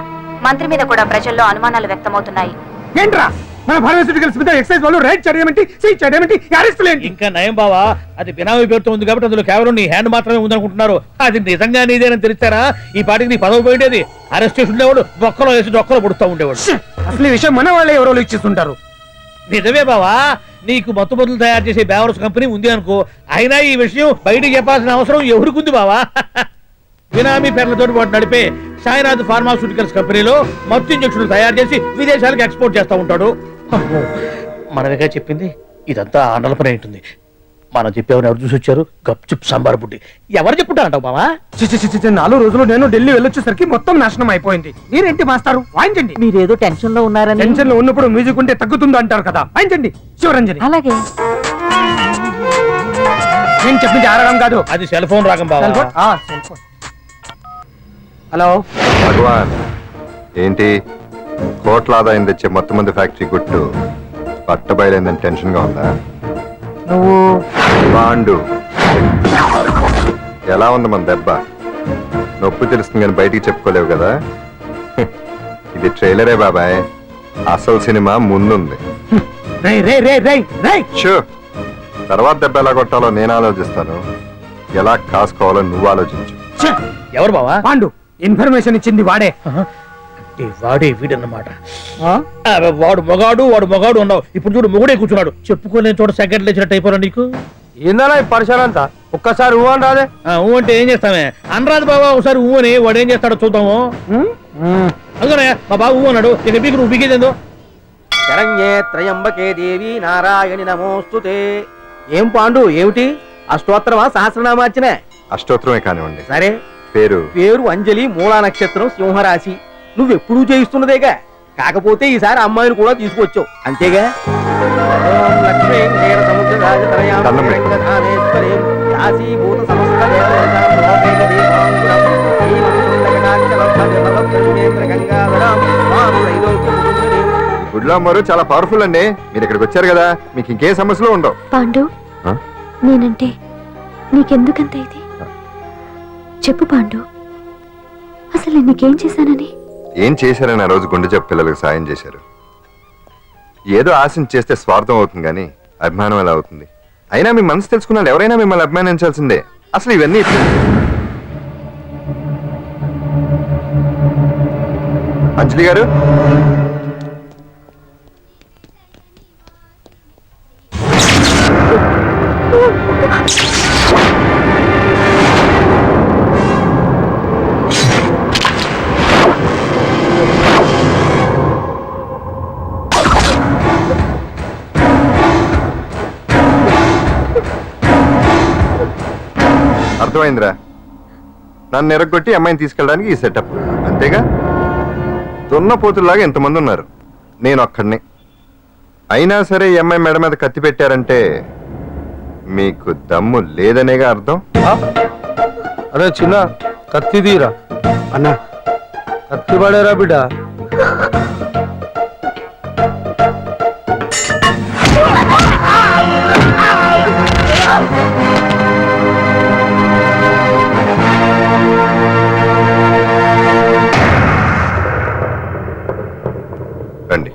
మంత్రి మీద కూడా ప్రజల్లో అనుమానాలు వ్యక్తమవుతున్నాయి. ఏంట్రా మన ఫార్మాస్యూటికల్స్ మీద ఎక్సైజ్ వాళ్ళు రైడ్ చేయడమేంటి, సీజ్ చేయడమేంటి, అరెస్టులు ఏంటి? ఇంకా నయం బావా, అది బినామీ పేరుతో ఉంది కాబట్టి అందులో కేవలం నీ హ్యాండ్ మాత్రమే ఉందనుకుంటున్నారు. అది నిజంగా నీదేనని తెలిస్తారా ఈ పాటికి నీ పదవి పోయేది. అరెస్ట్ చేసి ఉండేవాడు బొక్కలో వేసి డొక్కలో పుడుతూ ఉండేవాడు. అసలు ఈ విషయం మన వాళ్ళే ఎవరో లీక్ చేస్తుంటారు. నిజమే బావా, నీకు మత్తు మందులు తయారు చేసే బేవర్స్ కంపెనీ ఉంది అనుకో, అయినా ఈ విషయం బయటికి చెప్పాల్సిన అవసరం ఎవరికుంది బావా? బినామీ పేర్లతో వాడు నడిపే సాయినాథ్ ఫార్మాస్యూటికల్స్ కంపెనీలో మత్తు ఇంజక్షన్లు తయారు చేసి విదేశాలకు ఎక్స్పోర్ట్ చేస్తా ఉంటాడు. అమ్మో, మనమేగా చెప్పింది, ఇదంతా ఆండల పని ఉంటుంది. మనం చెప్పేవని ఎవరు చూసి వచ్చారు? గప్చుప్ సాంబార్ బుడ్డి. ఎవరు చెప్పుంటారంటావు బావా? 4 రోజులు నేను ఢిల్లీ వెళ్ళొచ్చేసరికి మొత్తం నాశనం అయిపోయింది. మీరేంటి మాస్టారు, వాయించండి. మీరేదో టెన్షన్ లో ఉన్నారని. టెన్షన్ లో ఉన్నప్పుడు మ్యూజిక్ ఉంటే తగ్గుతుంది అంటారు కదా, వాయించండి శివరంజని. అలాగే. నేను చెప్పింది ఆరాగం కాదు, అది సెల్ ఫోన్ రాగం బావా. Cell phone. హలో భగవాన్, ఏంటి కోట్ల ఆదాయం తెచ్చే మొత్తం మంది ఫ్యాక్టరీ గుట్టు పట్టబయలైందని టెన్షన్ గా ఉందా? నువ్వు బాండు ఎలా ఉంది మన దెబ్బ? నొప్పి తెలుస్తుంది కానీ బయటికి చెప్పుకోలేవు కదా. ఇది ట్రైలరే బాబాయ్, అసలు సినిమా ముందుంది. షూ, తర్వాత దెబ్బ ఎలా కొట్టాలో నేను ఆలోచిస్తాను, ఎలా కాసుకోవాలో నువ్వు ఆలోచించు. ఎవరు బావా? పాండు. ఇన్ఫర్మేషన్ ఇచ్చింది వాడే. వాడే వీడన్నమాట. వాడు మొగాడు అన్నావు, ఇప్పుడు చూడు మొగుడే కూర్చున్నాడు. చెప్పుకోలేని చోట సెకండ్ లేచినట్టు అయిపోరా నీకు. ఏందన్నా ఈ పరిసరం అంతా? ఒక్కసారి ఊ అని రాదే. ఊ అంటే ఏం చేస్తామే? అనరాదు బాబా, ఒకసారి ఊ అని. వాడు ఏం చేస్తాడో చూద్దాము. అందుకనే మా బాబు ఊ అన్నాడు, ఇక బీకి నువ్వు బీకేదేందో. శరణ్యే త్రయంబకే దేవి నారాయణి నమోస్తుతే. ఏం పాండు, ఏమిటి అష్టోత్తరమా సహస్రనామార్చనే? అష్టోత్తరమే కానివ్వండి. సరే, పేరు అంజలి, మూలా నక్షత్రం, సింహరాశి. నువ్వెప్పుడూ చేయిస్తున్నదేగా, కాకపోతే ఈసారి అమ్మాయిని కూడా తీసుకొచ్చావు అంతేగా. ఓం లక్ష్మీ క్షీర సముద్ర రాజతనయాం వెంకటధానేశ్వరీం యాసీభూత సమస్త దేవతాం లోకైక దీపాంకురం శ్రీమంతులకటాక్షలభజనవకృష్ణేంద్ర గంగాధరాం మాం త్రైలోక్యముకుంజనీం. గుడ్లో అమ్మారు చాలా పవర్ఫుల్ అండి. మీరు ఇక్కడికి వచ్చారు కదా, మీకు ఇంకే సమస్యలు ఉండవు. పాండు, ఆ? నేనంటే నీకెందుకంత ఇది? చెప్పు పాండు, అసలు నీకేం చేశానని? ఏం చేశారని ఆ రోజు గుండె జబ్బు పిల్లలకు సాయం చేశారు. ఏదో ఆశించి చేస్తే స్వార్థం అవుతుంది కానీ అభిమానం ఎలా అవుతుంది? అయినా మీ మనసు తెలుసుకున్నాడు ఎవరైనా మిమ్మల్ని అభిమానించాల్సిందే. అసలు ఇవన్నీ అంజలి గారు, అర్థమైందిరా? నన్ను ఎరగొట్టి అమ్మాయిని తీసుకెళ్ళడానికి ఈ సెటప్ అంతేగా? దున్నపోతుల్లాగా ఎంతమంది ఉన్నారు, నేను ఒక్కడిని. అయినా సరే ఈ అమ్మాయి మెడ మీద కత్తి పెట్టారంటే మీకు దమ్ము లేదనేగా అర్థం. అరే చిన్న కత్తి తీరా అన్నా, కత్తి పడేరా బిడ్డ. రండి.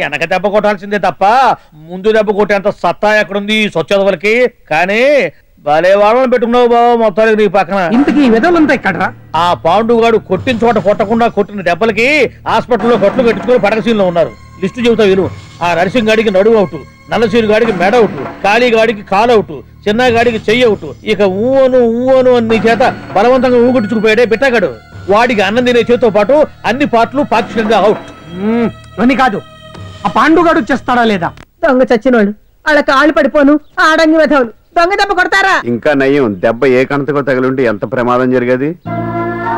వెనక దెబ్బ కొట్టాల్సిందే తప్ప ముందు దెబ్బ కొట్టేంత సత్తా ఎక్కడుంది సొచ్చదవలకి. కానీ భలే వాళ్ళని పెట్టుకున్నావు బాబు మొత్తానికి నీ పక్కన. ఇంతకీ వెదలంతా ఇక్కడ ఆ పాండుగాడు కొట్టిన చోట కొట్టకుండా కొట్టిన దెబ్బలకి హాస్పిటల్లో కొట్లు కట్టుకుని పడకసీల్లో ఉన్నారు. లిస్టు చెబుతా విను. ఆ నరసింగ్ గాడికి నడువు అవుట్, నల్లసీరు గాడికి మెడ అవుట్, కాళీ గాడికి కాలు అవుట్, చిన్న గాడికి చెయ్యి అవుట్. ఇక ఊవను అని నీ చేత బలవంతంగా ఊగుట్టుకుపోయాడే బిట్టగాడు. వాడికి అన్నం తినే చేతితో పాటు అన్ని పాటలు పాక్షికంగా అవుట్. అని కాదు, ఆ పాండుగాడు చేస్తాడా లేదా? దొంగ చచ్చినోళ్ళు వాళ్ళ కాళ్ళు పడిపోను ఆడంగి వెధవులు దొంగ దెబ్బ కొడతారా? ఇంకా నయ్యం, దెబ్బ ఏ కణతకో తగిలింటే ఎంత ప్రమాదం జరిగేది.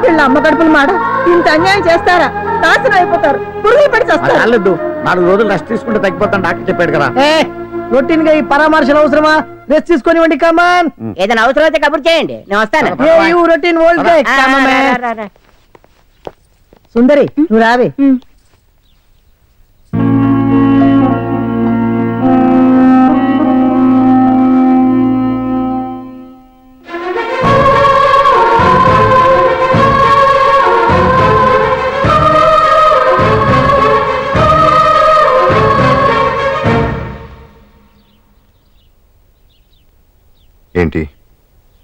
వీళ్ళ అమ్మ కడుపులు మాడ ఇంత అన్యాయం చేస్తారా? నాశనం అయిపోతారు, పురుగులు పడి చేస్తారు. 4 రోజులు రెస్ట్ తీసుకుంటే తగ్గిపోతాను డాక్టర్ చెప్పాడు కదా. రొటీన్ గా ఈ పరామర్శలు అవసరమా? రెస్ట్ తీసుకొని కమాన్. ఏదైనా అవసరం అయితే కబుర్ చేయండి, నేను వస్తాను. Routine old guy. సుందరి నువ్వు రావే. ఏంటి?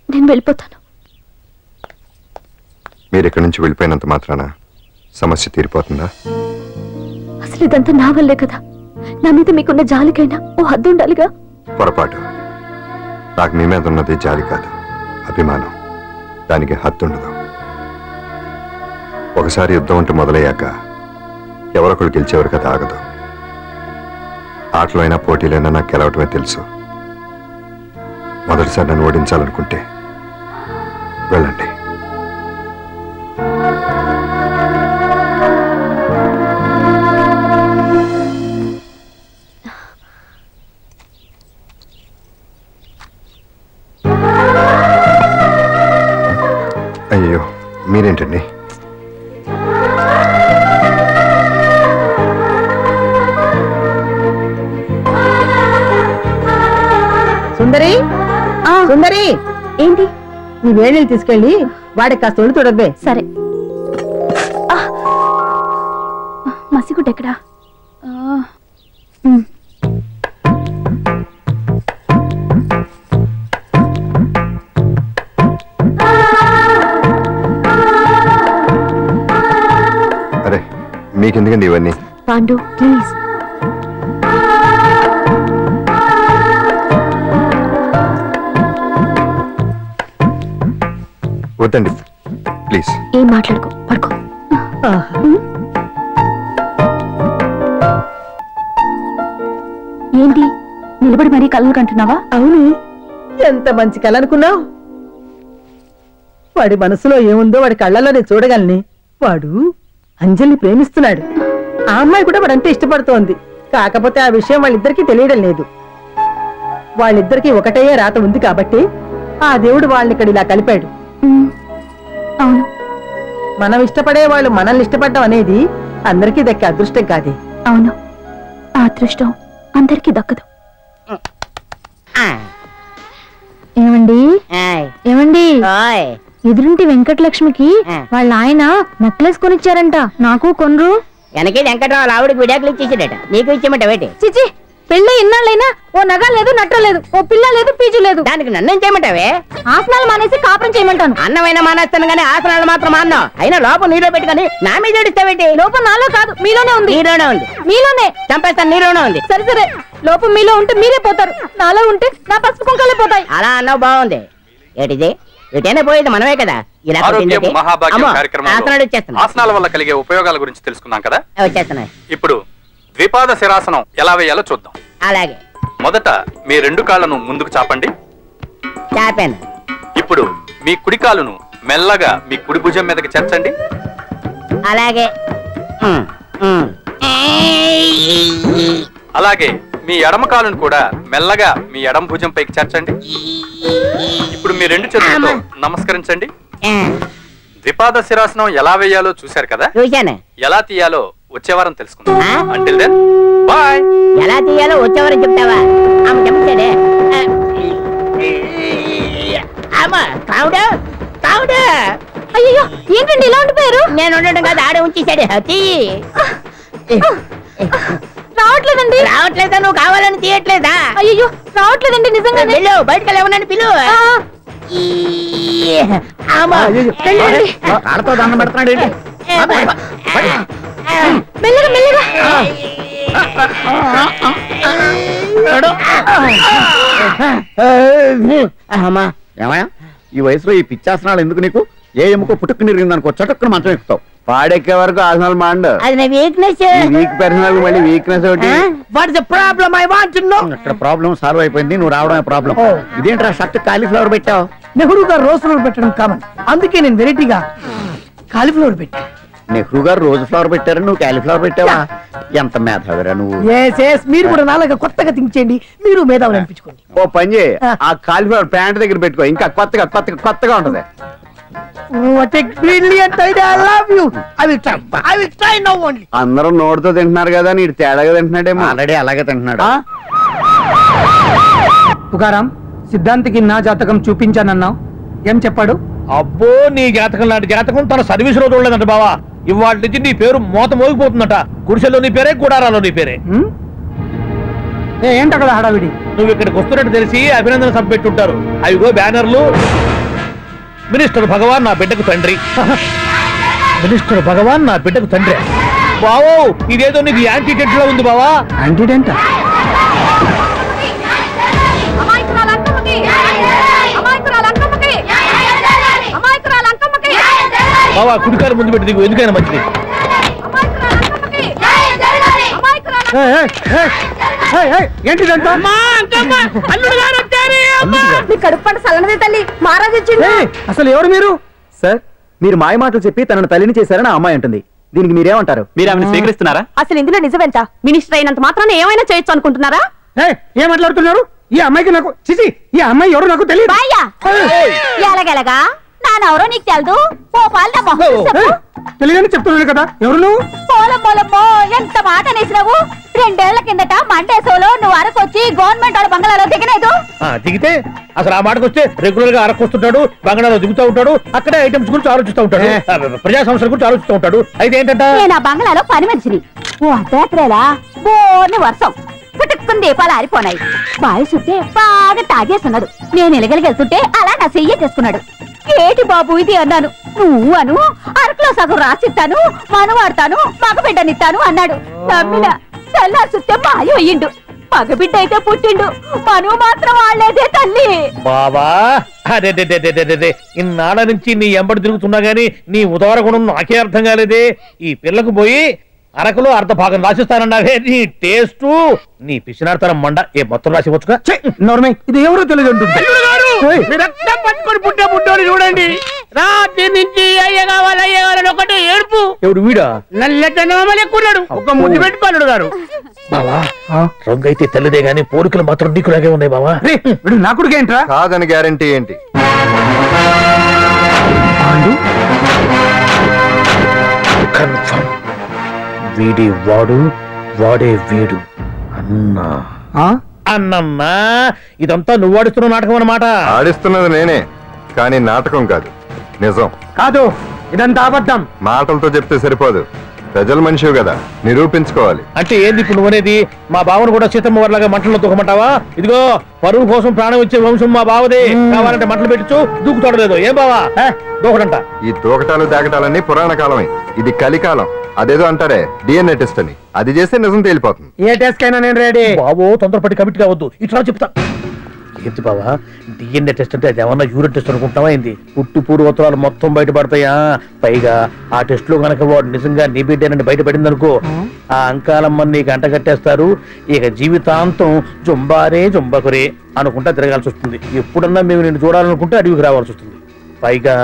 నేను వెళ్ళిపోతాను. మీరు ఇక్కడి నుంచి వెళ్ళిపోయినంత మాత్రాన సమస్య తీరిపోతుందా? అసలు ఇదంతా నా వల్లే కదా. నా మీద మీకున్న జాలికైనా ఓ హద్దు ఉండాలిగా. పొరపాటు. నాకు మీ మీద ఉన్నది జాలి కాదు, అభిమానం. దానికి హద్దుండదు. ఒకసారి యుద్ధం ఉంటూ మొదలయ్యాక ఎవరొకరు గెలిచేవారు కదా ఆగదు. ఆటలో అయినా పోటీలైనా నాకు గెలవటమే తెలుసు. మొదటిసారి నన్ను ఓడించాలనుకుంటే వెళ్ళండి. అయ్యో మీరేంటండి? సుందరి సుందరి, ఏంటి? నీ వేణీళ్ళు తీసుకెళ్ళి వాడికి కాస్త ఒళ్ళు తొడబ్బే. సరే. మసిగుడ్డ ఎక్కడా? అరే మీకెందుకండి ఇవన్నీ? పాండు ప్లీజ్. వద్దండి ప్లీజ్. ఏం మాట్లాడుకో, పడుకో. ఏంటి నిలబడి మరీ కళ్ళు కంటున్నావా? అవును, ఎంత మంచి కళ అనుకున్నావు. వాడి మనసులో ఏముందో వాడి కళ్ళలోనే చూడగలని. వాడు అంజలిని ప్రేమిస్తున్నాడు. ఆ అమ్మాయి కూడా వాడంటే ఇష్టపడుతోంది. కాకపోతే ఆ విషయం వాళ్ళిద్దరికీ తెలియడం లేదు. వాళ్ళిద్దరికీ ఒకటయ్యే రాత ఉంది కాబట్టి ఆ దేవుడు వాళ్ళని ఇక్కడ ఇలా కలిపాడు. అవును, మనం ఇష్టపడే వాళ్ళు మనల్ని ఇష్టపడడం అనేది అందరికీ దక్కే అదృష్టం కాదే. అవును, ఆ అదృష్టం అందరికీ దక్కదు. ఏమండి ఏమండి, ఎదురుంటి వెంకటలక్ష్మికి వాళ్ళ ఆయన నెక్లెస్ కొనిచ్చారంట. నాకు కొనరు. వెనకే వెంకటరావు ఆవిడకి విడాకులు ఇచ్చేసాడట, నీకు ఇచ్చేమంట వేటి? చిచి, పెళ్ళి ఇన్నాళ్ళైనా ఓ నగ లేదు, నట్ట లేదు, ఓ పిల్ల లేదు, పీచు లేదు. దానికి నన్ను ఏం చేయమంటావే? ఆసనాలు మానేసి కాపురం చేయమంటాను. అన్నమైనా మానేస్తాను కానీ ఆసనాలు మాత్రం మాన్నావు. అయినా లోపం నీలో పెట్టుకొని నా మీద ఏడుస్తావేంటి? లోపం నాలో కాదు, మీలోనే ఉంది. నీలోనే ఉంది. మీలోనే చంపేస్తాను, నీలోనే ఉంది. సరే సరే, లోపం మీలో ఉంటే మీరే పోతారు, నాలో ఉంటే నా పసుపు కుంకాలే పోతాయి. అలా అన్నావు, బాగుంది. ఏటిది? ఎటైనా పోయేది మనమే కదా. ఇలా ఆరోగ్యం మహాభాగ్యం అమ్మో, కార్యక్రమంలో ఆసనాలు వచ్చేస్తున్నాయి. ఆసనాల వల్ల కలిగే ఉపయోగాల గురించి తెలుసుకున్నాం కదా. వచ్చేస్తున్నాయి. ఇప్పుడు ద్విపాద శిరాసనం ఎలా వేయాలో చూద్దాం. అలాగే. మొదట మీ 2 కాళ్ళను ముందుకు చాపండి. చాపాను. ఇప్పుడు మీ కుడి కాలును మెల్లగా మీ కుడి భుజం మీదకి చేర్చండి. అలాగే. అలాగే మీ ఎడమ కాలును కూడా మెల్లగా మీ ఎడమ భుజం పైకి చేర్చండి. ఇప్పుడు మీ 2 చేతులతో నమస్కరించండి. ద్విపాద శిరాసనం ఎలా వేయాలో చూశారు కదా. చూశాను. ఎలా తీయాలో వచ్చే వారం తెలుసుకుందాం. Until then bye. ఎలా తీయాలో వచ్చేవారని చెప్తావా? ఆమె చెప్తాడే. అయ్యో, ఏంటండి ఇలా ఉండిపోయారు? నేను ఉండడం కాదు, ఆడే ఉంచేసాడు. నా రావట్లేదా? నువ్వు కావాలని తీయట్లేదా? అయ్యో రావట్లేదండి నిజంగా. వెళ్ళు, బయటకు వెళ్ళమని పిలు. కాళ్ళతో దండం పెడుతున్నాడు ఏంటి? మెల్లగా మెల్లగా. అమ్మా ఏమయ్యా, ఈ వయసులో ఈ పిచ్చాసనాలు ఎందుకు నీకు? ఏ ఎముకో పుట్టుకు నిరిగిందనుకో చటుక్కున మంచం ఎక్కుతావు. పాడెక్కే వరకు ఆసనాలు మాండు. అది నా వీక్నెస్. వీక్ పర్సనల్ మళ్ళీ వీక్నెస్ ఒకటి. What is the problem? I want to know. ఇక్కడ ప్రాబ్లం సాల్వ్ అయిపోయింది, నువ్వు రావడమే ప్రాబ్లం. ఇదేంట్రా షర్ట్ కాలీఫ్లవర్ పెట్టావు? నెహ్రూ గారు రోజ్ ఫ్లవర్ పెట్టడం కామన్, అందుకే నేను వెరైటీగా కాలీఫ్లవర్ పెట్టా. నెహ్రూ గారు రోజు ఫ్లవర్ పెట్టారు, నువ్వు కాలీఫ్లవర్ పెట్టావా? ఎంత మేధావిరా నువ్వు. మీరు కూడా నాలాగా కొత్తగా థింక్ చేయండి, మీరు మేధావులు అనిపించుకోండి. ఓ పని చేయి, ఆ కాలిఫ్లవర్ ప్యాంట్ దగ్గర పెట్టుకో, ఇంకా కొత్తగా ఉంటది. What a brilliant idea! I love you. I will try now only. అందరూ నోటితో తింటున్నారు కదా, నీడు తేడాగా తింటున్నాడేమో. ఆల్రెడీ అలాగే తింటున్నాడు. తుకారాం, సిద్ధాంతికి నా జాతకం చూపించానన్నావు, ఏం చెప్పాడు? అబ్బో, నీ జాతకం లాంటి జాతకం తన సర్వీస్ లో చూడలేదంట బావా. ఇవాళ నుంచి నీ పేరు మోత మోగిపోతుందట. గుడిసెలో నీ పేరే, గుడారాలో నీ పేరే. ఏంట కదా హడావిడి? నువ్వు ఇక్కడికి వస్తున్నట్టు తెలిసి అభినందన సభ పెట్టుంటారు. అవిగో బ్యానర్లు. మినిస్టర్ భగవాన్ నా బిడ్డకు తండ్రి. మినిస్టర్ భగవాన్ నా బిడ్డకు తండ్రి. బావో, ఇదేదో నీకు యాంటీడెంట్ లో ఉంది బావా. యాంటీడెంట్? బావా, కుడికారు ముందు పెట్టి దిగు, ఎందుకైనా మంచిది. ఏంటిదంతా? మీ కడుపు పంట సల్లనదే తల్లి, మహారాజు వచ్చిండు. అసలు ఎవరు మీరు? సార్, మీరు మాయ మాటలు చెప్పి తనను తల్లిని చేశారని ఆ అమ్మాయి అంటుంది. దీనికి మీరేమంటారు? మీరు ఆమెను స్వీకరిస్తున్నారా? అసలు ఇందులో నిజమేంట? మినిస్టర్ అయినంత మాత్రాన ఏమైనా చేయొచ్చు అనుకుంటున్నారా? ఏం మాట్లాడుతున్నారు? ఈ అమ్మాయికి నాకు చిచి, ఈ అమ్మాయి ఎవరు నాకు తెలియదు. ఎలాగెలగా నానెవరో నీకు తెలదు. ఓ పాల తెలియదని చెప్తున్నాను కదా, ఎవరు నువ్వు? పోలమ్మో, ఎంత మాట అనేసినావు. 2 ఏళ్ల కిందట మండేసోలో నువ్వు అరకొచ్చి గవర్నమెంట్ వాళ్ళ బంగ్లాలో దిగలేదు. దిగితే అసలు ఆ మాటకు వస్తే రెగ్యులర్ గా అరకొస్తుంటాడు, బంగాళాలో దిగుతూ ఉంటాడు, అక్కడే ఐటమ్స్ గురించి ఆలోచిస్తూ ఉంటాడు, ప్రజా సమస్యల గురించి ఆలోచిస్తూ ఉంటాడు. అయితే ఏంటంటే నేను ఆ బంగ్లాలో పని మనిషిని. ఓ అర్ధరాత్రేలా బోర్ని వర్షం పుట్టుకుని దీపాలు ఆరిపోనాయి. బావి చుట్టే బాగా తాగేస్తున్నాడు. నేను ఎలగలిగెళ్తుంటే అలా నా చెయ్యి చేసుకున్నాడు. ఏటి బాబు ఇది అన్నాను. నువ్వు అను, అరకులో సగం రాసిస్తాను, మనువాడతాను, మగబిడ్డనిస్తాను అన్నాడు. నమ్మిన తెల్లారి చుట్టే మాయ అయ్యిండు. మగబిడ్డ అయితే పుట్టిండు, మనువు మాత్రం వాళ్లేదే తల్లి. బాబా, అదే ఇన్నాళ్ళ నుంచి నీ ఎంబడి తిరుగుతున్నా గానీ నీ ఉదార గుణం నాకే అర్థం కాలేదే. ఈ పిల్లకు పోయి అరకులో అర్ధ భాగం రాసిస్తానన్నావే, నీ టేస్ట్, నీ పిచ్చినాడతనం మండ. ఏ మొత్తం రాసివచ్చుగా? నోర్మై, ఇది ఎవరో తెలియదు అంటుంది. పట్టుకొని పుట్టే పుట్టోని చూడండి. రాత్రి నుంచి అయ్య కావాలని ఒకటే ఏడుపు. ఎవడు వీడా? నల్లెక్కున్నాడు, ఒక ముద్దు పెట్టుకున్నాడు గారు. బావా, రంగు అయితే తెల్లదే గానీ పోలికలు మాత్రం నీకులాగే ఉన్నాయి బావా. నా కొడుకు ఏంట్రా? కాదని గ్యారంటీ ఏంటి? కన్ఫర్మ్. వీడి వాడు, వాడే వీడు. అన్నా అన్నమ్మా, ఇదంతా నువ్వు ఆడిస్తున్న నాటకం అన్నమాట. ఆడిస్తున్నది నేనే, కానీ నాటకం కాదు, నిజం కాదు. ఇదంతా అబద్ధం. మాటలతో చెప్తే సరిపోదు, ప్రజల మనిషివి కదా, నిరూపించుకోవాలి. అంటే ఏంది ఇప్పుడు నువ్వనేది? మా బావను కూడా సీతమ్మ వారిలాగా మంటల్లో దూకమంటావా? ఇదిగో, పరువు కోసం ప్రాణం ఇచ్చే వంశం మా బావదే. కావాలంటే మంటలు పెట్టచ్చు, దూకుతాడలేదు. ఏం బావా దూకడంట? ఈ దూకటాలు దాకటాలన్నీ పురాణ కాలమే, ఇది కలికాలం. అదేదో అంటారే డిఎన్ఏ టెస్ట్ అని, అది చేస్తే నిజం తేలిపోతుంది. ఏ టెస్ట్ కైనా నేను రెడీ. బావో, తొందరపడి కమిట్ కావద్దు, ఇట్లా చెప్తా. ఏంటి బావా, డిఎన్ఏ టెస్ట్ అంటే అది ఏమన్నా యూరిన్ టెస్ట్ అనుకుంటావా ఏంది? పుట్టు పూర్వోత్తరాలు మొత్తం బయటపడతాయా? పైగా ఆ టెస్ట్ లో గనక వాడు నిజంగా నీ బిడ్డేనని బయటపడింది అనుకో, ఆ అంకాలమ్మని నీకు అంట కట్టేస్తారు. ఇక జీవితాంతం జుంబారే జుంబకురే అనుకుంటా తిరగాల్సి వస్తుంది. ఎప్పుడన్నా మేము నిన్ను చూడాలనుకుంటే అడవికి రావాల్సి వస్తుంది. పైగా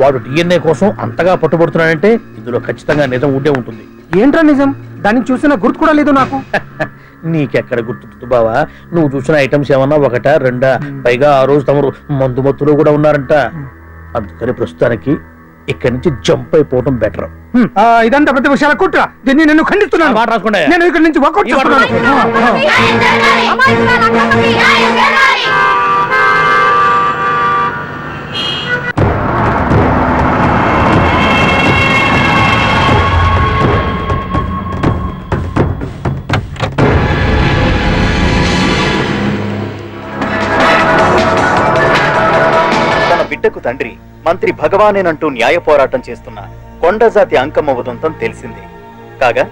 వాడు డిఎన్ఏ కోసం అంతగా పట్టుబడుతున్నాడంటే ఇందులో ఖచ్చితంగా నిజం ఉండే ఉంటుంది. ఏంట్రా నిజం? దాన్ని చూసిన గుర్తు కూడా లేదు నాకు. నీకెక్కడ గుర్తుంటుంది బావా? నువ్వు చూసిన ఐటమ్స్ ఏమన్నా ఒకటా రెండా? పైగా ఆ రోజు తమరు మందు మత్తులో కూడా ఉన్నారంట. అందుకని ప్రస్తుతానికి ఇక్కడి నుంచి జంప్ అయిపోవడం బెటర్. ఇదంతా పెద్ద విషయాల కుట్ర. దీన్ని నేను ఖండిస్తున్నాను. మాట రాసుకోండి. నేను ఇక్కడి నుంచి వాకౌట్ చేస్తున్నాను. బిడ్డకు తండ్రి మంత్రి భగవానేనంటూ న్యాయ పోరాటం చేస్తున్న కొండజాతి అంకమ్మ ఉదంతం తెలిసిందే. కాగా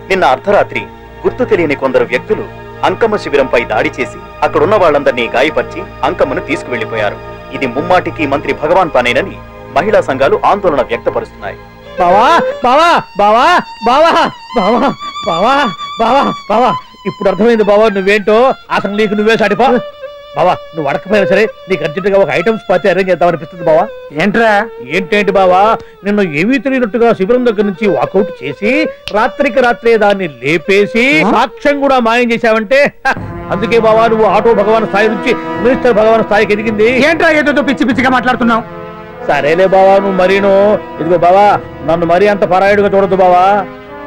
నిన్న అర్ధరాత్రి గుర్తు తెలియని కొందరు వ్యక్తులు అంకమ్మ శిబిరంపై దాడి చేసి అక్కడున్న వాళ్ళందరినీ గాయపరిచి అంకమ్మను తీసుకువెళ్లిపోయారు. ఇది ముమ్మాటికి మంత్రి భగవాన్ పనేనని మహిళా సంఘాలు ఆందోళన వ్యక్తపరుస్తున్నాయి. బావా బావా బావా బావా బావా బావా బావా బావా ఇప్పుడు అర్థమైంది బావా నువ్వేంటో అసలు నీకు నువ్వే సాటిపా. బావా నువ్వు అడకపోయినా సరే నీకు అర్జెంటుగా ఒక ఐటమ్స్ పార్టీ అరేంజ్ చేద్దాం అనిపిస్తుంది బావా. ఏంట్రా? ఏంటేంటి బావా, నిన్ను ఏమీ తెలియనట్టుగా శిబిరం దగ్గర నుంచి వాకౌట్ చేసి రాత్రికి రాత్రే దాన్ని లేపేసి సాక్ష్యం కూడా మాయం చేశావంటే అందుకే బావా నువ్వు ఆటో భగవాన్ స్థాయి నుంచి మినిస్టర్ భగవాన్ స్థాయికి ఎదిగింది. ఏంట్రా ఏదో పిచ్చి పిచ్చిగా మాట్లాడుతున్నావు? సరేలే బావా నువ్వు మరీను. ఇదిగో బావా నన్ను మరీ అంత పరాయుడుగా చూడద్దు బావా.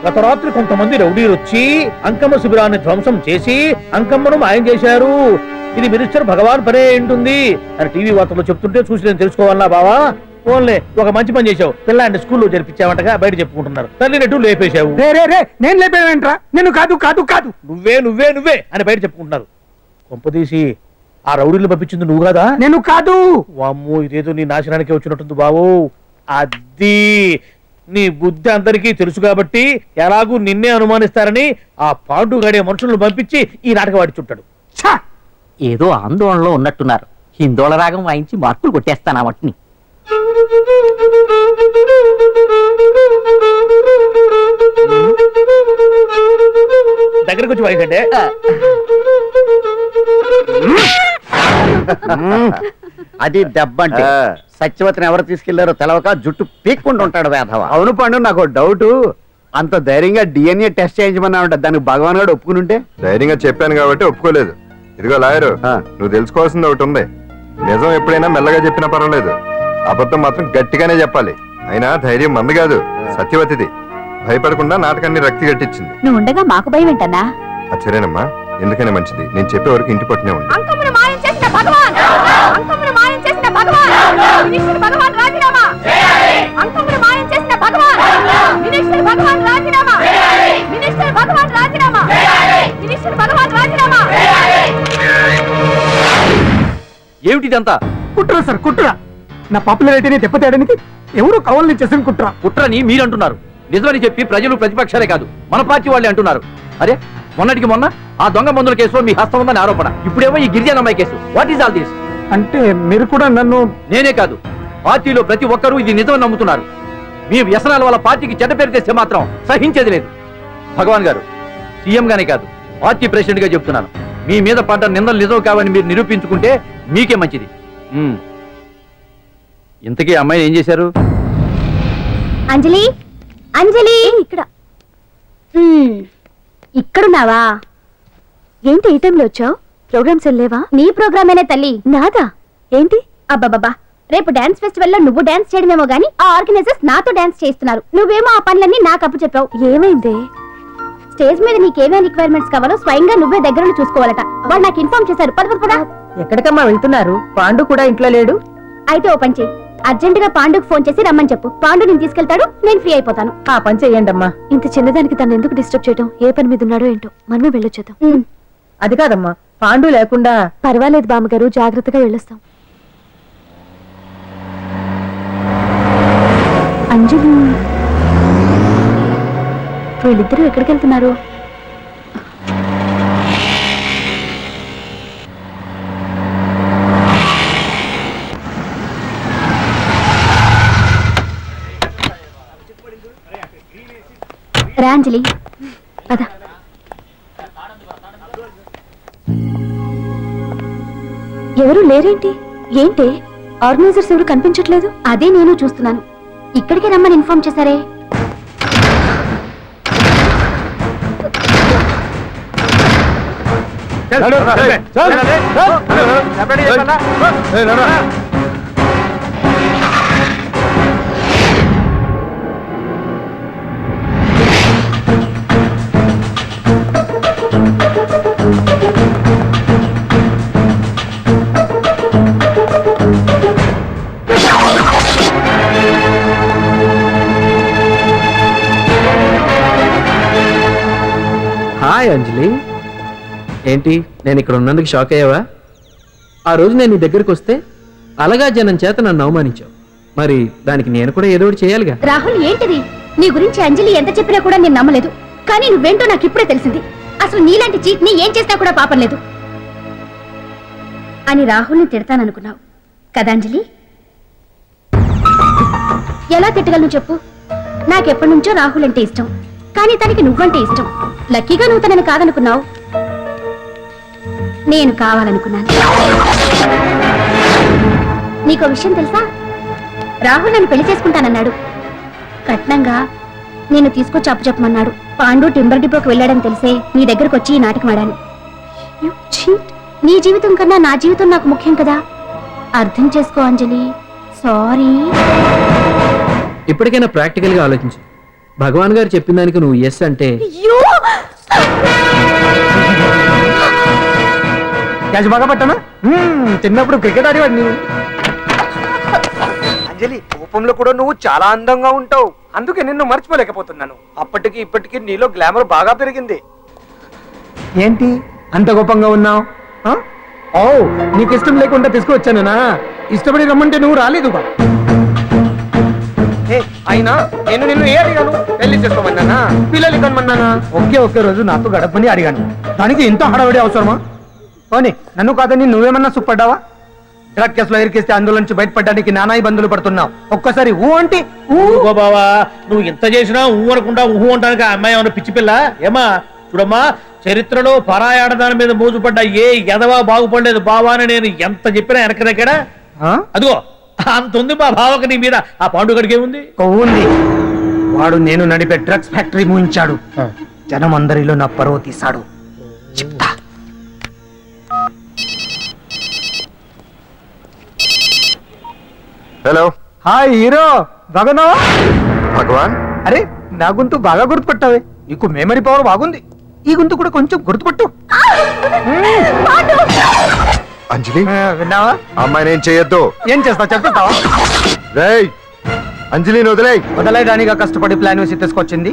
గత రాత్రి కొంతమంది రౌడీలు వచ్చి అంకమ్మ శిబిరాన్ని ధ్వంసం చేసి అంకమ్మను మాయం చేశారు. ఇది మినిస్టర్ భగవాన్ పనే ఉంటుంది అని టీవీ వార్తల్లో చెప్తుంటే చూసి నేను తెలుసుకోవాలా బావా. ఓన్లే ఒక మంచి పని చేశావు, పిల్లాన్ని స్కూల్లో జరిపించావంటగా బయట చెప్పుకుంటున్నారు. తల్లి నెట్టు లేపేశావు. నేను లేపేవేంట్రా? నేను కాదు కాదు కాదు నువ్వే నువ్వే నువ్వే అని బయట చెప్పుకుంటున్నారు. కొంపదీసి ఆ రౌడీలు పంపించింది నువ్వు కాదా? నేను కాదు. వామ్మో ఇదేదో నీ నాశనానికి వచ్చినట్టుంది బావు. అది నీ బుద్ధి అందరికీ తెలుసు కాబట్టి ఎలాగూ నిన్నే అనుమానిస్తారని ఆ పాండు గడే మనుషులను పంపించి ఈ నాటకం వాడిచుంటాడు. ఏదో ఆందోళనలో ఉన్నట్టున్నారు. హిందోళ రాగం వాయించి మార్కులు కొట్టేస్తాను ఆ మట్టిని. దగ్గరకు వచ్చి వాయించండి. అది దెబ్బంటే సత్యవతిని ఎవరు తీసుకెళ్లారో తెలవక జుట్టు పీక్కుంటూ ఉంటాడు వేధవ. అవును పండు, నాకు డౌట్. అంత ధైర్యంగా డిఎన్ఏ టెస్ట్ చేయించమన్నా దానికి భగవాన్ గారు ఒప్పుకునుంటే. ధైర్యంగా చెప్పాను కాబట్టి ఒప్పుకోలేదు. ఇదిగో లాయరు, నువ్వు తెలుసుకోవాల్సింది ఒకటి ఉంది. నిజం ఎప్పుడైనా మెల్లగా చెప్పినా పర్వాలేదు, అబద్ధం మాత్రం గట్టిగానే చెప్పాలి. అయినా ధైర్యం మంది కాదు, సత్యవతిది. భయపడకుండా నాటకాన్ని రక్తి గట్టించింది. నువ్వు ఉండగా మాకు భయం ఏంటన్నా? సరేనమ్మా, ఎందుకనే మంచిది. నేను చెప్పే వరకు ఇంటి పట్టునే ఉంది. అంకమ్మను మాయం చేసిన భగవాన్, అంకమ్మను మాయం చేసిన భగవాన్, మినిస్టర్ భగవాన్ రాజీనామా. అంకమ్మను మాయం చేసిన భగవాన్, మినిస్టర్ భగవాన్ రాజీనామా. మినిస్టర్ భగవాన్ రాజీనామా. మినిస్టర్ భగవాన్ రాజీనామా. ఏమిటిదంతా? కుట్రా సార్, కుట్రా. నా పాపులారిటీని దెబ్బతేయడానికి ఎవరు కావాలని చేసిన కుట్రా. కుట్రని మీరంటున్నారు. నిజమని చెప్పి ప్రజలు ప్రతిపక్షాలే కాదు మన పార్టీ వాళ్ళే అంటున్నారు. అరే మొన్నటికి మొన్న ఆ దొంగ మందుల కేసులో మీ హస్తం ఉందని ఆరోపణ, ఇప్పుడేమో ఈ గిరిజనమ్మాయి కేసు. What is all this? అంటే మీరు కూడా నన్ను... నేనే కాదు, పార్టీలో ప్రతి ఒక్కరూ ఇది నిజమని నమ్ముతున్నారు. మీ వ్యసనాల వల్ల పార్టీకి చెడ్డ పేరు తెస్తే మాత్రం సహించేది లేదు. భగవాన్ గారు, సీఎం గానే కాదు పార్టీ ప్రెసిడెంట్ గా చెప్తున్నాను, మీ మీద పడ్డ నిందలు నిజం కావని మీరు నిరూపించుకుంటే మీకే మంచిది. ఇంతకీ అమ్మాయిని ఏం చేశారు? అంజలి, అంజలి ఇక్కడ. ఇక్కడున్నావా? ఏంటి ఈ టైంలో వచ్చావు? ప్రోగ్రామ్స్ వెళ్ళేవా? నీ ప్రోగ్రామేనే తల్లి. నాదా? ఏంటి? అబ్బాబాబా, రేపు డాన్స్ ఫెస్టివల్ లో నువ్వు డాన్స్ చేయడమేమో గానీ ఆ ఆర్గనైజర్స్ నాతో డాన్స్ చేస్తున్నారు. నువ్వేమో ఆ పనులన్నీ నాకు అప్పు చెప్పావు. ఏమైంది? స్టేజ్ మీద నీకేమేం రిక్వైర్మెంట్స్ కావాలో స్వయంగా నువ్వే దగ్గర చూసుకోవాలట. వాళ్ళు నాకు ఇన్ఫార్మ్ చేశారు. పద. ఎక్కడికమ్మా వెళ్తున్నారు? పాండు కూడా ఇంట్లో లేడు. అయితే ఓ పని చెయ్యి, అర్జెంట్ గా పాండుకు ఫోన్ చేసి రమ్మని చెప్పు. పాండు నేను తీసుకెళ్తాడు, నేను ఫ్రీ అయిపోతాను. ఆ పని చెయ్యండి అమ్మా. ఇంత చిన్నదానికి తను ఎందుకు డిస్టర్బ్ చేయడం? ఏ పని మీద ఉన్నాడో ఏంటో, మనమే వెళ్ళొచ్చేద్దాం. అది కాదమ్మా, పాండు లేకుండా... పర్వాలేదు బామ్మగారు, జాగ్రత్తగా వెళ్ళొస్తాం. అంజలి, వీళ్ళిద్దరూ ఎక్కడికి వెళ్తున్నారు? రాంజలి, అదా ఎవరు లేరేంటి? ఏంటి ఆర్గనైజర్స్ ఎవరు కనిపించట్లేదు? అదే నేను చూస్తున్నాను. ఇక్కడికి రమ్మని ఇన్ఫార్మ్ చేశారే. హాయ్ అంజలి, ఏంటి నేను ఇక్కడ ఉన్నందుకు షాక్ అయ్యావా? ఆ రోజు నేను నీ దగ్గరికి వస్తే అలగా జనం చేత నన్ను అవమానించావు. మరి దానికి నేను కూడా ఏదో ఒకటి చేయాలిగా. రాహుల్ ఏంటిది? నీ గురించి అంజలి ఎంత చెప్పినా కూడా నేను నమ్మలేదు. కానీ నువ్వేంటో నాకు ఇప్పుడే తెలిసింది. అసలు నీలాంటి చీట్ ని ఏం చేసినా కూడా పాపం లేదు అని రాహుల్ని తిడతాననుకున్నావు కదా అంజలి? ఎలా తిట్టగలను చెప్పు? నాకెప్పటి నుంచో రాహుల్ అంటే ఇష్టం, కానీ తనకి నువ్వంటే ఇష్టం. లక్కీగా నువ్వు తనని కాదనుకున్నావు, నేను కావాలనుకున్నాను. నీకో విషయం తెలుసా? రాహుల్ నన్ను పెళ్లి చేసుకుంటానన్నాడు. కట్నంగా నేను తీసుకొచ్చి అప్పు చెప్పమన్నాడు. పాండు టింబర్ డిపోకి వెళ్ళాడని తెలిసే నీ దగ్గరకు వచ్చి ఈ నాటకం ఆడాను. నీ జీవితం కన్నా నా జీవితం నాకు ముఖ్యం కదా, అర్థం చేసుకో అంజలి. సారీ. ఇప్పటికైనా ప్రాక్టికల్ గా ఆలోచించు. భగవాన్ గారు చెప్పిన దానికి నువ్వు ఎస్ అంటే క్యాచ్ బాగా పట్టానా? చిన్నప్పుడు క్రికెట్ ఆడేవాడిని. అంజలి, కోపంలో కూడా నువ్వు చాలా అందంగా ఉంటావు, అందుకే నిన్ను మర్చిపోలేకపోతున్నాను. అప్పటికి ఇప్పటికి నీలో గ్లామర్ బాగా పెరిగింది. ఏంటి అంత కోపంగా ఉన్నావు? ఓ, నీకు ఇష్టం లేకుండా తీసుకువచ్చానా? ఇష్టపడి రమ్మంటే నువ్వు రాలేదు. అయినా నేను నిన్ను ఏ అడిగాను? పెళ్లి చేసుకోమన్నానా, పిల్లలు కనమన్నానా? ఒకే రోజు నాతో గడపని అడిగాను, దానికి ఇంత హడావిడి అవసరమా? పోనీ నన్ను కాదని నువ్వేమన్నా సుప్పడ్డావా? డ్రగ్ కేసులో ఇరికిస్తే అందులో నుంచి బయటపడడానికి నానా ఇబ్బందులు పడుతున్నావు. ఒక్కసారి ఊ అంటే బావా, నువ్వు ఇంత చేసినా ఊ అనుకుంటా ఊహు అంటానికి ఆ అమ్మాయి ఏమన్నా పిచ్చి పిల్ల ఏమా? చూడమ్మా, చరిత్రలో పరాయాడదాని మీద మోజుపడ్డ ఏ ఎదవా బాగుపడలేదు బావా అని నేను ఎంత చెప్పినా వెనకదెక్కడా. అదిగో అంత ఉంది మా బావకి నీ మీద. ఆ పాండుగడికి ఏముంది? కొవ్వుంది. వాడు నేను నడిపే డ్రగ్స్ ఫ్యాక్టరీ మూయించాడు. జనం అందరిలో నా పరువు తీశాడు. చెప్తా. హలో, హాయ్ హీరో, బాగున్నావా? భగవాన్. అరే, నా గొంతు బాగా గుర్తుపట్టావే. నీకు మెమరీ పవర్ బాగుంది. ఈ గొంతు కూడా కొంచెం గుర్తుపట్టు. అంజలి, విన్నావా? అమ్మాయి నేను చేయొద్దు. ఏం చేస్తావు చెప్తావా? రేయ్, అంజలిని వదలేదానిగా కష్టపడి ప్లాన్ వేసి తీసుకొచ్చింది.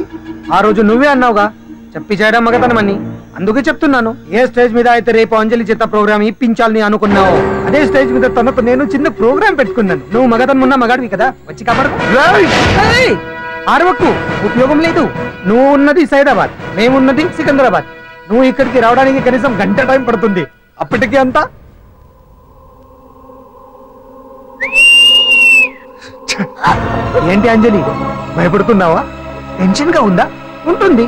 ఆ రోజు నువ్వే అన్నావుగా చెప్పి చేయడం మగతనమని. అందుకే చెప్తున్నాను. ఏ స్టేజ్ మీద అయితే రేపు అంజలి చేత ప్రోగ్రామ్ ఇప్పించాలని అనుకున్నావు, అదే స్టేజ్ మీద తనకు నేను చిన్న ప్రోగ్రామ్ పెట్టుకున్నాను. నువ్వు మగతనం ఉన్న మగాడివి కదా, వచ్చి కాపాడు. ఆరవకు, ఉపయోగం లేదు. నువ్వు ఉన్నది సైదాబాద్, మేమున్నది సికింద్రాబాద్. నువ్వు ఇక్కడికి రావడానికి కనీసం గంట టైం పడుతుంది. అప్పటికి అంతా ఏంటి అంజలి, భయపడుతున్నావా? టెన్షన్ గా ఉందా? ఉంటుంది,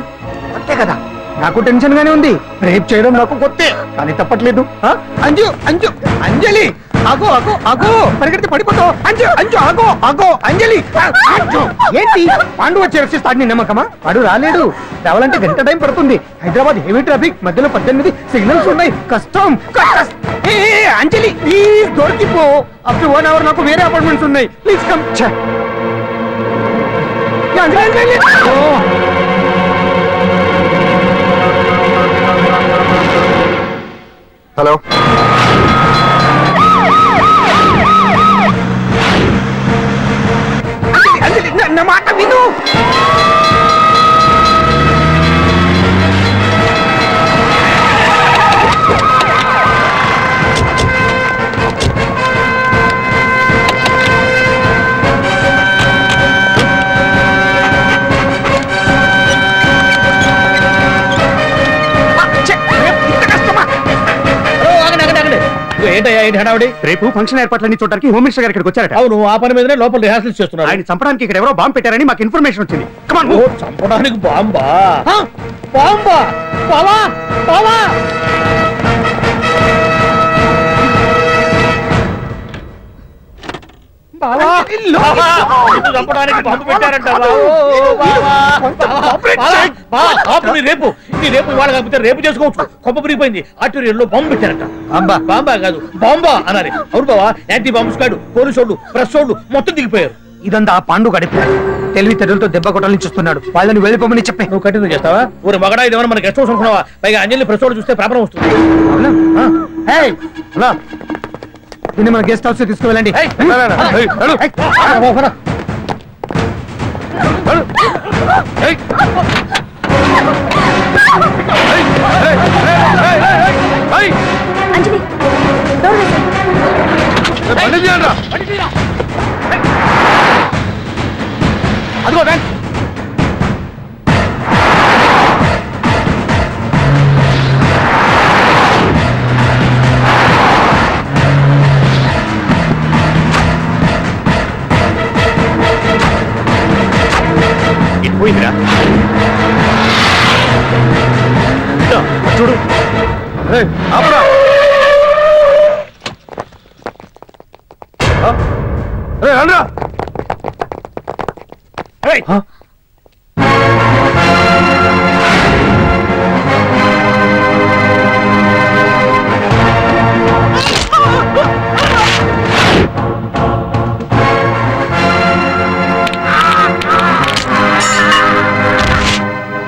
అంతే కదా. నాకు టెన్షన్ గానే ఉంది. రేప్ చేయడం నాకు కొత్తే, కానీ తప్పట్లేదు. అంజు అంజు అంజలి, ఆగో ఆగో ఆగో, పరిగెడితే పడిపోతావు. అంజు అంజు ఆగో ఆగో అంజలి. ఏంటి పాండు వచ్చి రక్షిస్తాడు నీ నమ్మకమా? వాడు రాలేడు. రావాలంటే గంట టైం పడుతుంది. హైదరాబాద్ హెవీ ట్రాఫిక్, మధ్యలో 18 సిగ్నల్స్ ఉన్నాయి. కష్టం. అంజలి ప్లీజ్ దొరికిపో. అప్ టు 1 అవర్ నాకు వేరే అపార్ట్మెంట్స్ ఉన్నాయి. Please come. హలో, నా మాట విను. రేపు ఫంక్షన్ ఏర్పాట్లన్నీ చూడడానికి హోమ్ మినిస్టర్ గారు ఇక్కడికి వచ్చారట. అవును, ఆ పని మీదనే లోపల రిహార్సల్స్ చేస్తున్నారు. ఆయన చంపడానికి ఇక్కడ ఎవరో బాంబు పెట్టారని మాకు ఇన్ఫర్మేషన్ వచ్చింది. చంపడానికి బాంబా? బాంబా? బావా బావా, చంపడానికి బాంబు పెట్టారంట. రేపు ఇవాళ కాకపోతే రేపు చేసుకోవచ్చు. కొప్ప పిరిగిపోయింది. ఆర్టీరియల్లో బాంబు పెట్టారంట. బాంబా కాదు, బాంబా అనాలి. అవును బావా, యాంటీ బాంబు స్క్వాడ్, పోలీసు వాళ్ళు, ప్రెస్ వాళ్ళు మొత్తం దిగిపోయారు. ఇదంతా ఆ పాండు గడిపారు. తెలివితేటలతో దెబ్బ కొట్టాలని చూస్తున్నాడు. వాళ్ళని వెళ్ళిపోమని చెప్పి నువ్వు కంటిన్యూ చేస్తావా? ఊరు మగడా ఇదేమన్నా మనకి గెస్ట్ హౌస్ అనుకున్నావా? పైగా అంజలి ప్రెస్ వాళ్ళు చూస్తే ప్రాబ్లం వస్తుంది. దీన్ని మన గెస్ట్ హౌస్ తీసుకువెళ్ళండి. అంజలి, ఏయ్, ఆపురా. ఆ? ఏయ్, రండ్రా. ఏయ్. ఆ?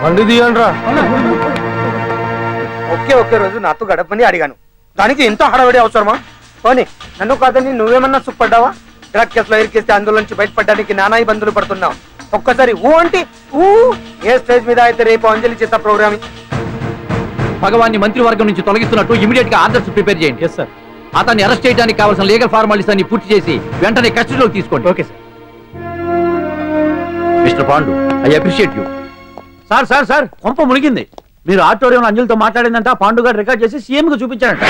బండి తీయండ్రా. ఒకే రోజు నాతో గడపని అడిగాను, దానికి ఎంత హడావిడి అవసరమా? పోనీ నన్ను కాదని నువ్వేమన్నా సుఖపడ్డావా? డ్రగ్ కేసులో ఇరికిస్తే అందులో నుంచి బయటపడడానికి నానా ఇబ్బందులు పడుతున్నావు. ఒక్కసారి ఊ అంటే ఊ. ఏ స్టేజ్ మీద అయితే రేపు అంజలి చేత ప్రోగ్రామ్ భగవాన్ని మంత్రివర్గం నుంచి తొలగిస్తున్నట్టు ఇమీడియట్ గా ఆర్డర్స్ ప్రిపేర్ చేయండి. సార్, అతన్ని అరెస్ట్ చేయడానికి కావాల్సిన లీగల్ ఫార్మాలిటీస్ అన్ని పూర్తి చేసి వెంటనే కస్టడీలోకి తీసుకోండి. Okay sir. Mister Pandu, I appreciate you. Sir sir sir కొంప మునిగింది. మీరు ఆడిటోరియం అంజలితో మాట్లాడిందంట, పాండు గారు రికార్డ్ చేసి సీఎం కు చూపించారంట.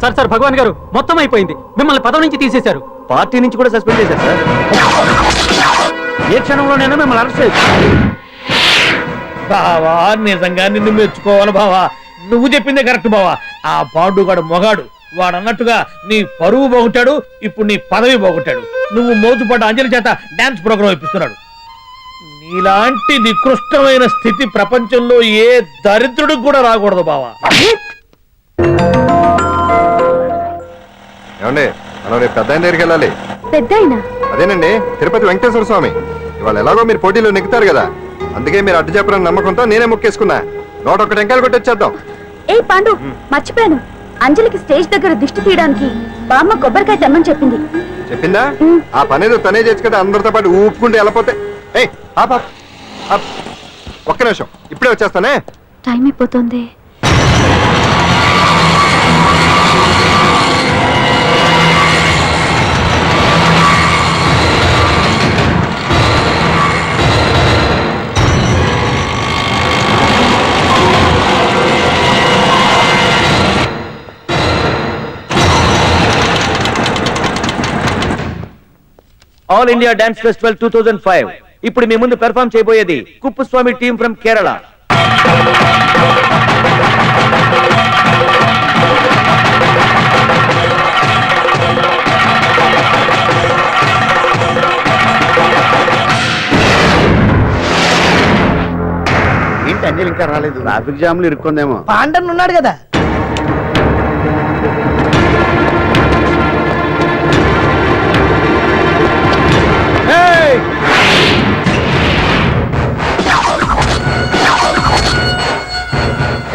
సార్ సార్ భగవాన్ గారు మొత్తం అయిపోయింది. మిమ్మల్ని పదవి నుంచి తీసేశారు. పార్టీ నుంచి కూడా సస్పెండ్ చేశారు సార్. ఏ క్షణంలోనైనా మిమ్మల్ని అరెస్ట్ చేయొచ్చు. బావా, నిజంగా నిన్ను మెచ్చుకోవాలి బావా. నువ్వు చెప్పిందే కరెక్ట్ బావా. ఆ పాండుగాడు మొగాడు. వాడు అన్నట్టుగా నీ పరువు పోగొట్టాడు, ఇప్పుడు నీ పదవి పోగొట్టాడు. నువ్వు మోజుపడ్డ అంజలి చేత డాన్స్ ప్రోగ్రాం ఇప్పిస్తున్నాడు. నీలాంటి నికృష్టమైన స్థితి ప్రపంచంలో ఏ దరిద్రుడికి కూడా రాకూడదు బావా. ఏమండి, మనం రేపు పెద్ద ఆయన దగ్గరికి వెళ్ళాలి. పెద్దాయినా? అదేనండి, తిరుపతి వెంకటేశ్వర స్వామి. ఇవాళ ఎలాగో మీరు పోటీలో నెగ్గుతారు కదా, అందుకే మీరు అడ్డు చెప్పరని నమ్మకంతో నేనే మొక్కేసుకున్నా. 101 టెంకాయలు కొట్టొచ్చేద్దాం. ఏ పాండు, మర్చిపోయాను. అంజలికి స్టేజ్ దగ్గర దిష్టి తీయడానికి బామ్మ కొబ్బరికాయ తెమ్మని చెప్పింది. చెప్పిందా? ఆ పనేదో తనే చేయొచ్చు కదా, అందరితో పాటు ఊపుకుంటూ వెళ్ళపోతే. ఏయ్ ఆప్ ఆప్ ఆప్. ఒక్క నిమిషం, ఇప్పుడే వచ్చేస్తానే. టైం అయిపోతుంది. All India dance festival 2005. ఇప్పుడు మీ ముందు పెర్ఫార్మ్ చేయబోయేది కుప్పుస్వామి టీమ్ ఫ్రమ్ కేరళ. ఏంటి అంజలి ఇంకా రాలేదు? ట్రాఫిక్ జామ్ లో ఇరుక్కుందేమో. పాండన్ ఉన్నాడు కదా.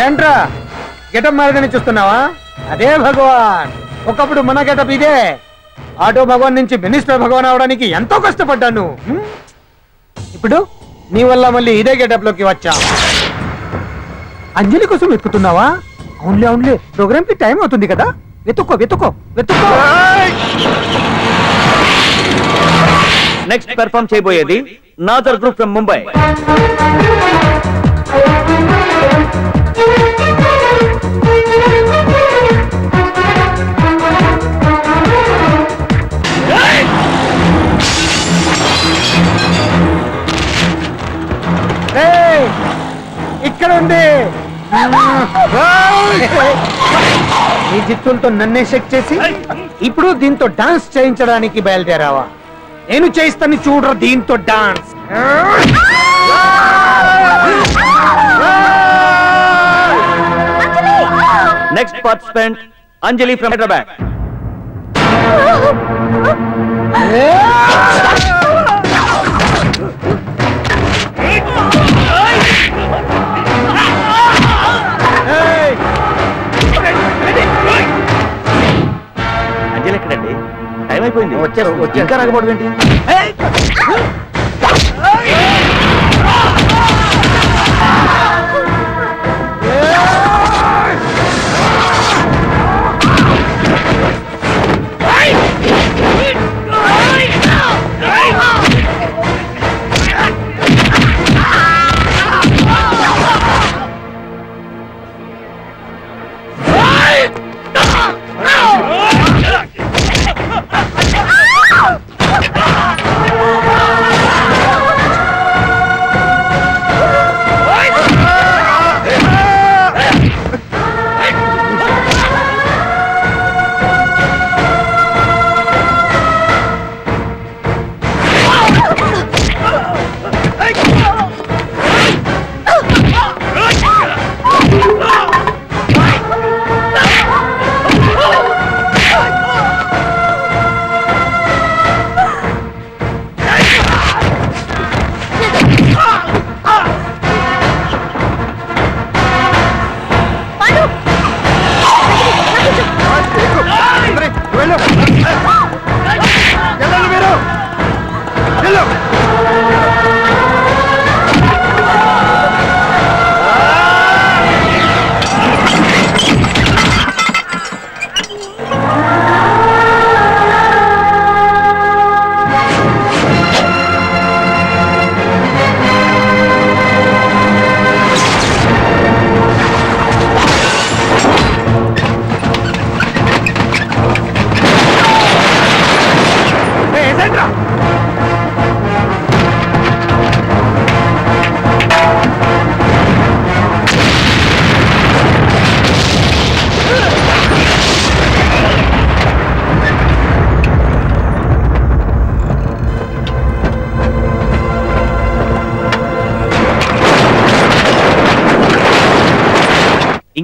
ఏంట్రా గెటప్ మారదని చూస్తున్నావా? అదే భగవాన్. ఒకప్పుడు మన గెటప్ ఇదే. ఆటో భగవాన్ నుంచి మినిస్టర్ భగవాన్ అవడానికి ఎంతో కష్టపడ్డాను. ఇప్పుడు నీ వల్ల మళ్ళీ ఇదే గెటప్ లోకి వచ్చా. అంజలి కోసం వెతుకుతున్నావా? అవునులే అవునులే, ప్రోగ్రామ్ కి టైం అవుతుంది కదా. వెతుక్కో వెతుక్కో వెతుక్కో. నెక్స్ట్ పెర్ఫార్మ్ చేయబోయేది నాజర్ గ్రూప్ ఫ్రమ్ ముంబై. ఇక్కడ ఉంది. ఈ జిత్తులతో నన్నే చెక్ చేసి ఇప్పుడు దీంతో డాన్స్ చేయించడానికి బయలుదేరావా? నేను చేయిస్తాను చూడరా దీంతో dance. Next participant Anjali from Hyderabad. అంజలి ఎక్కడండి? టైం అయిపోయింది. వచ్చేసి ఇంకా రాకపోవడం ఏంటి?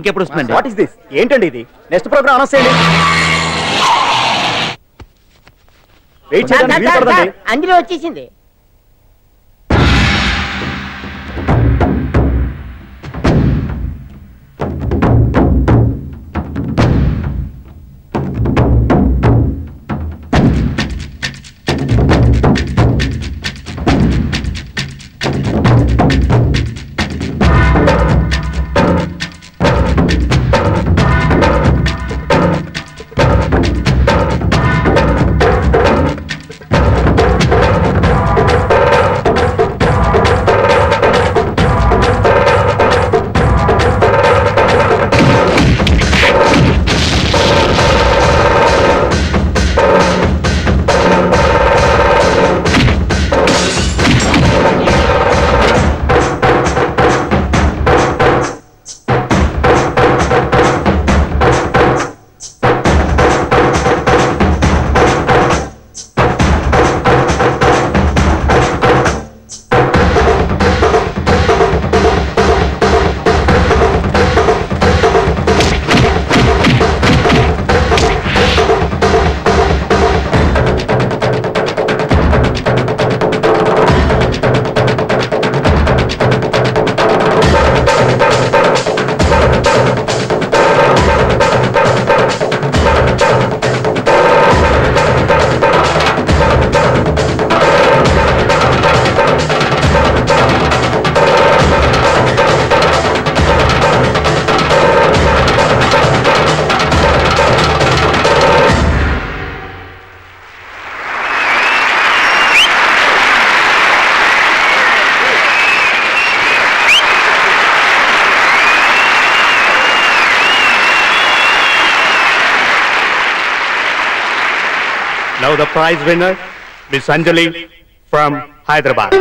ఇంకెప్పుడు వస్తుందండి? What is this? ఏంటండి ఇది? నెక్స్ట్ ప్రోగ్రామ్ అనౌన్స్ చేయండి. వెయిట్ చేయడానికి వీలు పడదండి. అంజలి వచ్చేసింది. Now the prize winner, Miss Anjali from Hyderabad.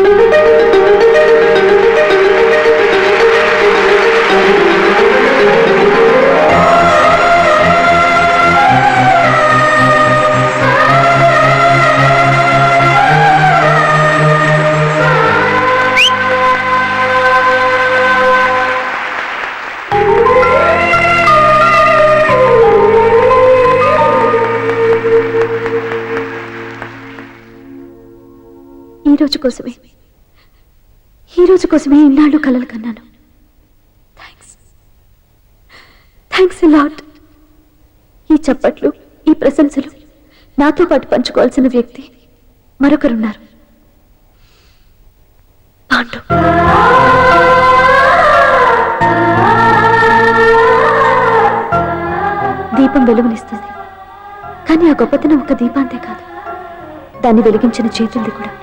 ఈ రోజు కోసమే ఇన్నాళ్ళు కలలు కన్నాను. Thanks a lot. ఈ చప్పట్లు, ఈ ప్రశంసలు నాతో పాటు పంచుకోవాల్సిన వ్యక్తి మరొకరున్నారు. పాండు. దీపం వెలుగునిస్తుంది, కానీ ఆ గొప్పతనం ఒక దీపాంతే కాదు, దాన్ని వెలిగించిన చేతులది కూడా.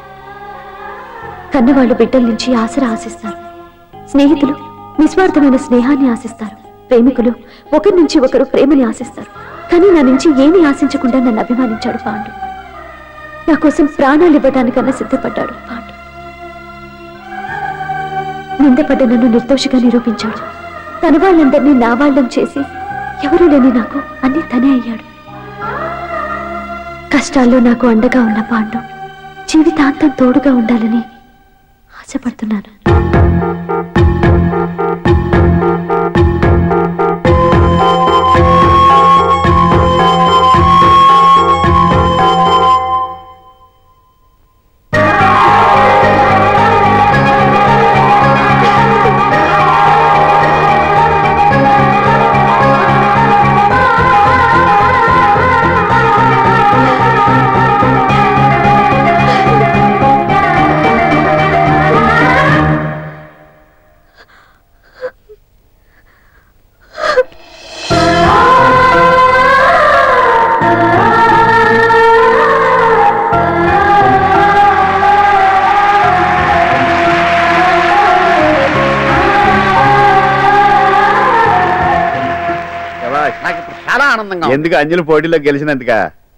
కన్నవాళ్ళు బిడ్డల నుంచి ఆసరా ఆశిస్తారు, స్నేహితులు నిస్వార్థమైన స్నేహాన్ని ఆశిస్తారు, ప్రేమికులు ఒకరి నుంచి ఒకరు ప్రేమని ఆశిస్తారు. కానీ నా నుంచి ఏమీ ఆశించకుండా నన్ను అభిమానించాడు పాండు. నా కోసం ప్రాణాలు ఇవ్వడానికన్నా సిద్ధపడ్డాడు పాండు. నిందపడ్డ నన్ను నిర్దోషిగా నిరూపించాడు. తన వాళ్ళందరినీ నా వాళ్ళం చేసి ఎవరూ లేని నాకు అన్ని తనే అయ్యాడు. కష్టాల్లో నాకు అండగా ఉన్న పాండు జీవితాంతం తోడుగా ఉండాలని ఆశపడుతున్నాను. ఎందుకు అంజలి పోటీలో గెలిచినందుక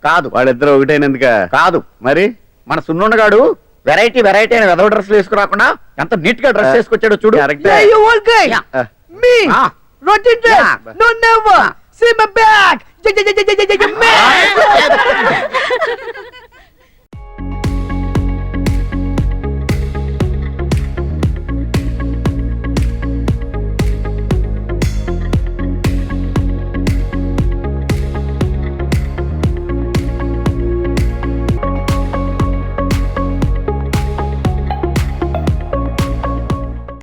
కాదు, వాళ్ళిద్దరు ఒకటైనందుక కాదు, మరి మన సున్నుండగాడు వెరైటీ అయిన వెదవ డ్రెస్ వేసుకురాకుండా ఎంత నీట్ గా డ్రెస్ వేసుకొచ్చాడో చూడు. See my back!